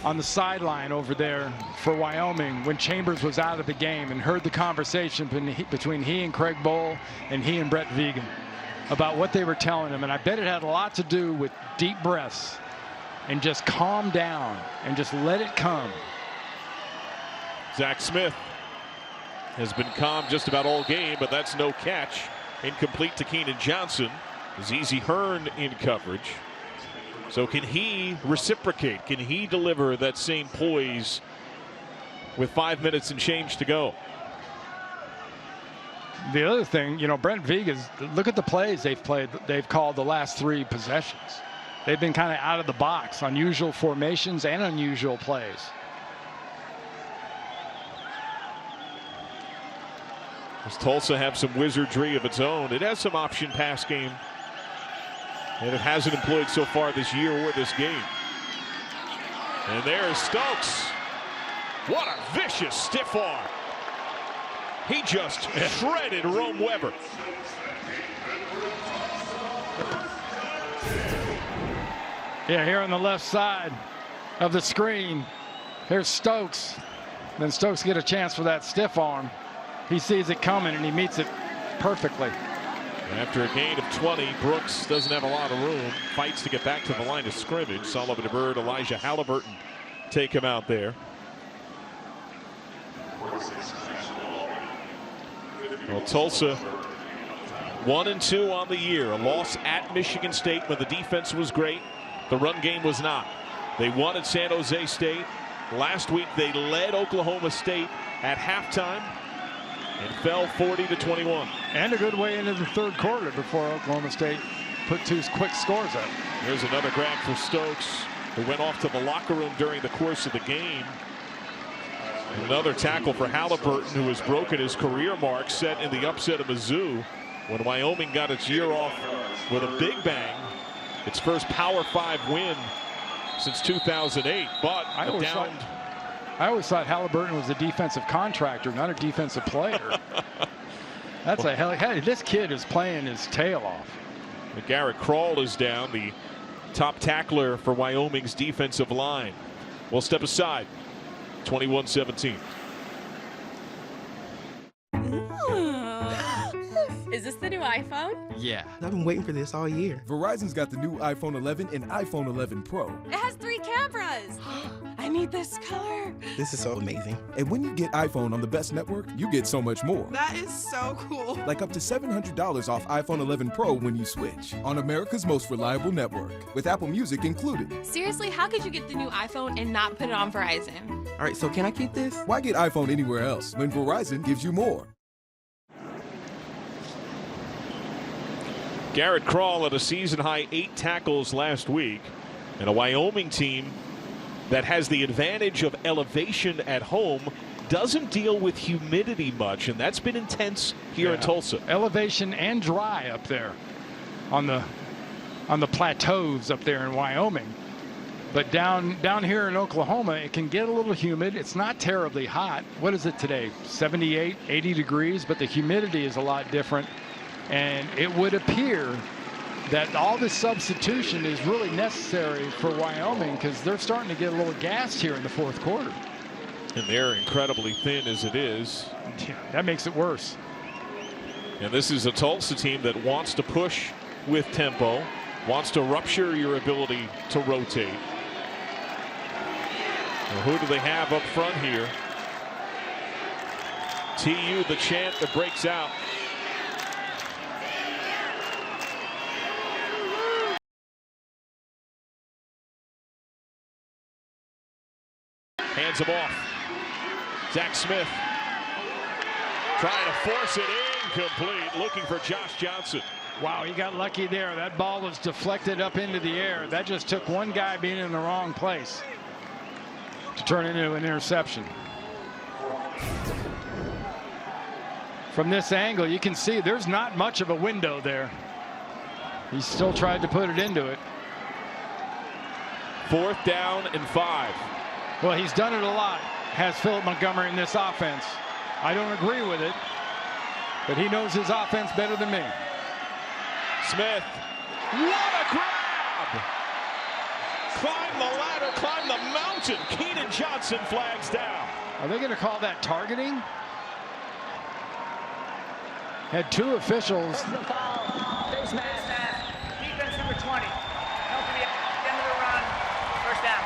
on the sideline over there for Wyoming when Chambers was out of the game and heard the conversation between he and Craig Bowl and he and Brett Vegan about what they were telling him. And I bet it had a lot to do with deep breaths and just calm down and just let it come. Zach Smith has been calm just about all game, but that's no catch. Incomplete to Keenan Johnson. Zizi Hearn in coverage. So can he reciprocate? Can he deliver that same poise with 5 minutes and change to go? The other thing, Brent Vegas, look at the plays they've called the last 3 possessions. They've been kind of out of the box, unusual formations and unusual plays. Does Tulsa have some wizardry of its own? It has some option pass game, and it hasn't employed so far this year or this game. And there's Stokes. What a vicious stiff arm. He just shredded Rome Weber. Yeah, here on the left side of the screen, here's Stokes. Then Stokes get a chance for that stiff arm. He sees it coming and he meets it perfectly. After a gain of 20, Brooks doesn't have a lot of room. Fights to get back to the line of scrimmage. Sullivan DeBird, Elijah Halliburton take him out there. Well, Tulsa 1-2 on the year. A loss at Michigan State when the defense was great. The run game was not. They won at San Jose State. Last week they led Oklahoma State at halftime and fell 40-21. And a good way into the third quarter before Oklahoma State put 2 quick scores up. There's another grab for Stokes, who went off to the locker room during the course of the game. Another tackle for Halliburton, who has broken his career mark set in the upset of Mizzou when Wyoming got its year off with a big bang. Its first Power 5 win since 2008, but I always thought Halliburton was a defensive contractor, not a defensive player. That's a hell. Hey, this kid is playing his tail off. Garrett Krall is down, the top tackler for Wyoming's defensive line. We'll step aside. 21-17. Is this the new iPhone? Yeah. I've been waiting for this all year. Verizon's got the new iPhone 11 and iPhone 11 Pro. It has 3 cameras. I need this color. This is so amazing. And when you get iPhone on the best network, you get so much more. That is so cool. Like up to $700 off iPhone 11 Pro when you switch on America's most reliable network with Apple Music included. Seriously, how could you get the new iPhone and not put it on Verizon? All right, so can I keep this? Why get iPhone anywhere else when Verizon gives you more? Garrett Krall at a season-high 8 tackles last week, and a Wyoming team that has the advantage of elevation at home doesn't deal with humidity much, and that's been intense here in Tulsa. Elevation and dry up there on the plateaus up there in Wyoming. But down here in Oklahoma, it can get a little humid. It's not terribly hot. What is it today? 78, 80 degrees, but the humidity is a lot different. And it would appear that all this substitution is really necessary for Wyoming because they're starting to get a little gassed here in the fourth quarter. And they're incredibly thin as it is. Yeah, that makes it worse. And this is a Tulsa team that wants to push with tempo, wants to rupture your ability to rotate. Well, who do they have up front here? TU, the chant that breaks out. Hands him off. Zach Smith trying to force it incomplete, looking for Josh Johnson. Wow, he got lucky there. That ball was deflected up into the air. That just took one guy being in the wrong place to turn into an interception. From this angle, you can see there's not much of a window there. He still tried to put it into it. 4th down and 5. Well, he's done it a lot, has Philip Montgomery in this offense. I don't agree with it, but he knows his offense better than me. Smith, what a grab! Climb the ladder, climb the mountain. Keenan Johnson flags down. Are they going to call that targeting? Had 2 officials. Face mask. Defense number 20. Help me at the end of the run. 1st down.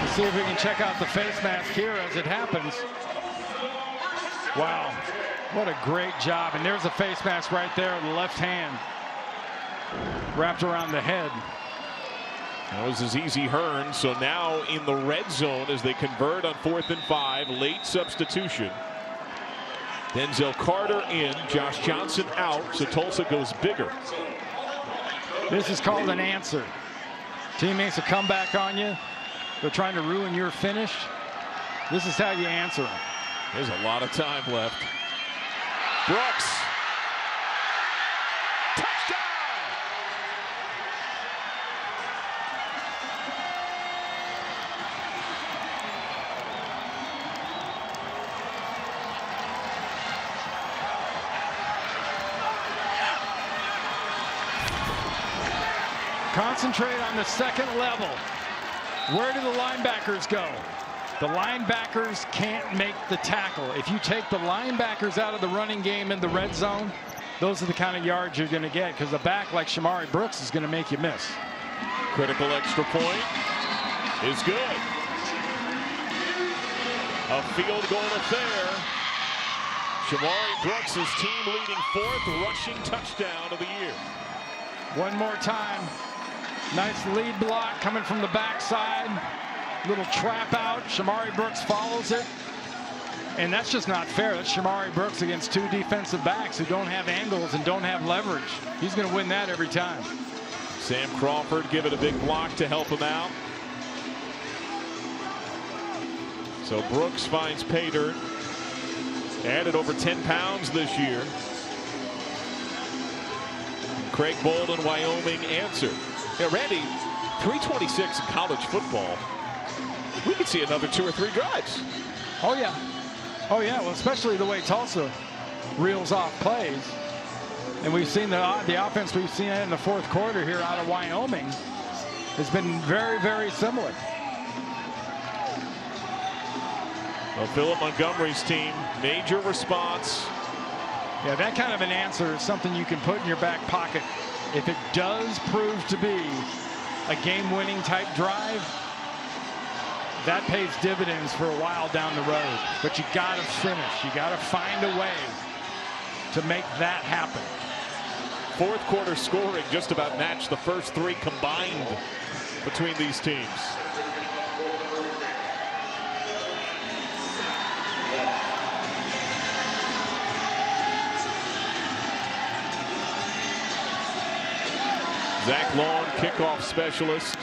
Let's see if we can check out the face mask here as it happens. Wow, what a great job. And there's a face mask right there in the left hand, wrapped around the head. That was his easy Hearn. So now in the red zone as they convert on 4th and 5, late substitution. Denzel Carter in, Josh Johnson out, so Tulsa goes bigger. This is called an answer. Teammates will come back on you. They're trying to ruin your finish. This is how you answer them. There's a lot of time left. Brooks. Touchdown! Concentrate on the second level. Where do the linebackers go? The linebackers can't make the tackle. If you take the linebackers out of the running game in the red zone, those are the kind of yards you're going to get, because a back like Shamari Brooks is going to make you miss. Critical extra point is good. A field goal affair. Shamari Brooks, his team leading 4th rushing touchdown of the year. One more time. Nice lead block coming from the backside. Little trap out. Shamari Brooks follows it. And that's just not fair. That's Shamari Brooks against 2 defensive backs who don't have angles and don't have leverage. He's going to win that every time. Sam Crawford giving a big block to help him out. So Brooks finds pay dirt. Added over 10 pounds this year. Craig Bolden, Wyoming answer. Yeah, Randy, 326 in college football. We could see another 2 or 3 drives. Oh, yeah. Oh, yeah. Well, especially the way Tulsa reels off plays. And we've seen the offense we've seen in the 4th quarter here out of Wyoming has been very, very similar. Well, Philip Montgomery's team, major response. Yeah, that kind of an answer is something you can put in your back pocket. If it does prove to be a game-winning type drive, that pays dividends for a while down the road. But you got to finish. You got to find a way to make that happen. 4th quarter scoring just about matched the first 3 combined between these teams. Zach Long, kickoff specialist.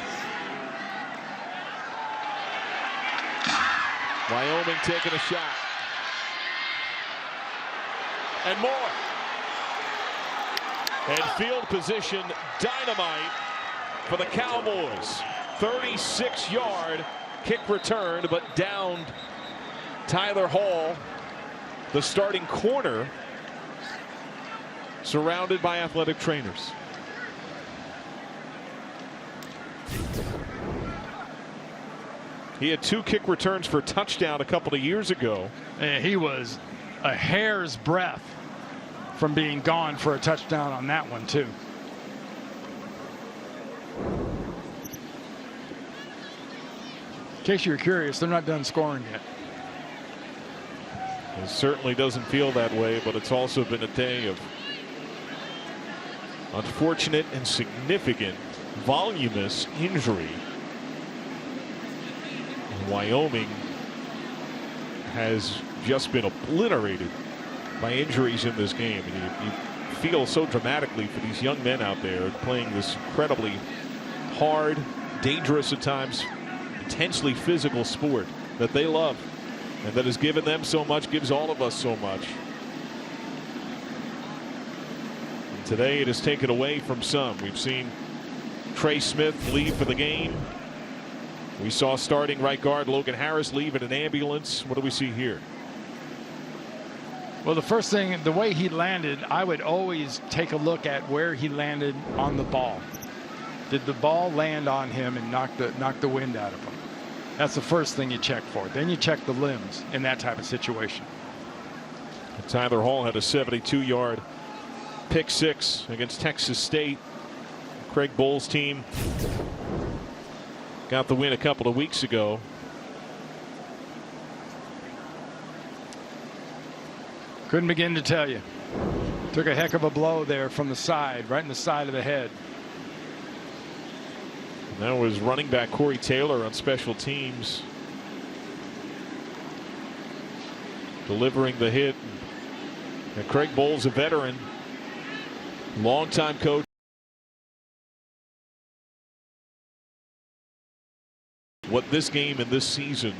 Wyoming taking a shot. And more. And field position dynamite for the Cowboys. 36-yard kick return, but downed Tyler Hall, the starting corner, surrounded by athletic trainers. He had 2 kick returns for a touchdown a couple of years ago. And he was a hair's breadth from being gone for a touchdown on that one, too. In case you were curious, they're not done scoring yet. It certainly doesn't feel that way, but it's also been a day of unfortunate and significant voluminous injury. Wyoming has just been obliterated by injuries in this game. And you feel so dramatically for these young men out there playing this incredibly hard, dangerous at times, intensely physical sport that they love and that has given them so much, gives all of us so much. And today it has taken away from some. We've seen Trey Smith leave for the game. We saw starting right guard Logan Harris leave in an ambulance. What do we see here? Well, the first thing, the way he landed, I would always take a look at where he landed on the ball. Did the ball land on him and knock the wind out of him? That's the first thing you check for. Then you check the limbs in that type of situation. Tyler Hall had a 72-yard pick six against Texas State. Craig Bohl's team got the win a couple of weeks ago. Couldn't begin to tell you. Took a heck of a blow there from the side, right in the side of the head. And that was running back Corey Taylor on special teams, delivering the hit. And Craig Bohl's a veteran, longtime coach. What this game and this season,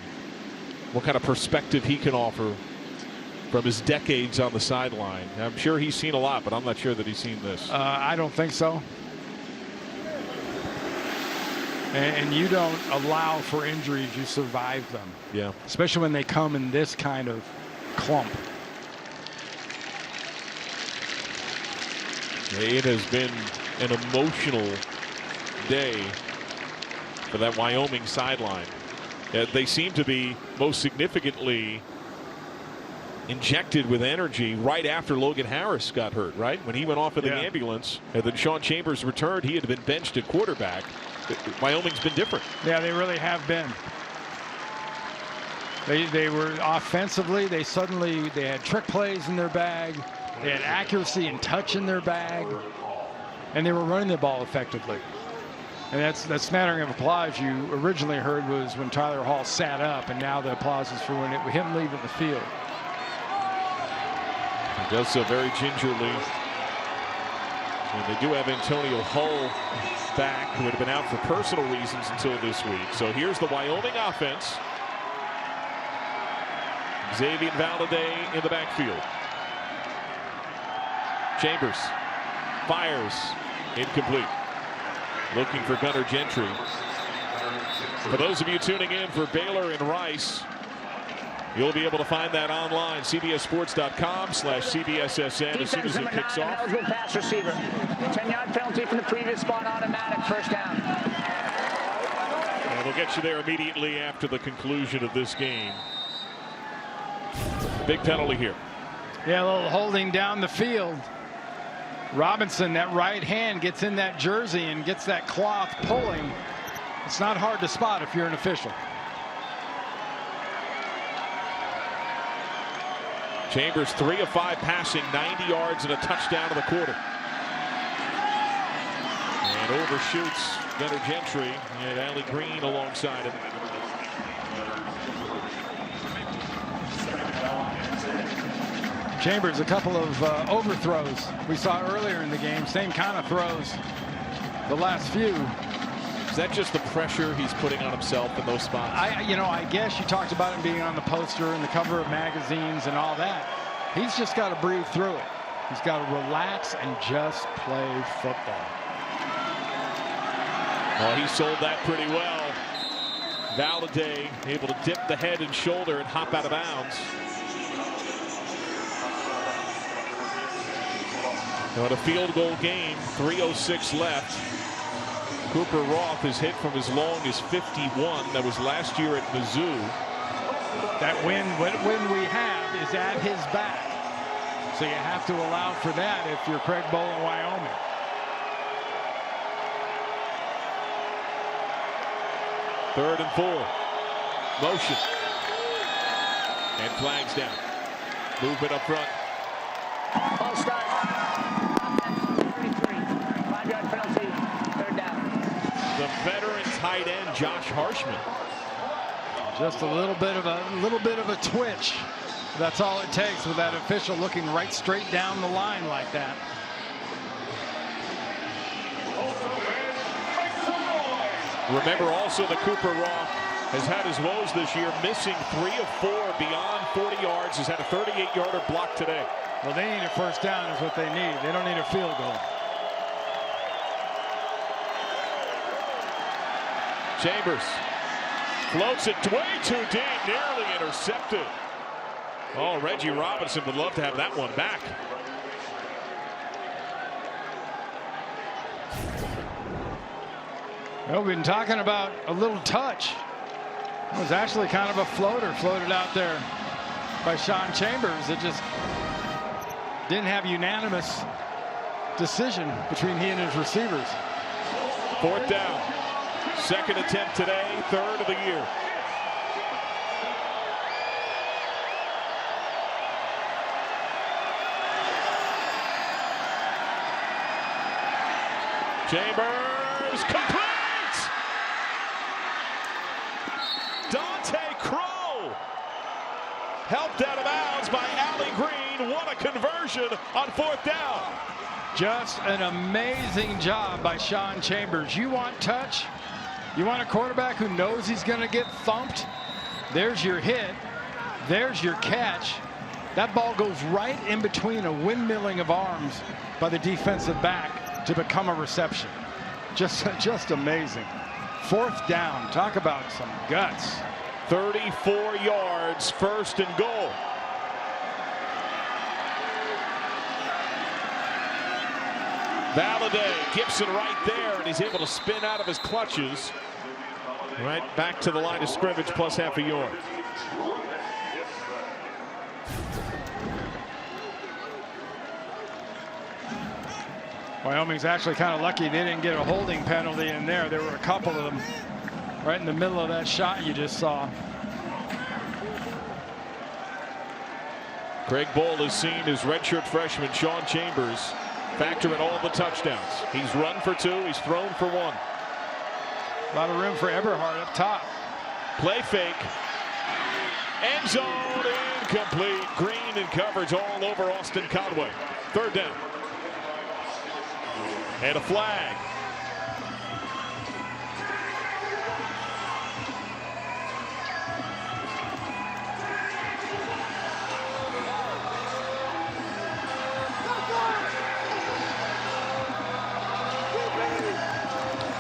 what kind of perspective he can offer from his decades on the sideline. I'm sure he's seen a lot, but I'm not sure that he's seen this. I don't think so. And you don't allow for injuries, you survive them. Yeah. Especially when they come in this kind of clump. It has been an emotional day for that Wyoming sideline. They seem to be most significantly injected with energy right after Logan Harris got hurt, right? When he went off in the ambulance and then Sean Chambers returned, he had been benched at quarterback. Wyoming's been different. Yeah, they really have been. They were offensively, they had trick plays in their bag. They had accuracy and touch in their bag. And they were running the ball effectively. And that smattering of applause you originally heard was when Tyler Hall sat up, and now the applause is for him leaving the field. He does so very gingerly. And they do have Antonio Hull back, who had been out for personal reasons until this week. So here's the Wyoming offense. Xavier Valladay in the backfield. Chambers fires, incomplete. Looking for Gunnar Gentry. For those of you tuning in for Baylor and Rice, you'll be able to find that online, cbssports.com/CBSSN as soon as it kicks off. Eligible pass receiver. 10-yard penalty from the previous spot, automatic first down. And we'll get you there immediately after the conclusion of this game. Big penalty here. Yeah, a little holding down the field. Robinson, that right hand gets in that jersey and gets that cloth pulling. It's not hard to spot if you're an official. Chambers 3 of 5 passing, 90 yards and a touchdown in the quarter. And overshoots Gunnar Gentry and Allie Green alongside him. Chambers, a couple of overthrows we saw earlier in the game. Same kind of throws the last few. Is that just the pressure he's putting on himself in those spots? I guess you talked about him being on the poster and the cover of magazines and all that. He's just got to breathe through it. He's got to relax and just play football. Well, he sold that pretty well. Valladay able to dip the head and shoulder and hop out of bounds. Now, in a field goal game, 3:06 left. Cooper Roth is hit from as long as 51. That was last year at Mizzou. That win we have is at his back. So you have to allow for that if you're Craig Bohl in Wyoming. Third and 4. Motion. And flags down. Movement up front. Ball start. 33. 5-yard penalty. Third down. The veteran tight end Josh Harshman. Just a little bit of a twitch. That's all it takes with that official looking right straight down the line like that. Remember also that Cooper Roth has had his woes this year, missing 3 of 4 beyond 40 yards. Has had a 38-yarder block today. Well, they need a first down is what they need. They don't need a field goal. Chambers floats it way too deep, nearly intercepted. Oh, Reggie Robinson would love to have that one back. Well, we've been talking about a little touch. It was actually kind of a floater floated out there by Sean Chambers. It just didn't have unanimous decision between he and his receivers. 4th down. 2nd attempt today, 3rd of the year. Chambers complete! Dante Crow helped out of bounds by Allie Green. What a conversion on 4th down. Just an amazing job by Sean Chambers. You want touch? You want a quarterback who knows he's going to get thumped? There's your hit. There's your catch. That ball goes right in between a windmilling of arms by the defensive back to become a reception. Just amazing. 4th down. Talk about some guts. 34 yards, 1st and goal. Valladay, Gibson right there, and he's able to spin out of his clutches. Right back to the line of scrimmage, plus half a yard. Wyoming's actually kind of lucky they didn't get a holding penalty in there. There were a couple of them right in the middle of that shot you just saw. Craig Bohl has seen his redshirt freshman Sean Chambers factor in all the touchdowns. He's run for 2, he's thrown for 1. A lot of room for Eberhard up top. Play fake. End zone incomplete. Green and coverage all over Austin Conway. 3rd down. And a flag.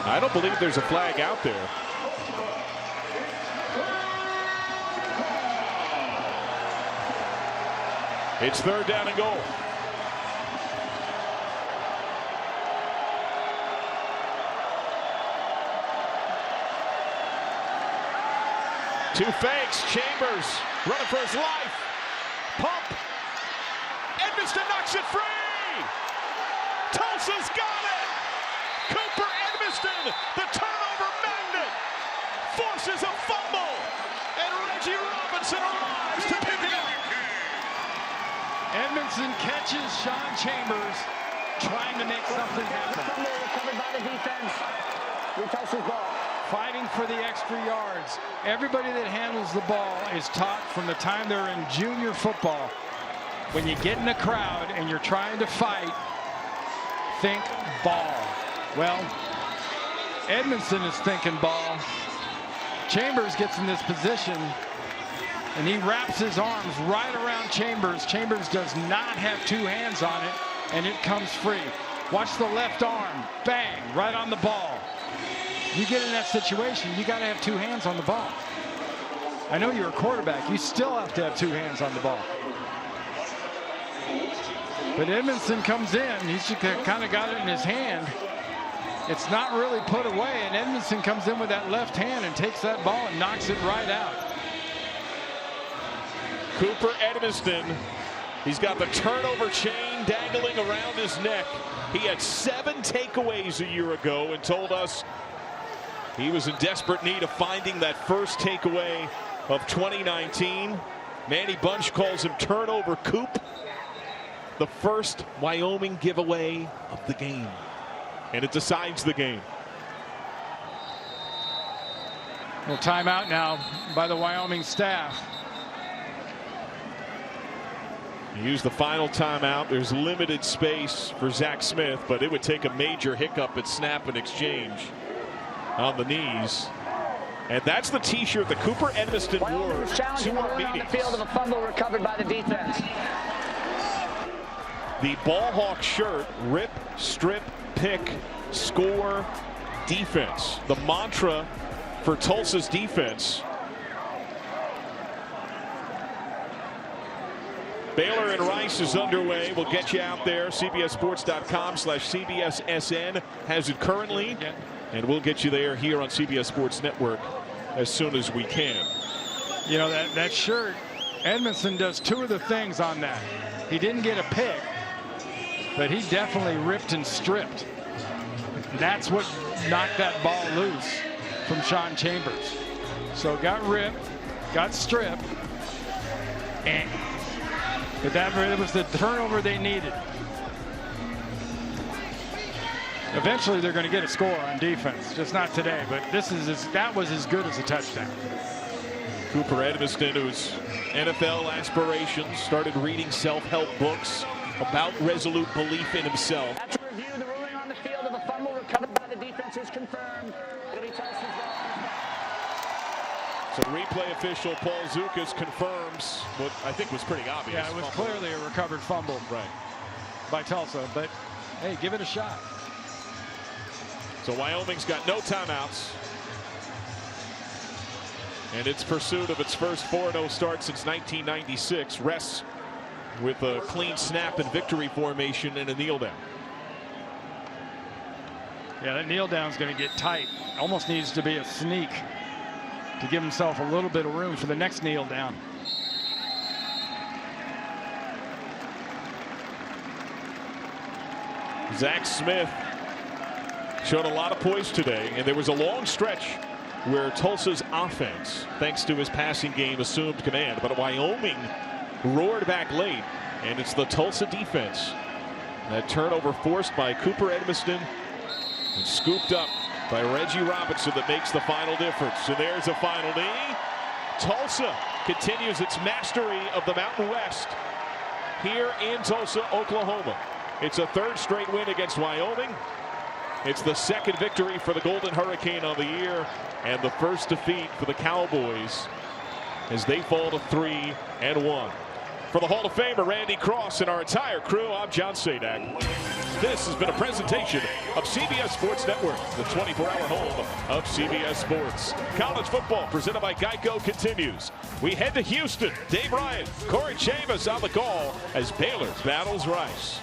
I don't believe there's a flag out there. It's 3rd down and goal. Two fakes. Chambers running for his life. Pump. Edmiston knocks it free. Tulsa's got it. Cooper Edmiston, the turnover magnet, forces a fumble, and Reggie Robinson arrives to pick it up. Edmondson catches Sean Chambers trying to make something happen. Covered by the defense. Tulsa's ball. Fighting for the extra yards. Everybody that handles the ball is taught from the time they're in junior football. When you get in a crowd and you're trying to fight, think ball. Well, Edmondson is thinking ball. Chambers gets in this position and he wraps his arms right around Chambers. Chambers does not have 2 hands on it, and it comes free. Watch the left arm, bang, right on the ball. You get in that situation, you got to have 2 hands on the ball. I know you're a quarterback, you still have to have 2 hands on the ball. But Edmondson comes in, he's just kind of got it in his hand. It's not really put away, and Edmondson comes in with that left hand and takes that ball and knocks it right out. Cooper Edmiston, he's got the turnover chain dangling around his neck. He had 7 takeaways a year ago and told us he was in desperate need of finding that first takeaway of 2019. Manny Bunch calls him turnover Coop. The first Wyoming giveaway of the game. And it decides the game. Well, timeout now by the Wyoming staff. Use the final timeout. There's limited space for Zach Smith, but it would take a major hiccup at snap and exchange on the knees. And that's the T-shirt that Cooper Edmiston wore challenging to the our run on the meetings. field of a fumble recovered by the defense. The ball hawk shirt, rip, strip, pick, score, defense. The mantra for Tulsa's defense. Baylor and Rice is underway. We'll get you out there. CBSSports.com/CBSSN has it currently. And we'll get you there here on CBS Sports Network as soon as we can. You know, that shirt, Edmiston does two of the things on that. He didn't get a pick, but he definitely ripped and stripped. That's what knocked that ball loose from Sean Chambers. So got ripped, got stripped, but that was the turnover they needed. Eventually they're going to get a score on defense, just not today, but that was as good as a touchdown. Cooper Edmiston, whose NFL aspirations, started reading self-help books about resolute belief in himself. After review, the ruling on the field of a fumble recovered by the defense is confirmed. It'll be Tulsa's ball. So replay official Paul Zukas confirms what I think was pretty obvious. Yeah, it was clearly a recovered fumble by Tulsa, but hey, give it a shot. So Wyoming's got no timeouts. And its pursuit of its first 4-0 start since 1996 rests with a clean snap and victory formation and a kneel down. Yeah, that kneel down is going to get tight. Almost needs to be a sneak to give himself a little bit of room for the next kneel down. Zach Smith showed a lot of poise today, and there was a long stretch where Tulsa's offense, thanks to his passing game, assumed command. But Wyoming roared back late, and it's the Tulsa defense. That turnover forced by Cooper Edmiston and scooped up by Reggie Robinson that makes the final difference. And there's a final knee. Tulsa continues its mastery of the Mountain West here in Tulsa, Oklahoma. It's a third straight win against Wyoming. It's the second victory for the Golden Hurricane on the year, and the first defeat for the Cowboys as they fall to 3-1. For the Hall of Famer Randy Cross and our entire crew, I'm John Sadak. This has been a presentation of CBS Sports Network, the 24-hour home of CBS Sports. College football presented by Geico continues. We head to Houston. Dave Ryan, Corey Chavis on the call as Baylor battles Rice.